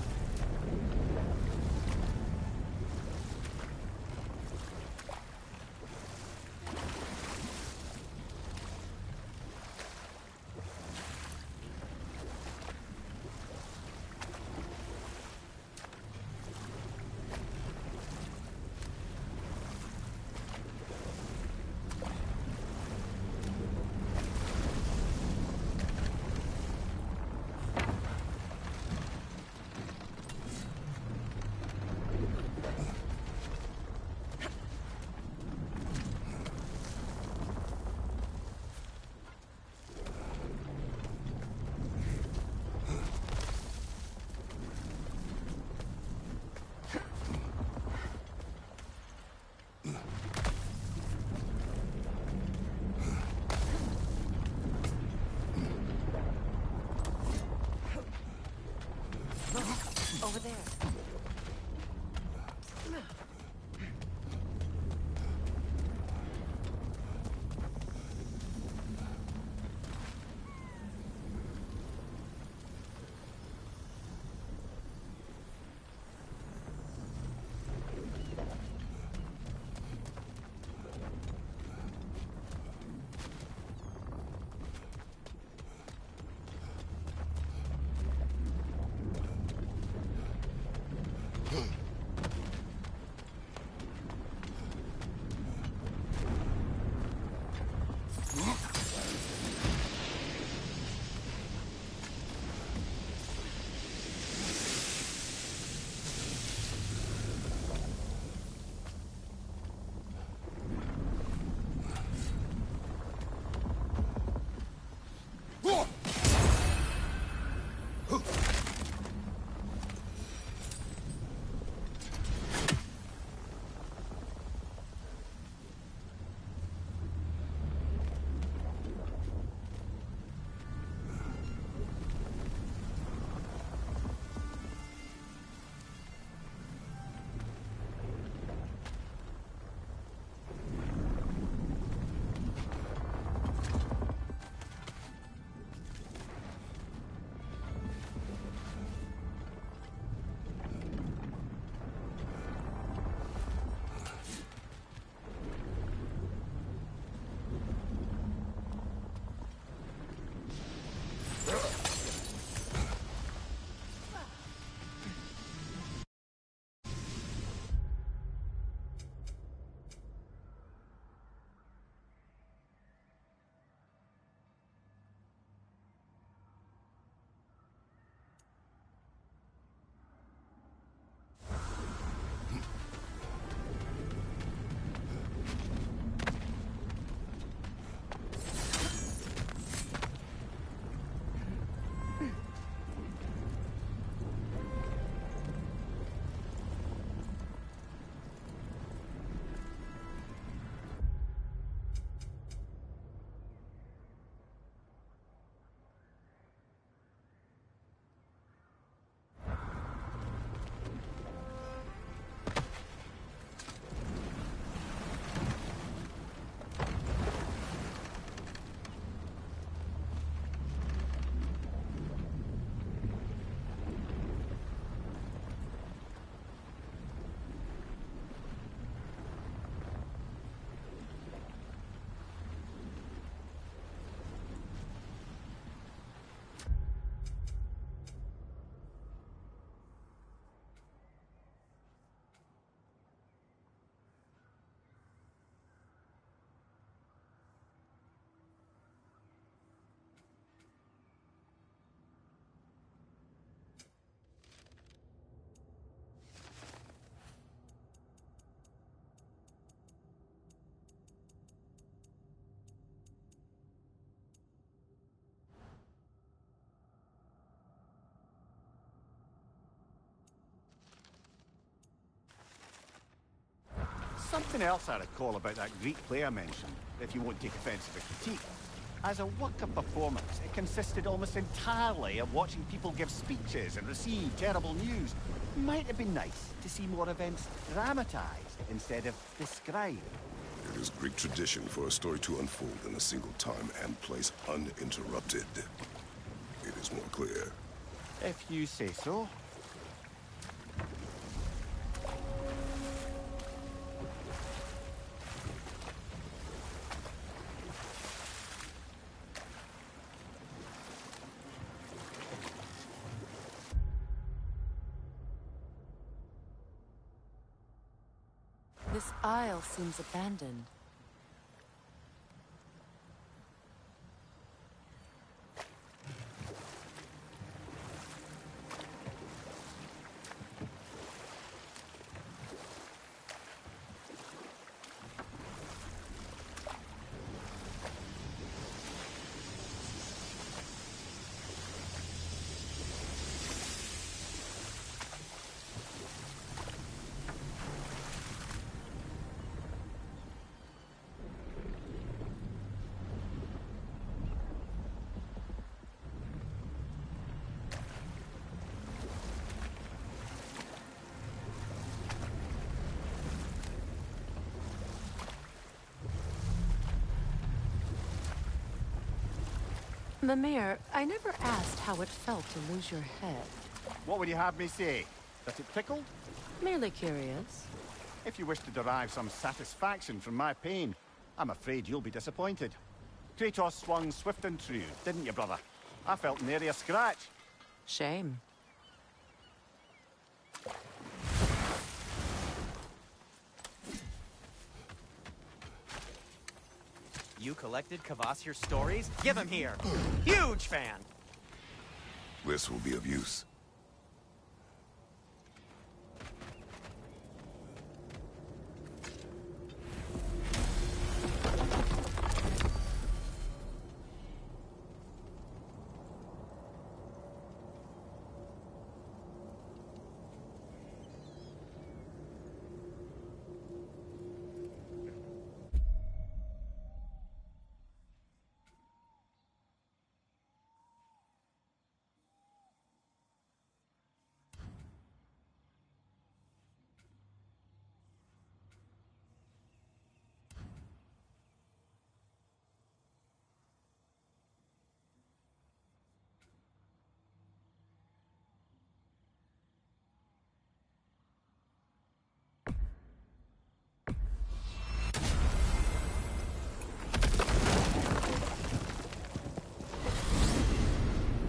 Something else I recall about that Greek play I mentioned, if you won't take offense to the critique. As a work of performance, it consisted almost entirely of watching people give speeches and receive terrible news. Might have been nice to see more events dramatized instead of described. It is Greek tradition for a story to unfold in a single time and place uninterrupted. It is more clear. If you say so. This isle seems abandoned. Mimir, I never asked how it felt to lose your head. What would you have me say? That it tickled? Merely curious. If you wish to derive some satisfaction from my pain, I'm afraid you'll be disappointed. Kratos swung swift and true, didn't you, brother? I felt nary a scratch. Shame. You collected Kvasir's stories? Give him here! Huge fan! This will be of use.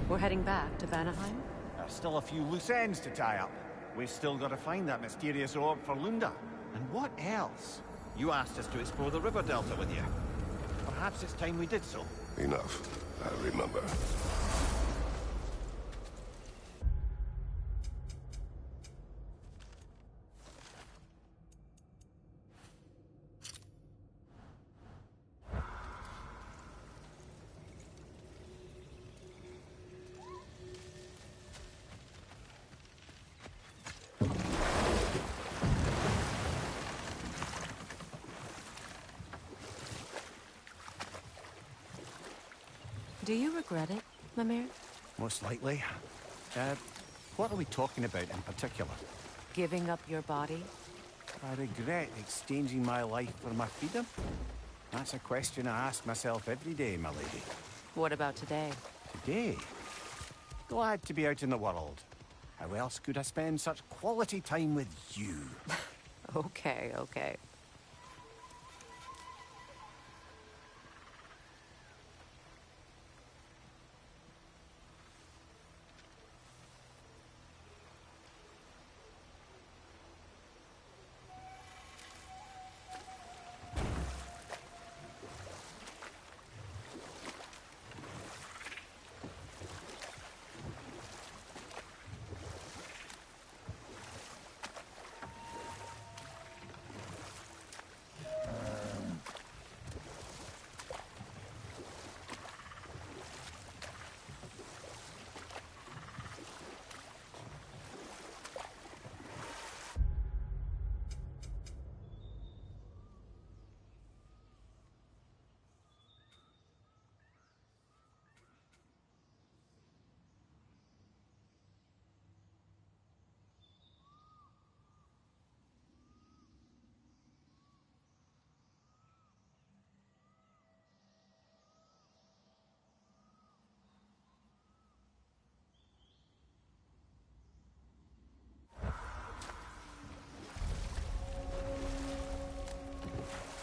We're heading back to Vanaheim? There's still a few loose ends to tie up. We've still got to find that mysterious orb for Lunda. And what else? You asked us to explore the river delta with you. Perhaps it's time we did so. Enough. I remember. Do you regret it, Mimir? Most likely. What are we talking about in particular? Giving up your body? I regret exchanging my life for my freedom? That's a question I ask myself every day, my lady. What about today? Today? Glad to be out in the world. How else could I spend such quality time with you? Okay, okay.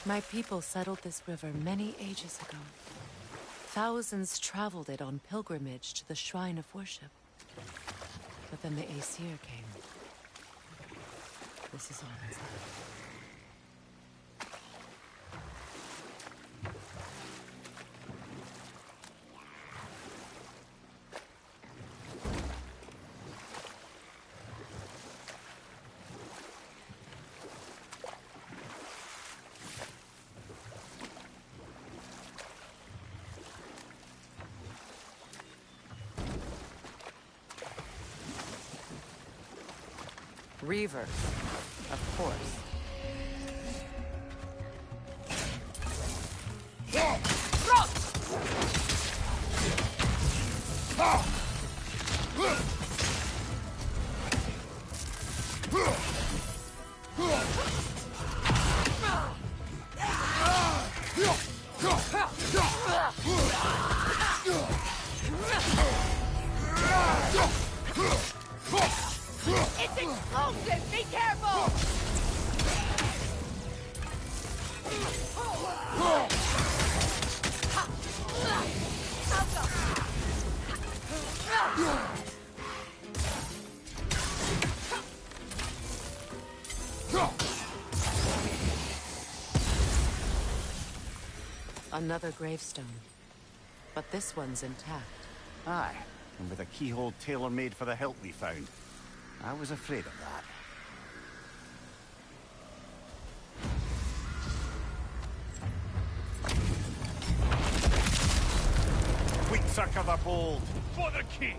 My people settled this river many ages ago. Thousands traveled it on pilgrimage to the shrine of worship. But then the Aesir came. This is all that's left. Reavers, of course. It's explosive! Be careful! Another gravestone. But this one's intact. Aye, and with a keyhole tailor-made for the hilt we found. I was afraid of that. Quick circle the bold. For the king!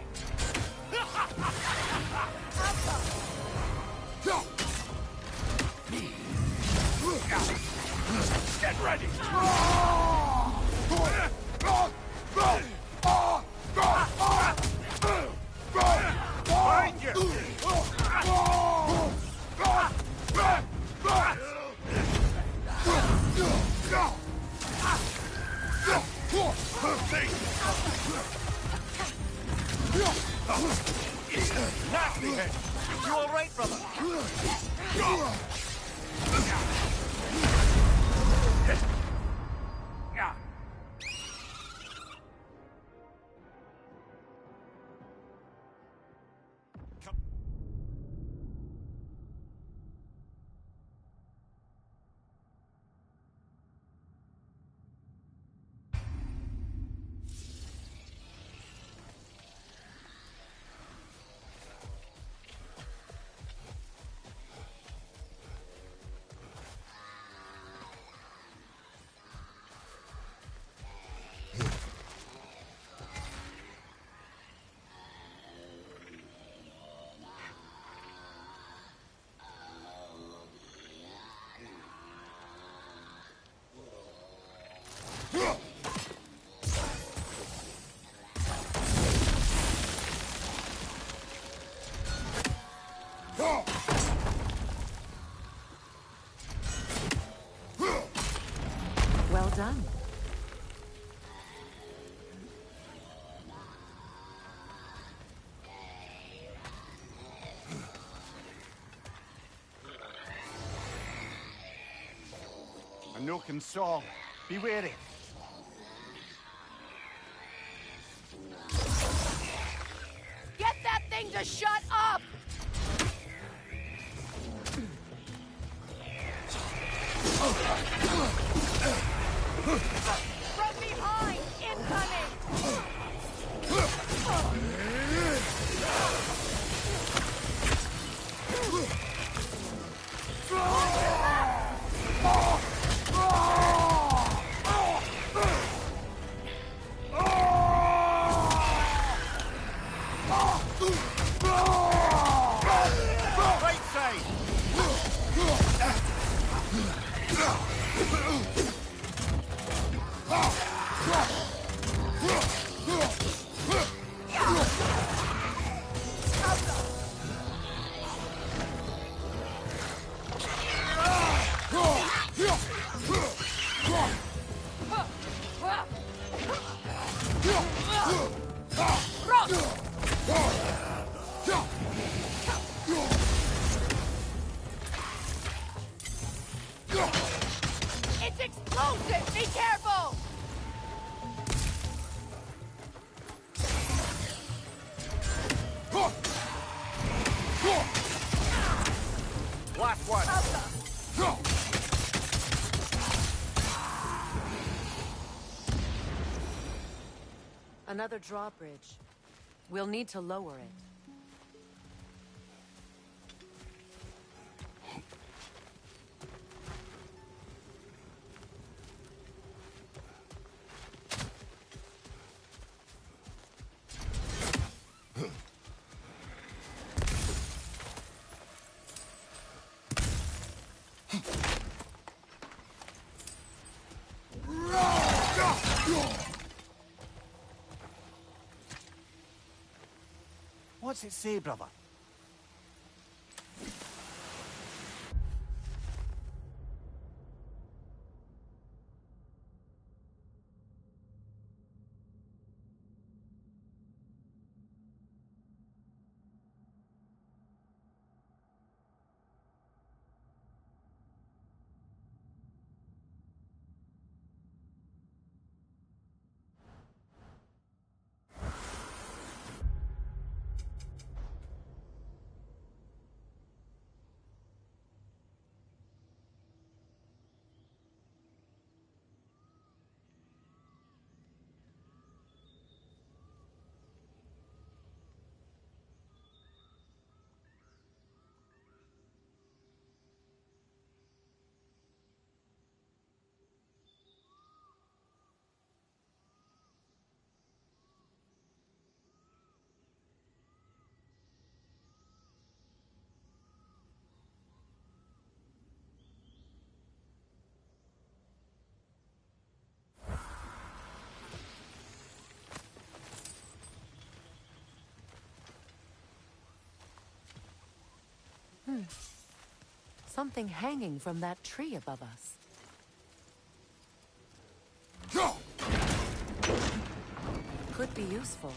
Get ready! Find you! Nasty head! You all right, brother? Well done. A nook and saw. Be wary. Get that thing to shut up! From behind! Incoming! Right side! It's Another drawbridge. We'll need to lower it. What's it say, brother? Something hanging from that tree above us. Could be useful.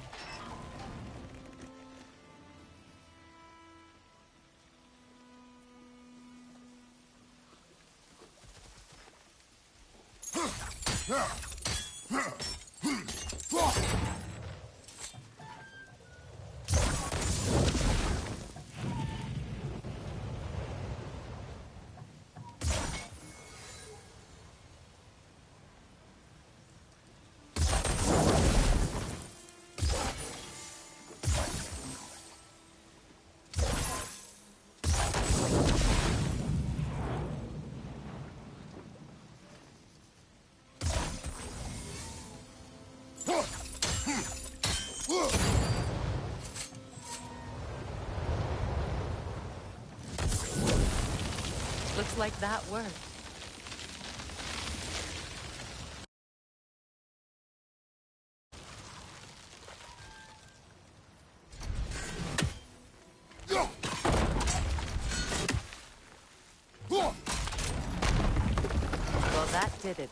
Looks like that worked. Well, that did it.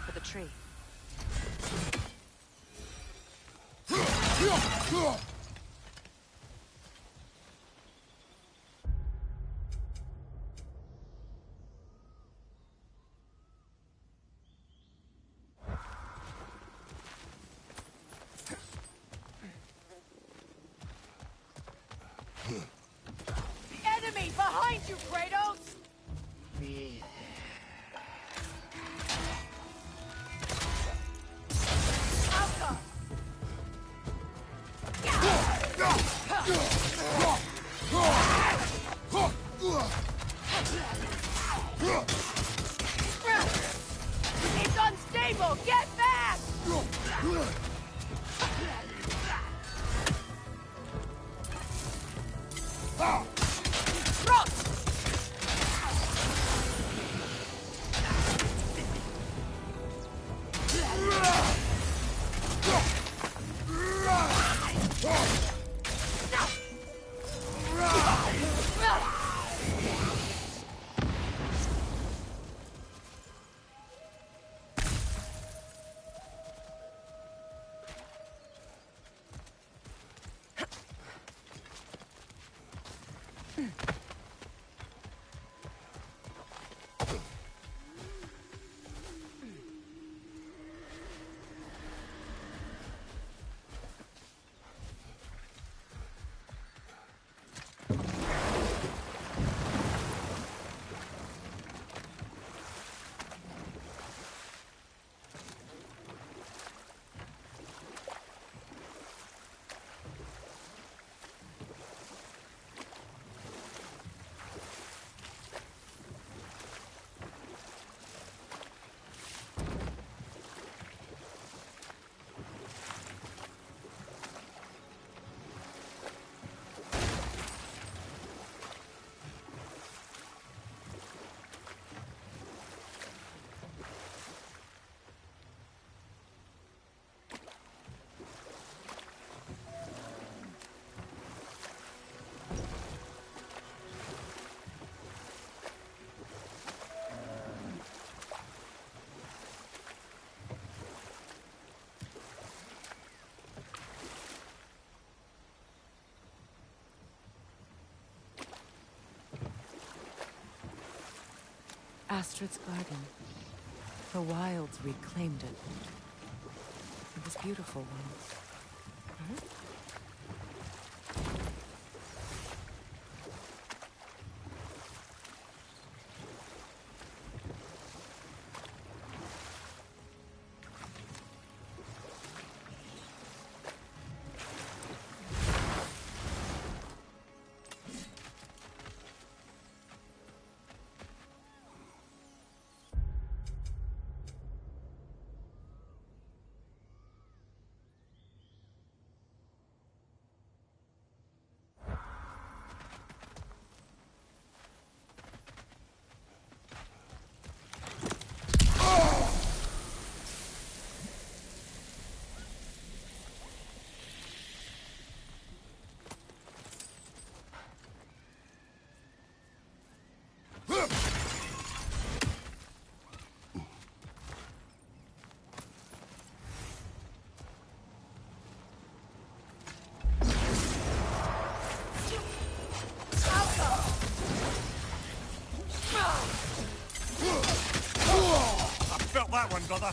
for the tree. Enemy behind you, Kratos! Alka! It's unstable! Get back! Astrid's garden. The wilds reclaimed it. It was beautiful once. Huh? Felt that one, brother.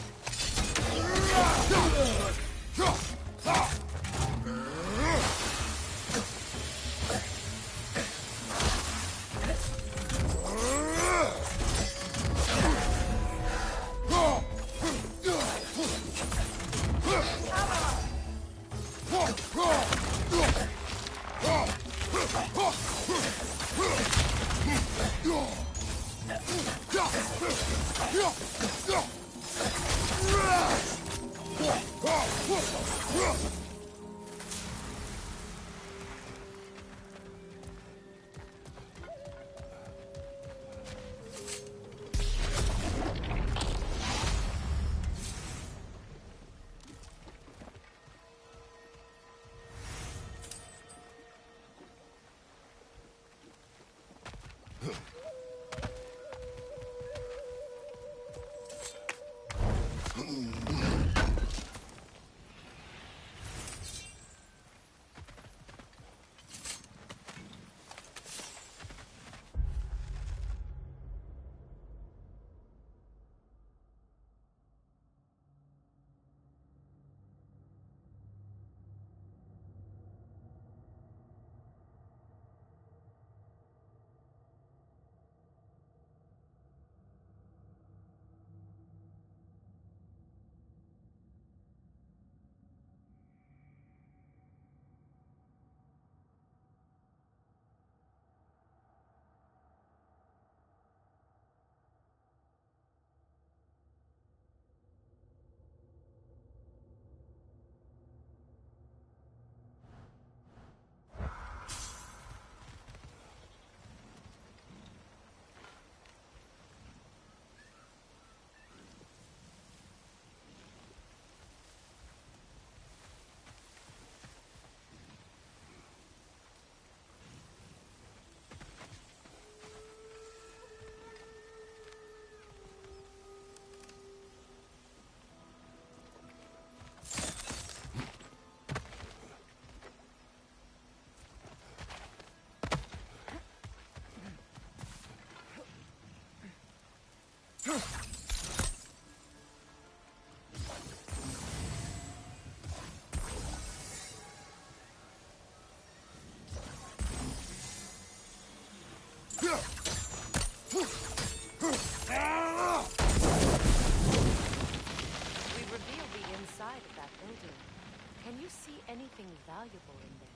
Anything valuable in there?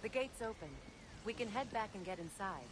The gate's open. We can head back and get inside.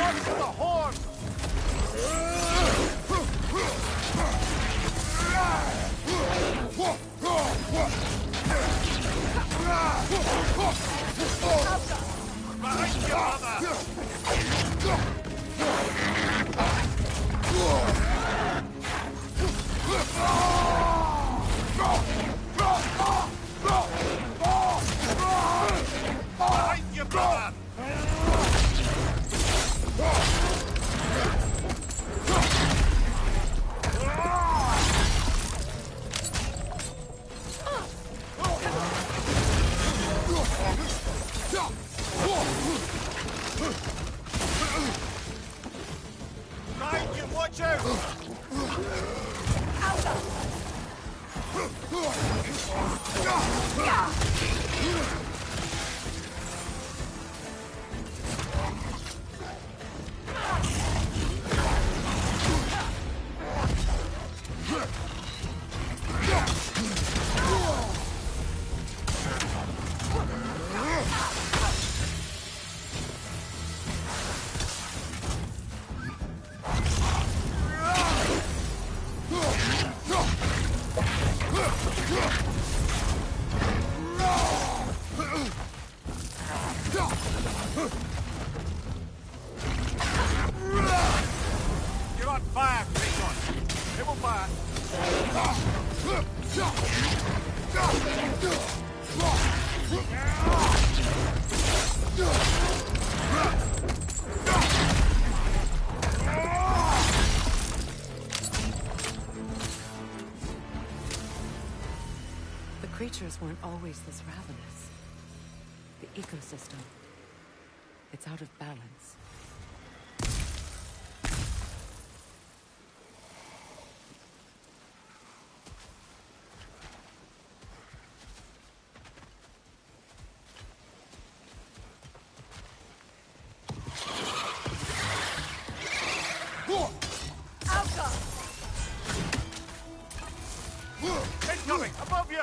Watch the horn! Behind you, brother! Behind you, brother! Behind you, watch out! You're on fire, Kratos. It will fire. The creatures weren't always this ravenous. The ecosystem, it's out of balance. Incoming! Above you!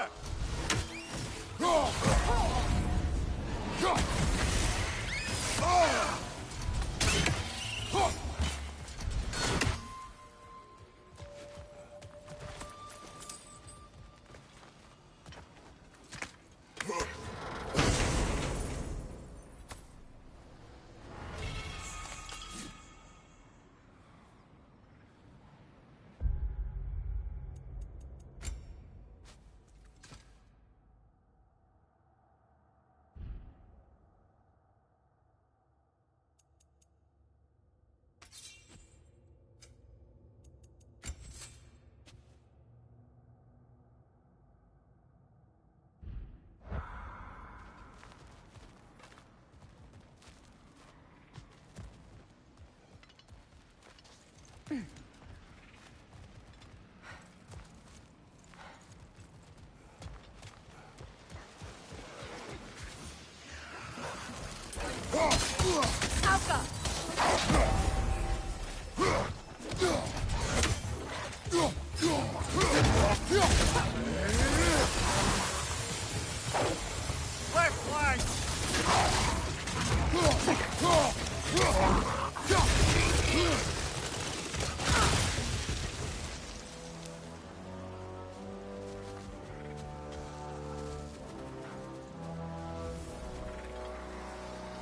Left flank!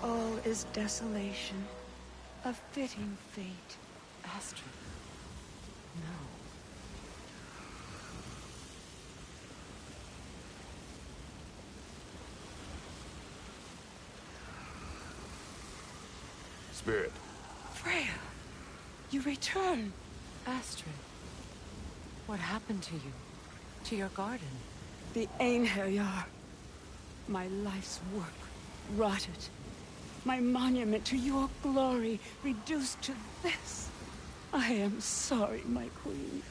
All is desolation, a fitting fate. Astrid. No. Spirit. Freya, you return. Astrid. What happened to you? To your garden? The Einherjar. My life's work rotted. My monument to your glory reduced to this. I am sorry, my queen.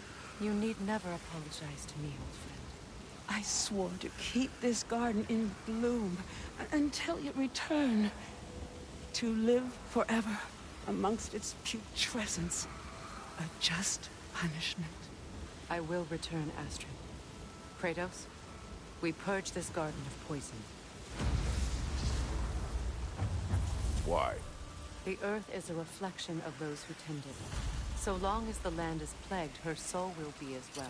You need never apologize to me, old friend. I swore to keep this garden in bloom until you return. To live forever amongst its putrescence. A just punishment. I will return, Astrid. Kratos, we purge this garden of poison. Why? The earth is a reflection of those who tend it. So long as the land is plagued, her soul will be as well.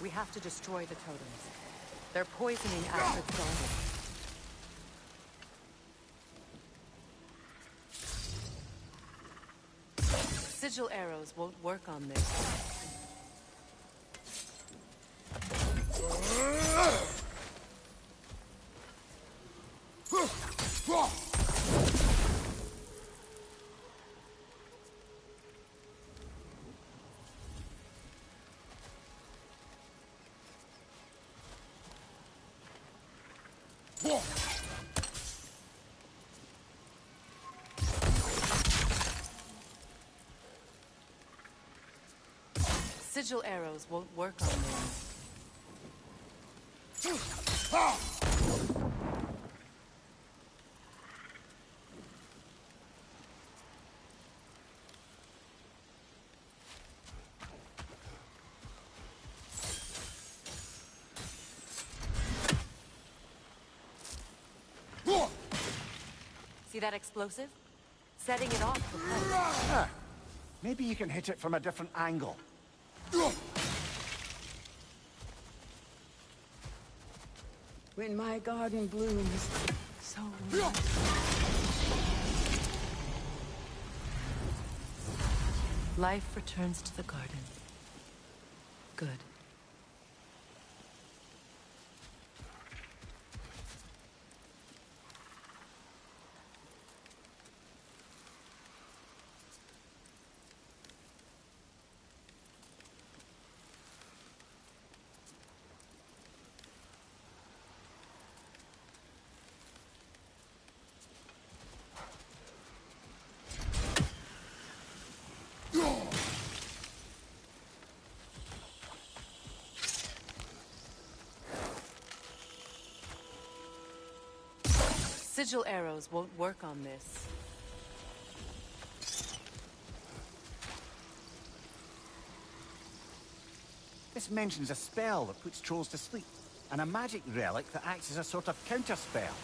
We have to destroy the totems. They're poisoning Alfred's garden. Sigil arrows won't work on this. Sigil arrows won't work on this. See that explosive? Setting it off for fun. Maybe you can hit it from a different angle. When my garden blooms, so Life returns to the garden. Good. Sigil arrows won't work on this. This mentions a spell that puts trolls to sleep, and a magic relic that acts as a sort of counterspell.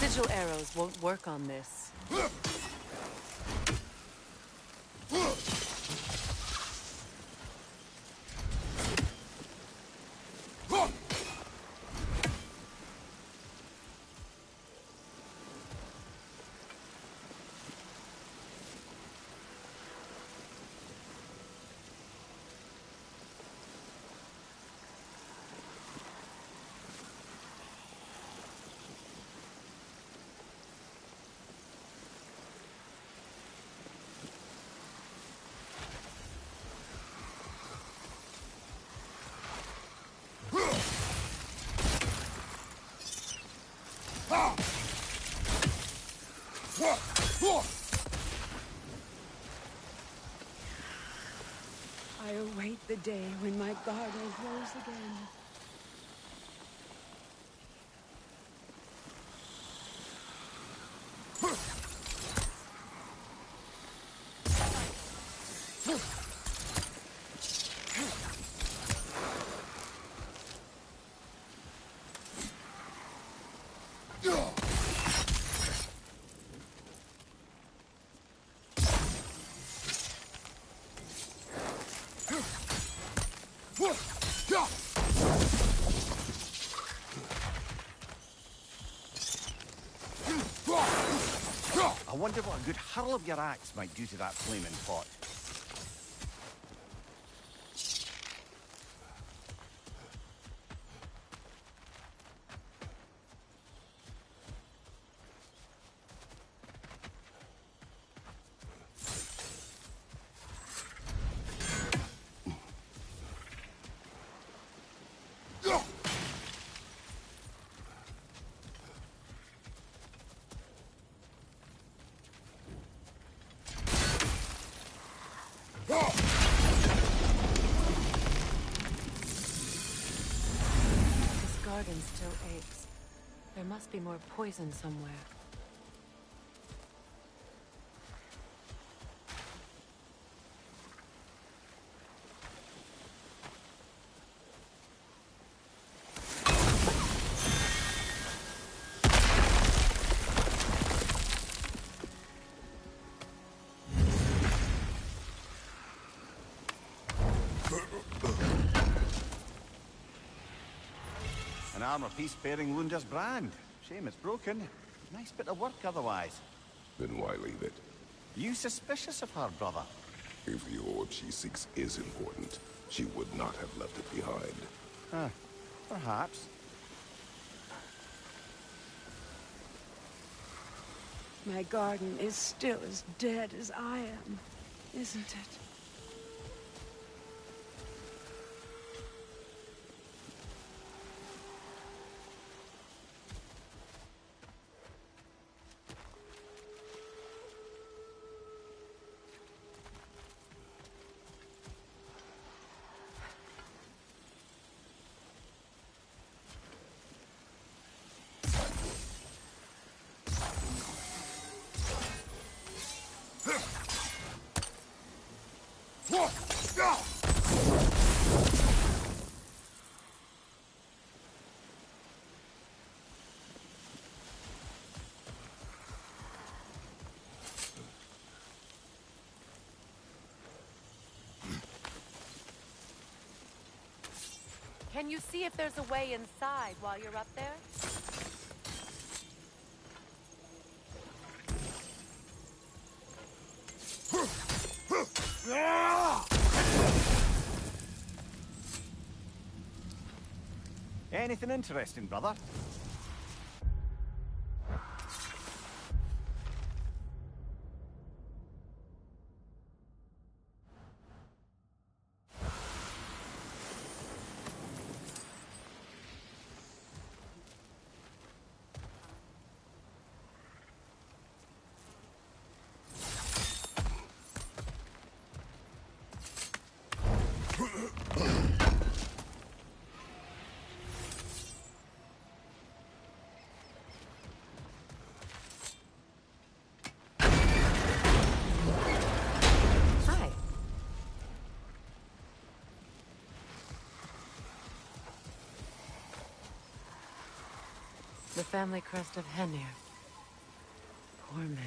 Sigil arrows won't work on this. I await the day when my garden grows again. wonder what a good hurl of your axe might do to that flaming pot. Garden still aches. There must be more poison somewhere. An armor-piece bearing Lunda's brand. Shame it's broken. Nice bit of work otherwise. Then why leave it? You suspicious of her, brother? If the orb she seeks is important, she would not have left it behind. Huh. Perhaps. My garden is still as dead as I am, isn't it? Can you see if there's a way inside while you're up there? Anything interesting, brother? The family crest of Henir. Poor man.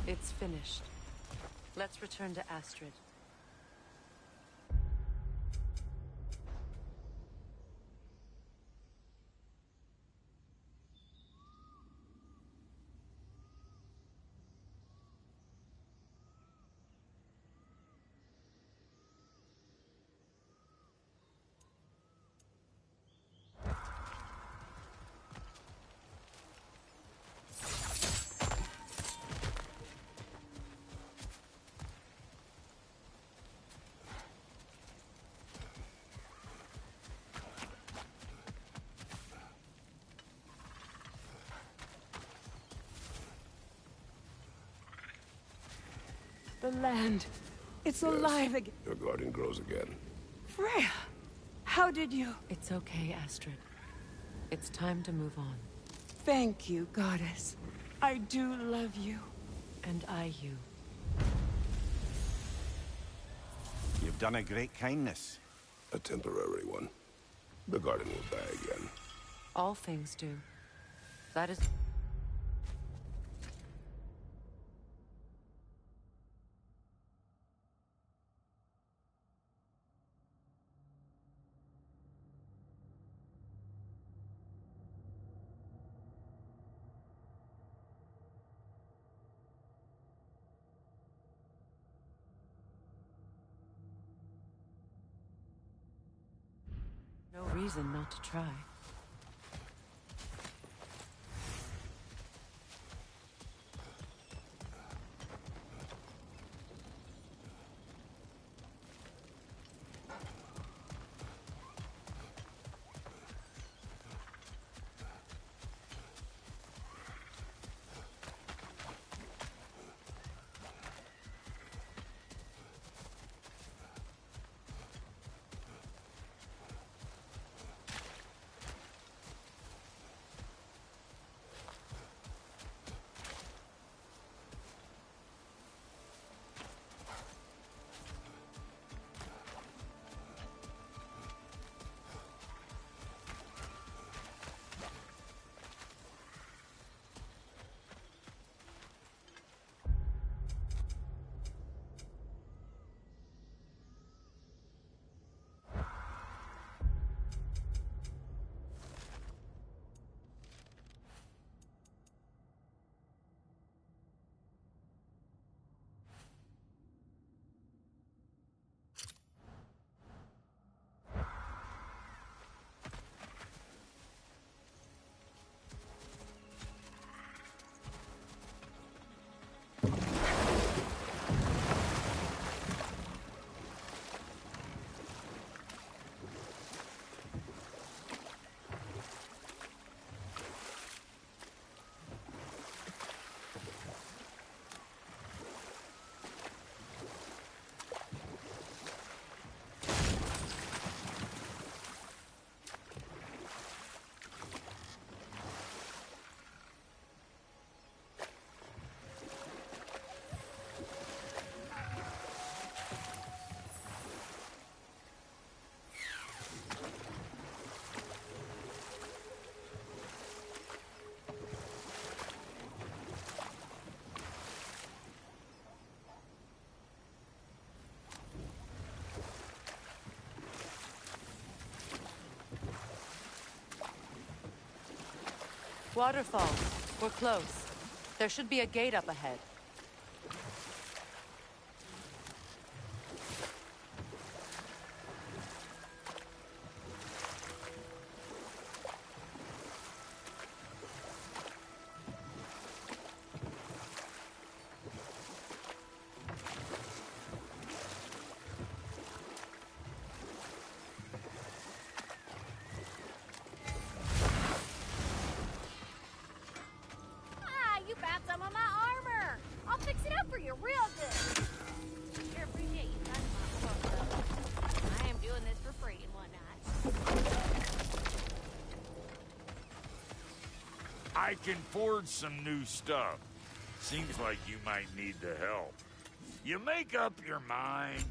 It's finished. Let's return to Astrid. The land. It's alive again. Your garden grows again. Freya! How did you... It's okay, Astrid. It's time to move on. Thank you, goddess. I do love you. And I you. done a great kindness. A temporary one. The garden will die again. All things do. That is... No reason not to try. Waterfalls. We're close. There should be a gate up ahead. I can forge some new stuff. Seems like you might need the help. You make up your mind?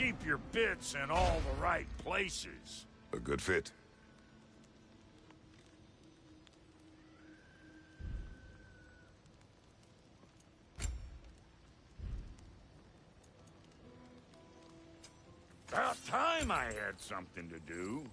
keep your bits in all the right places. A good fit. About time I had something to do.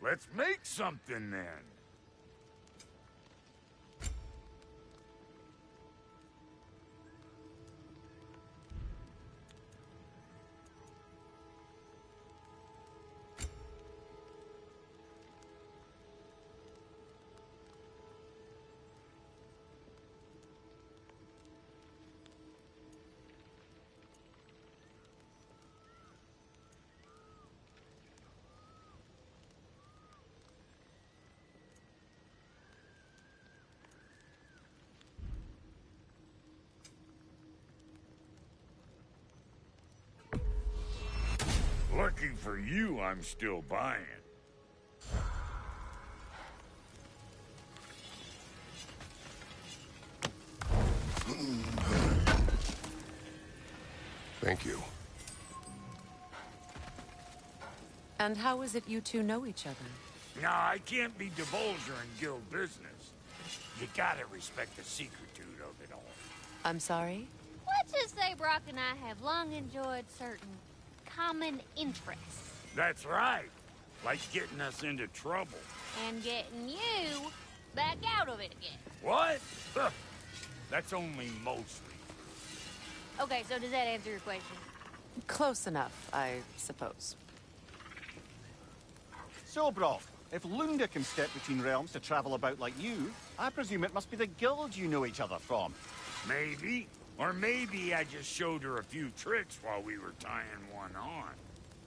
Let's make something then. Lucky for you, I'm still buying. Thank you. And how is it you two know each other? No, I can't be divulger in guild business. You gotta respect the secretude of it all. I'm sorry? Let's just say Brock and I have long enjoyed certain common interests. That's right. Like getting us into trouble. And getting you back out of it again. What? That's only mostly. Okay, so does that answer your question? Close enough, I suppose. So, Brock, if Lunda can step between realms to travel about like you, I presume it must be the guild you know each other from. Maybe. Or maybe I just showed her a few tricks while we were tying one on.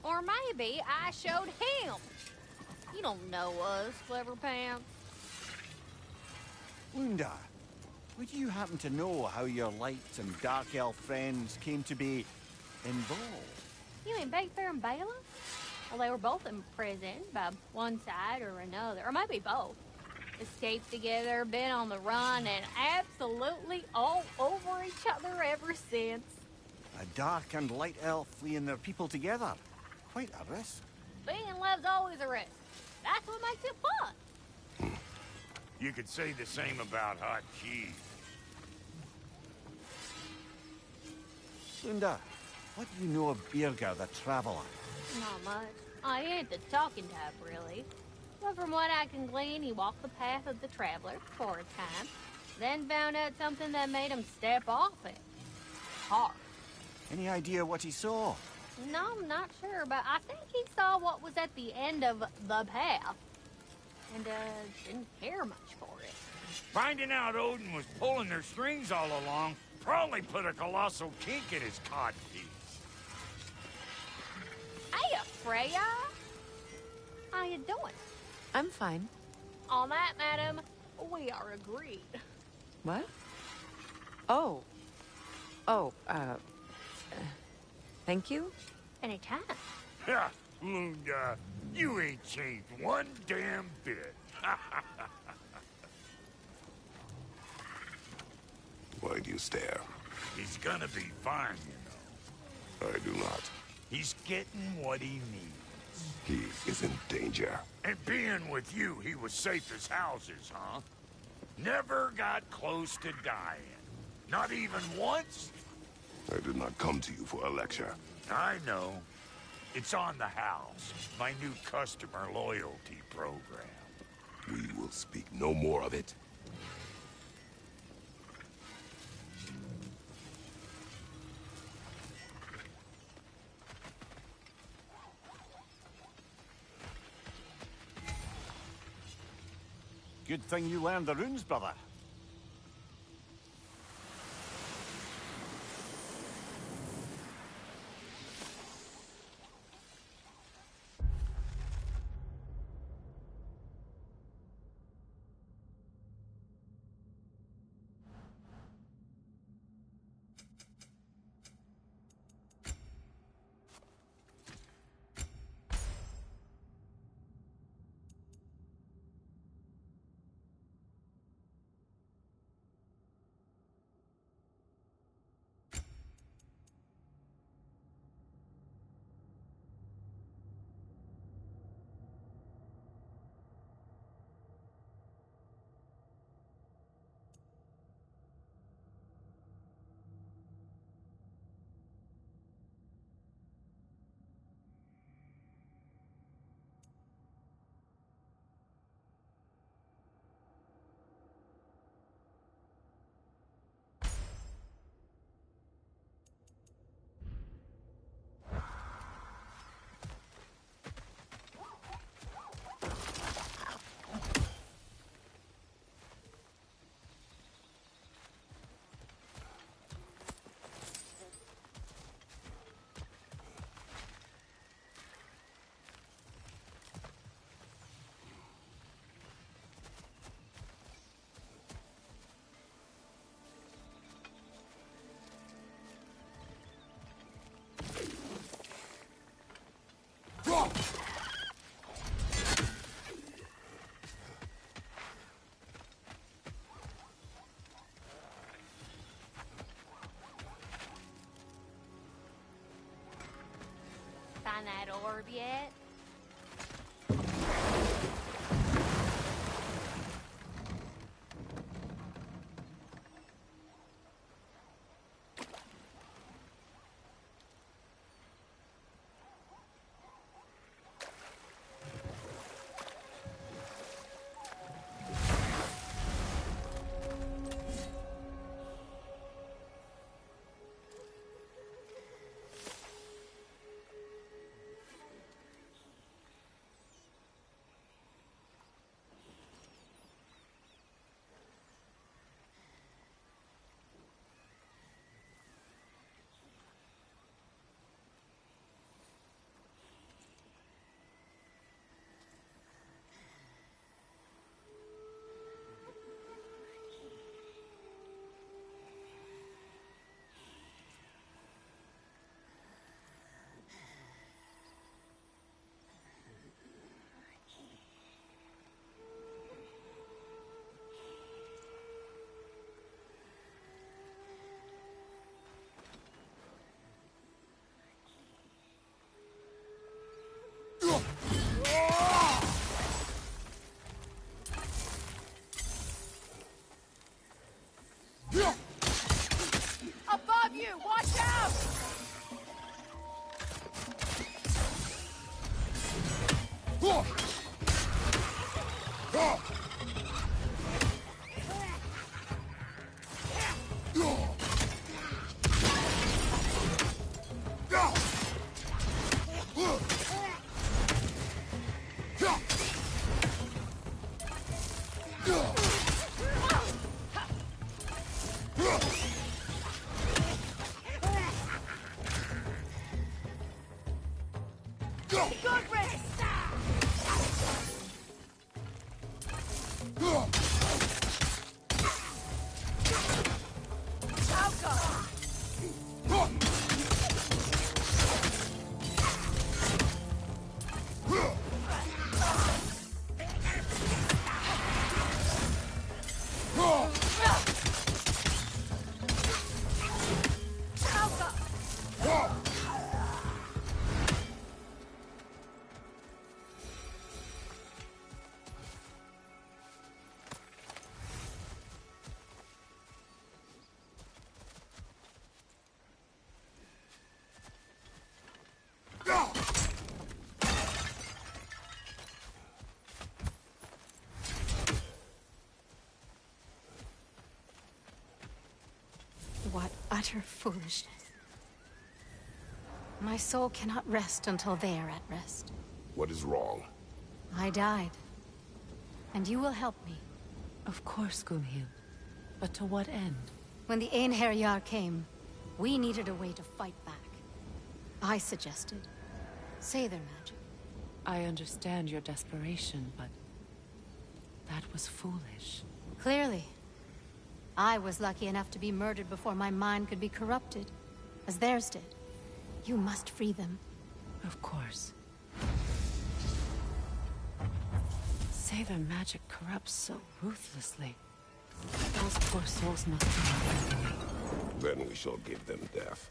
Or maybe I showed him. You don't know us, Clever Pants. Lunda, would you happen to know how your light and dark elf friends came to be involved? You mean Bayfair and Bala? Well, they were both imprisoned by one side or another, or maybe both. Escaped together, been on the run, and absolutely all over each other ever since. A dark and light elf fleeing their people together. Quite a risk. Being in love's always a risk. That's what makes it fun. You could say the same about hot cheese. Lunda, what do you know of Birger the Traveler? Not much. I ain't the talking type, really. But from what I can glean, he walked the path of the traveler for a time, then found out something that made him step off it. Hard. Any idea what he saw? No, I'm not sure, but I think he saw what was at the end of the path. And, didn't care much for it. Finding out Odin was pulling their strings all along probably put a colossal kink in his codpiece. Hey, Freya! How you doing? I'm fine. On that, madam, we are agreed. What? Oh. Oh, thank you? Anytime. Ha! Lunda, you ain't changed one damn bit. Why do you stare? He's gonna be fine, you know. I do not. He's getting what he needs. He is in danger. And being with you, he was safe as houses, huh? Never got close to dying. Not even once? I did not come to you for a lecture. I know. It's on the house. My new customer loyalty program. We will speak no more of it. Good thing you learned the runes, brother. Find that orb yet? What utter foolishness. My soul cannot rest until they are at rest. What is wrong? I died. And you will help me. Of course, Gunhild. But to what end? When the Einherjar came, we needed a way to fight back. I suggested Seidr magic. I understand your desperation, but that was foolish. Clearly. I was lucky enough to be murdered before my mind could be corrupted, as theirs did. You must free them. Of course. Seidr magic corrupts so ruthlessly. Those poor souls must be. Then we shall give them death.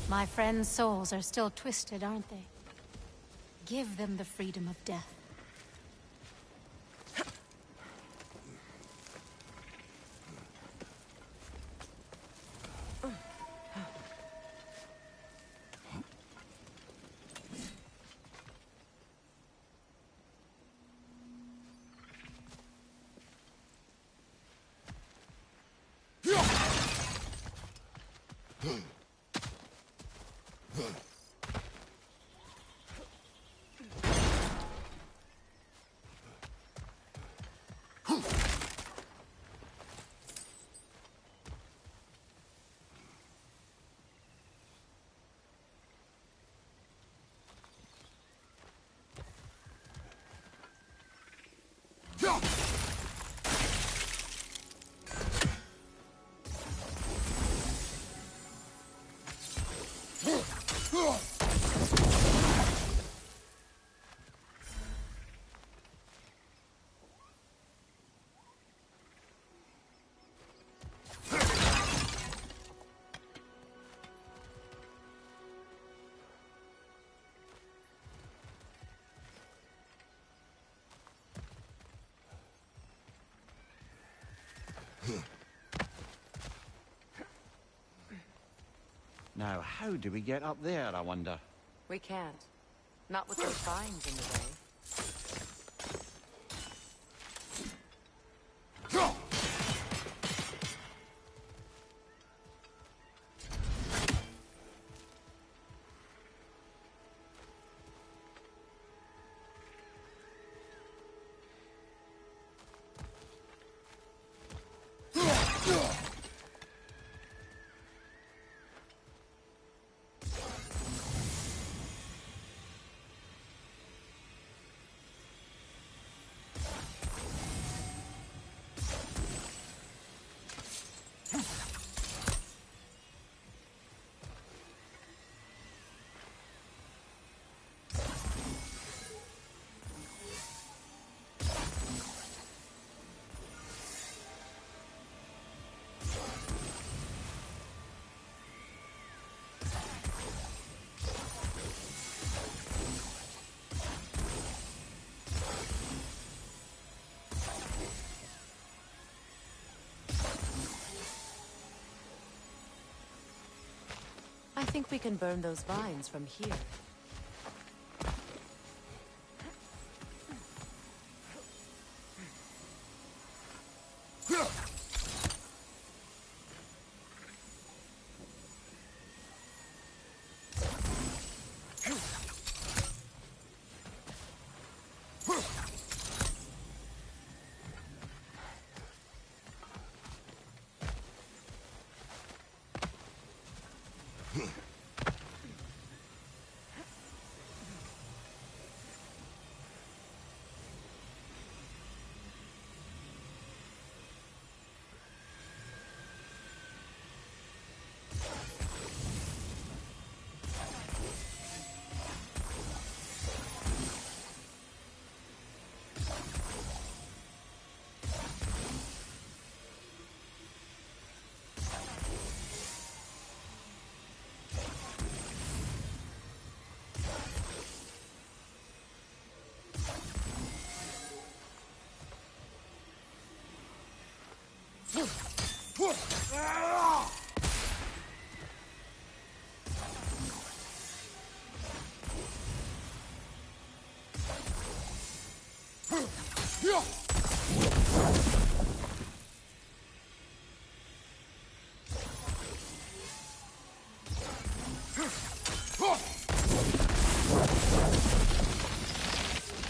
My friends' souls are still twisted, aren't they? Give them the freedom of death. Now, how do we get up there, I wonder? We can't. Not with those vines in the way. I think we can burn those vines from here.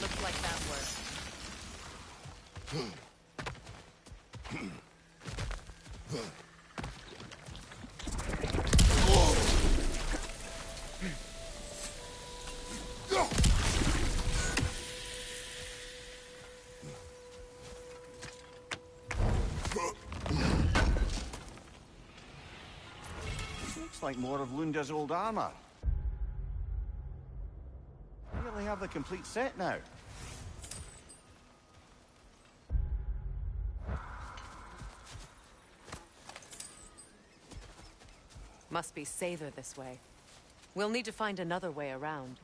Looks like that worked. Looks like more of Lunda's old armor. I really have the complete set now. Must be safer this way. We'll need to find another way around.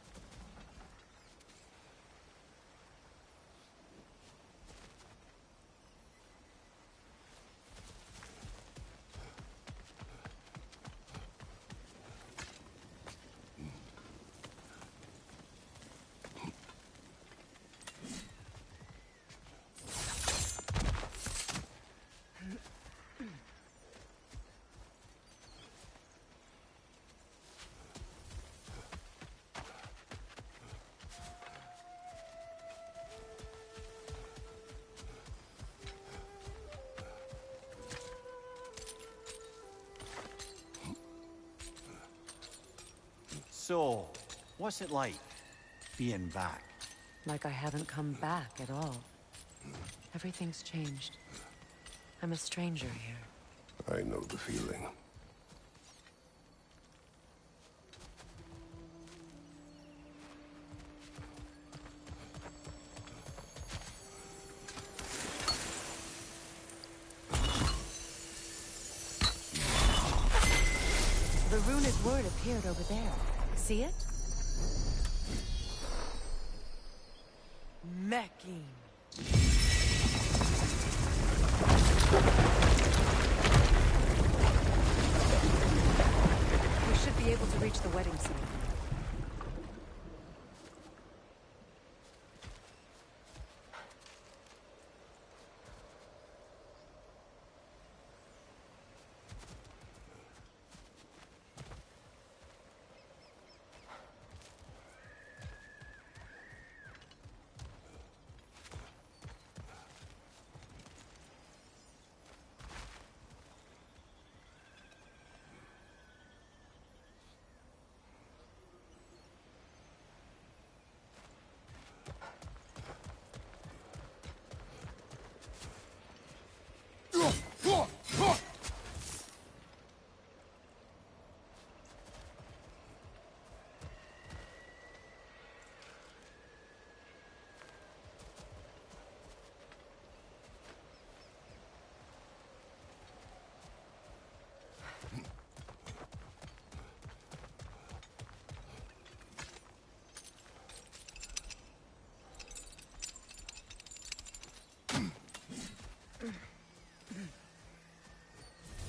So, what's it like, being back? Like I haven't come back at all. Everything's changed. I'm a stranger here. I know the feeling. The runic word appeared over there. See it? Mecking. We should be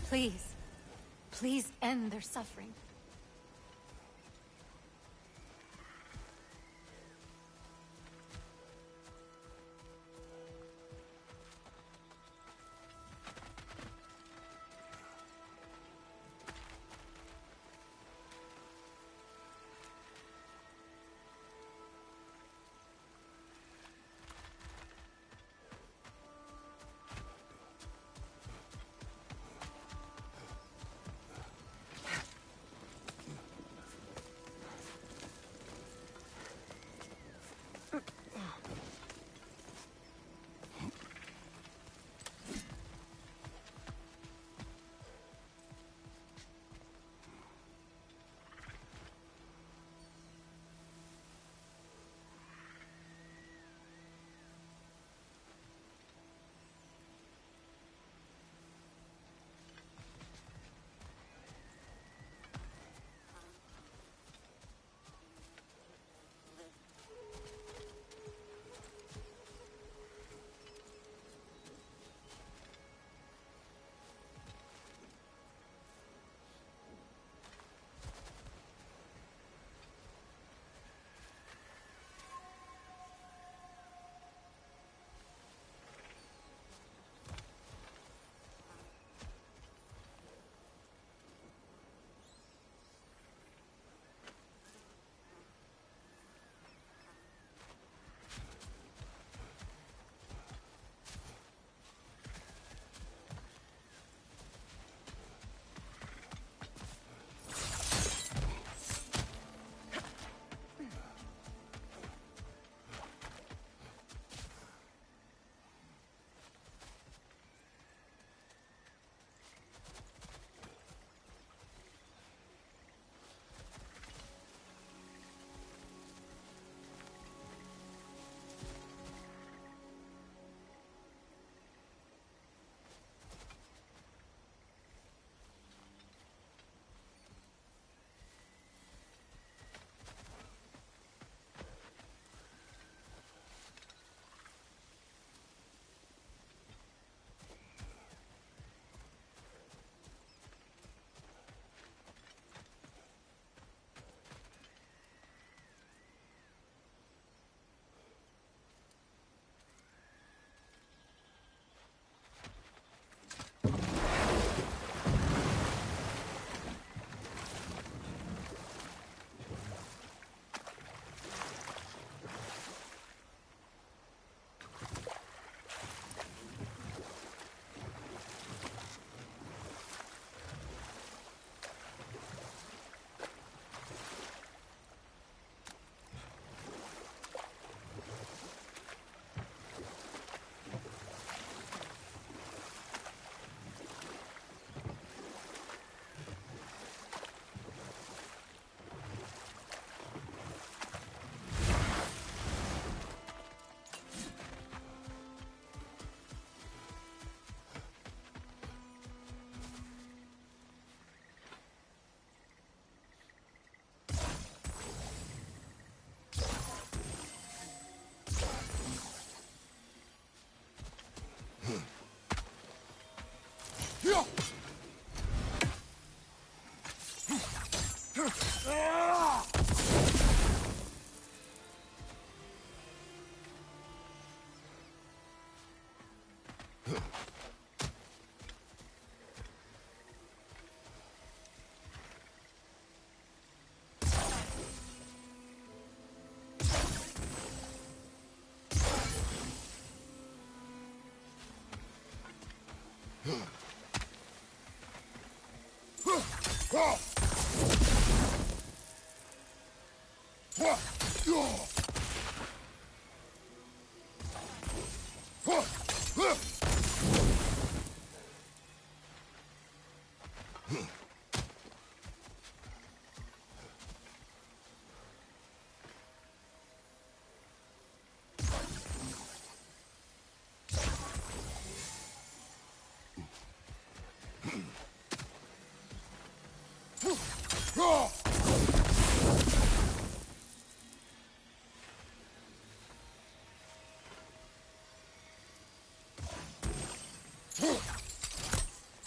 Please. Please end their suffering.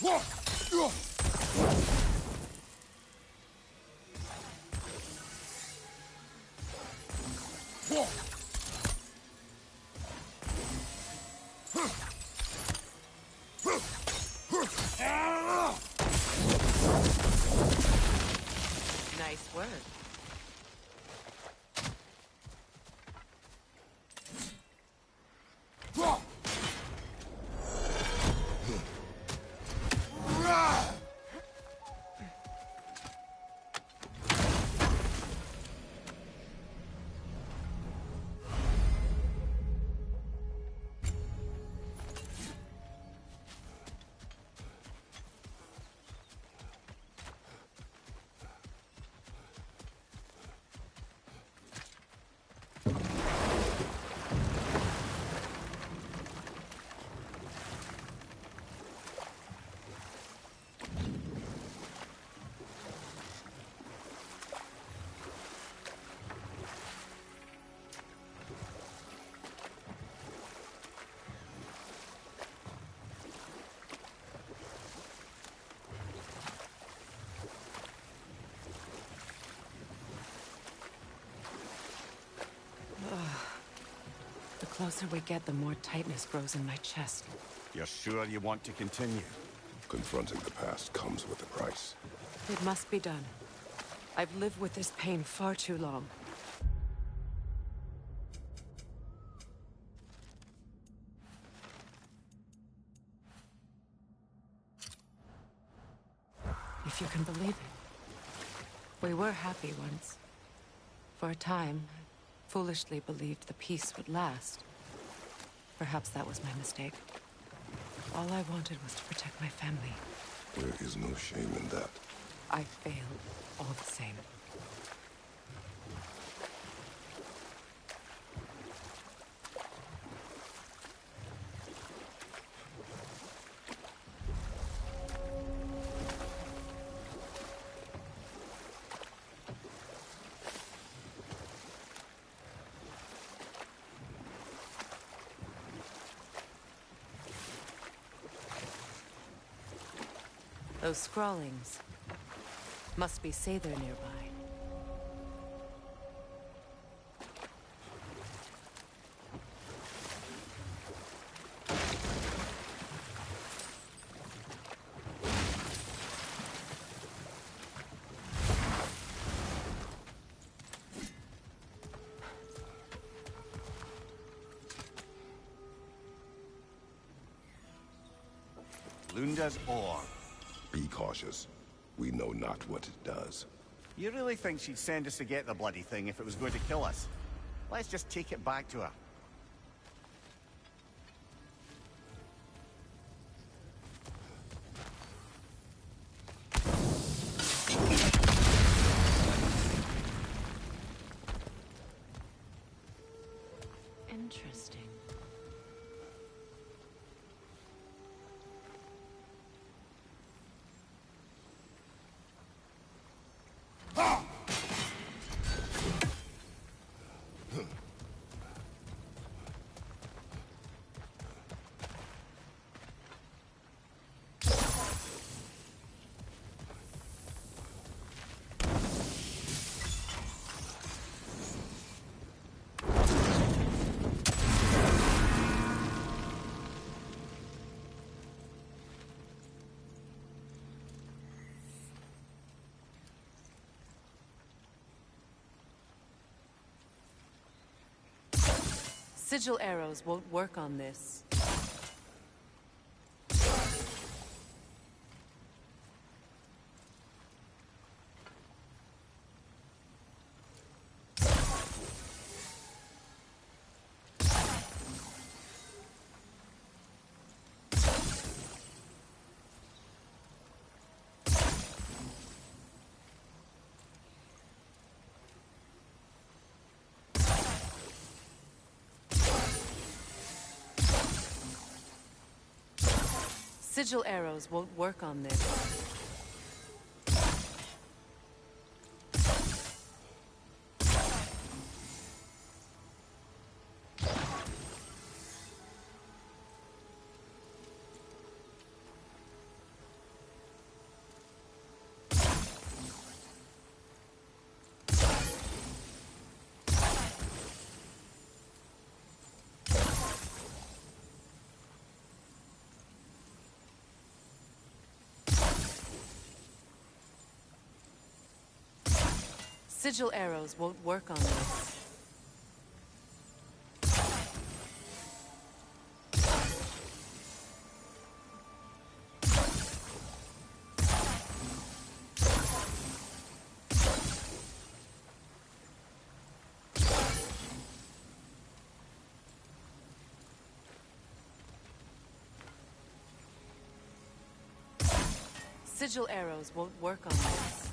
Nice work. The closer we get, the more tightness grows in my chest. You're sure you want to continue? Confronting the past comes with a price. It must be done. I've lived with this pain far too long. If you can believe it. We were happy once. For a time, I foolishly believed the peace would last. Perhaps that was my mistake. All I wanted was to protect my family. There is no shame in that. I failed all the same. Those scrawlings must be Sather nearby. Lunda's ore. Be cautious. We know not what it does. You really think she'd send us to get the bloody thing if it was going to kill us? Let's just take it back to her. Interesting. Sigil arrows won't work on this. Sigil arrows won't work on this. Sigil arrows won't work on this. Sigil arrows won't work on this.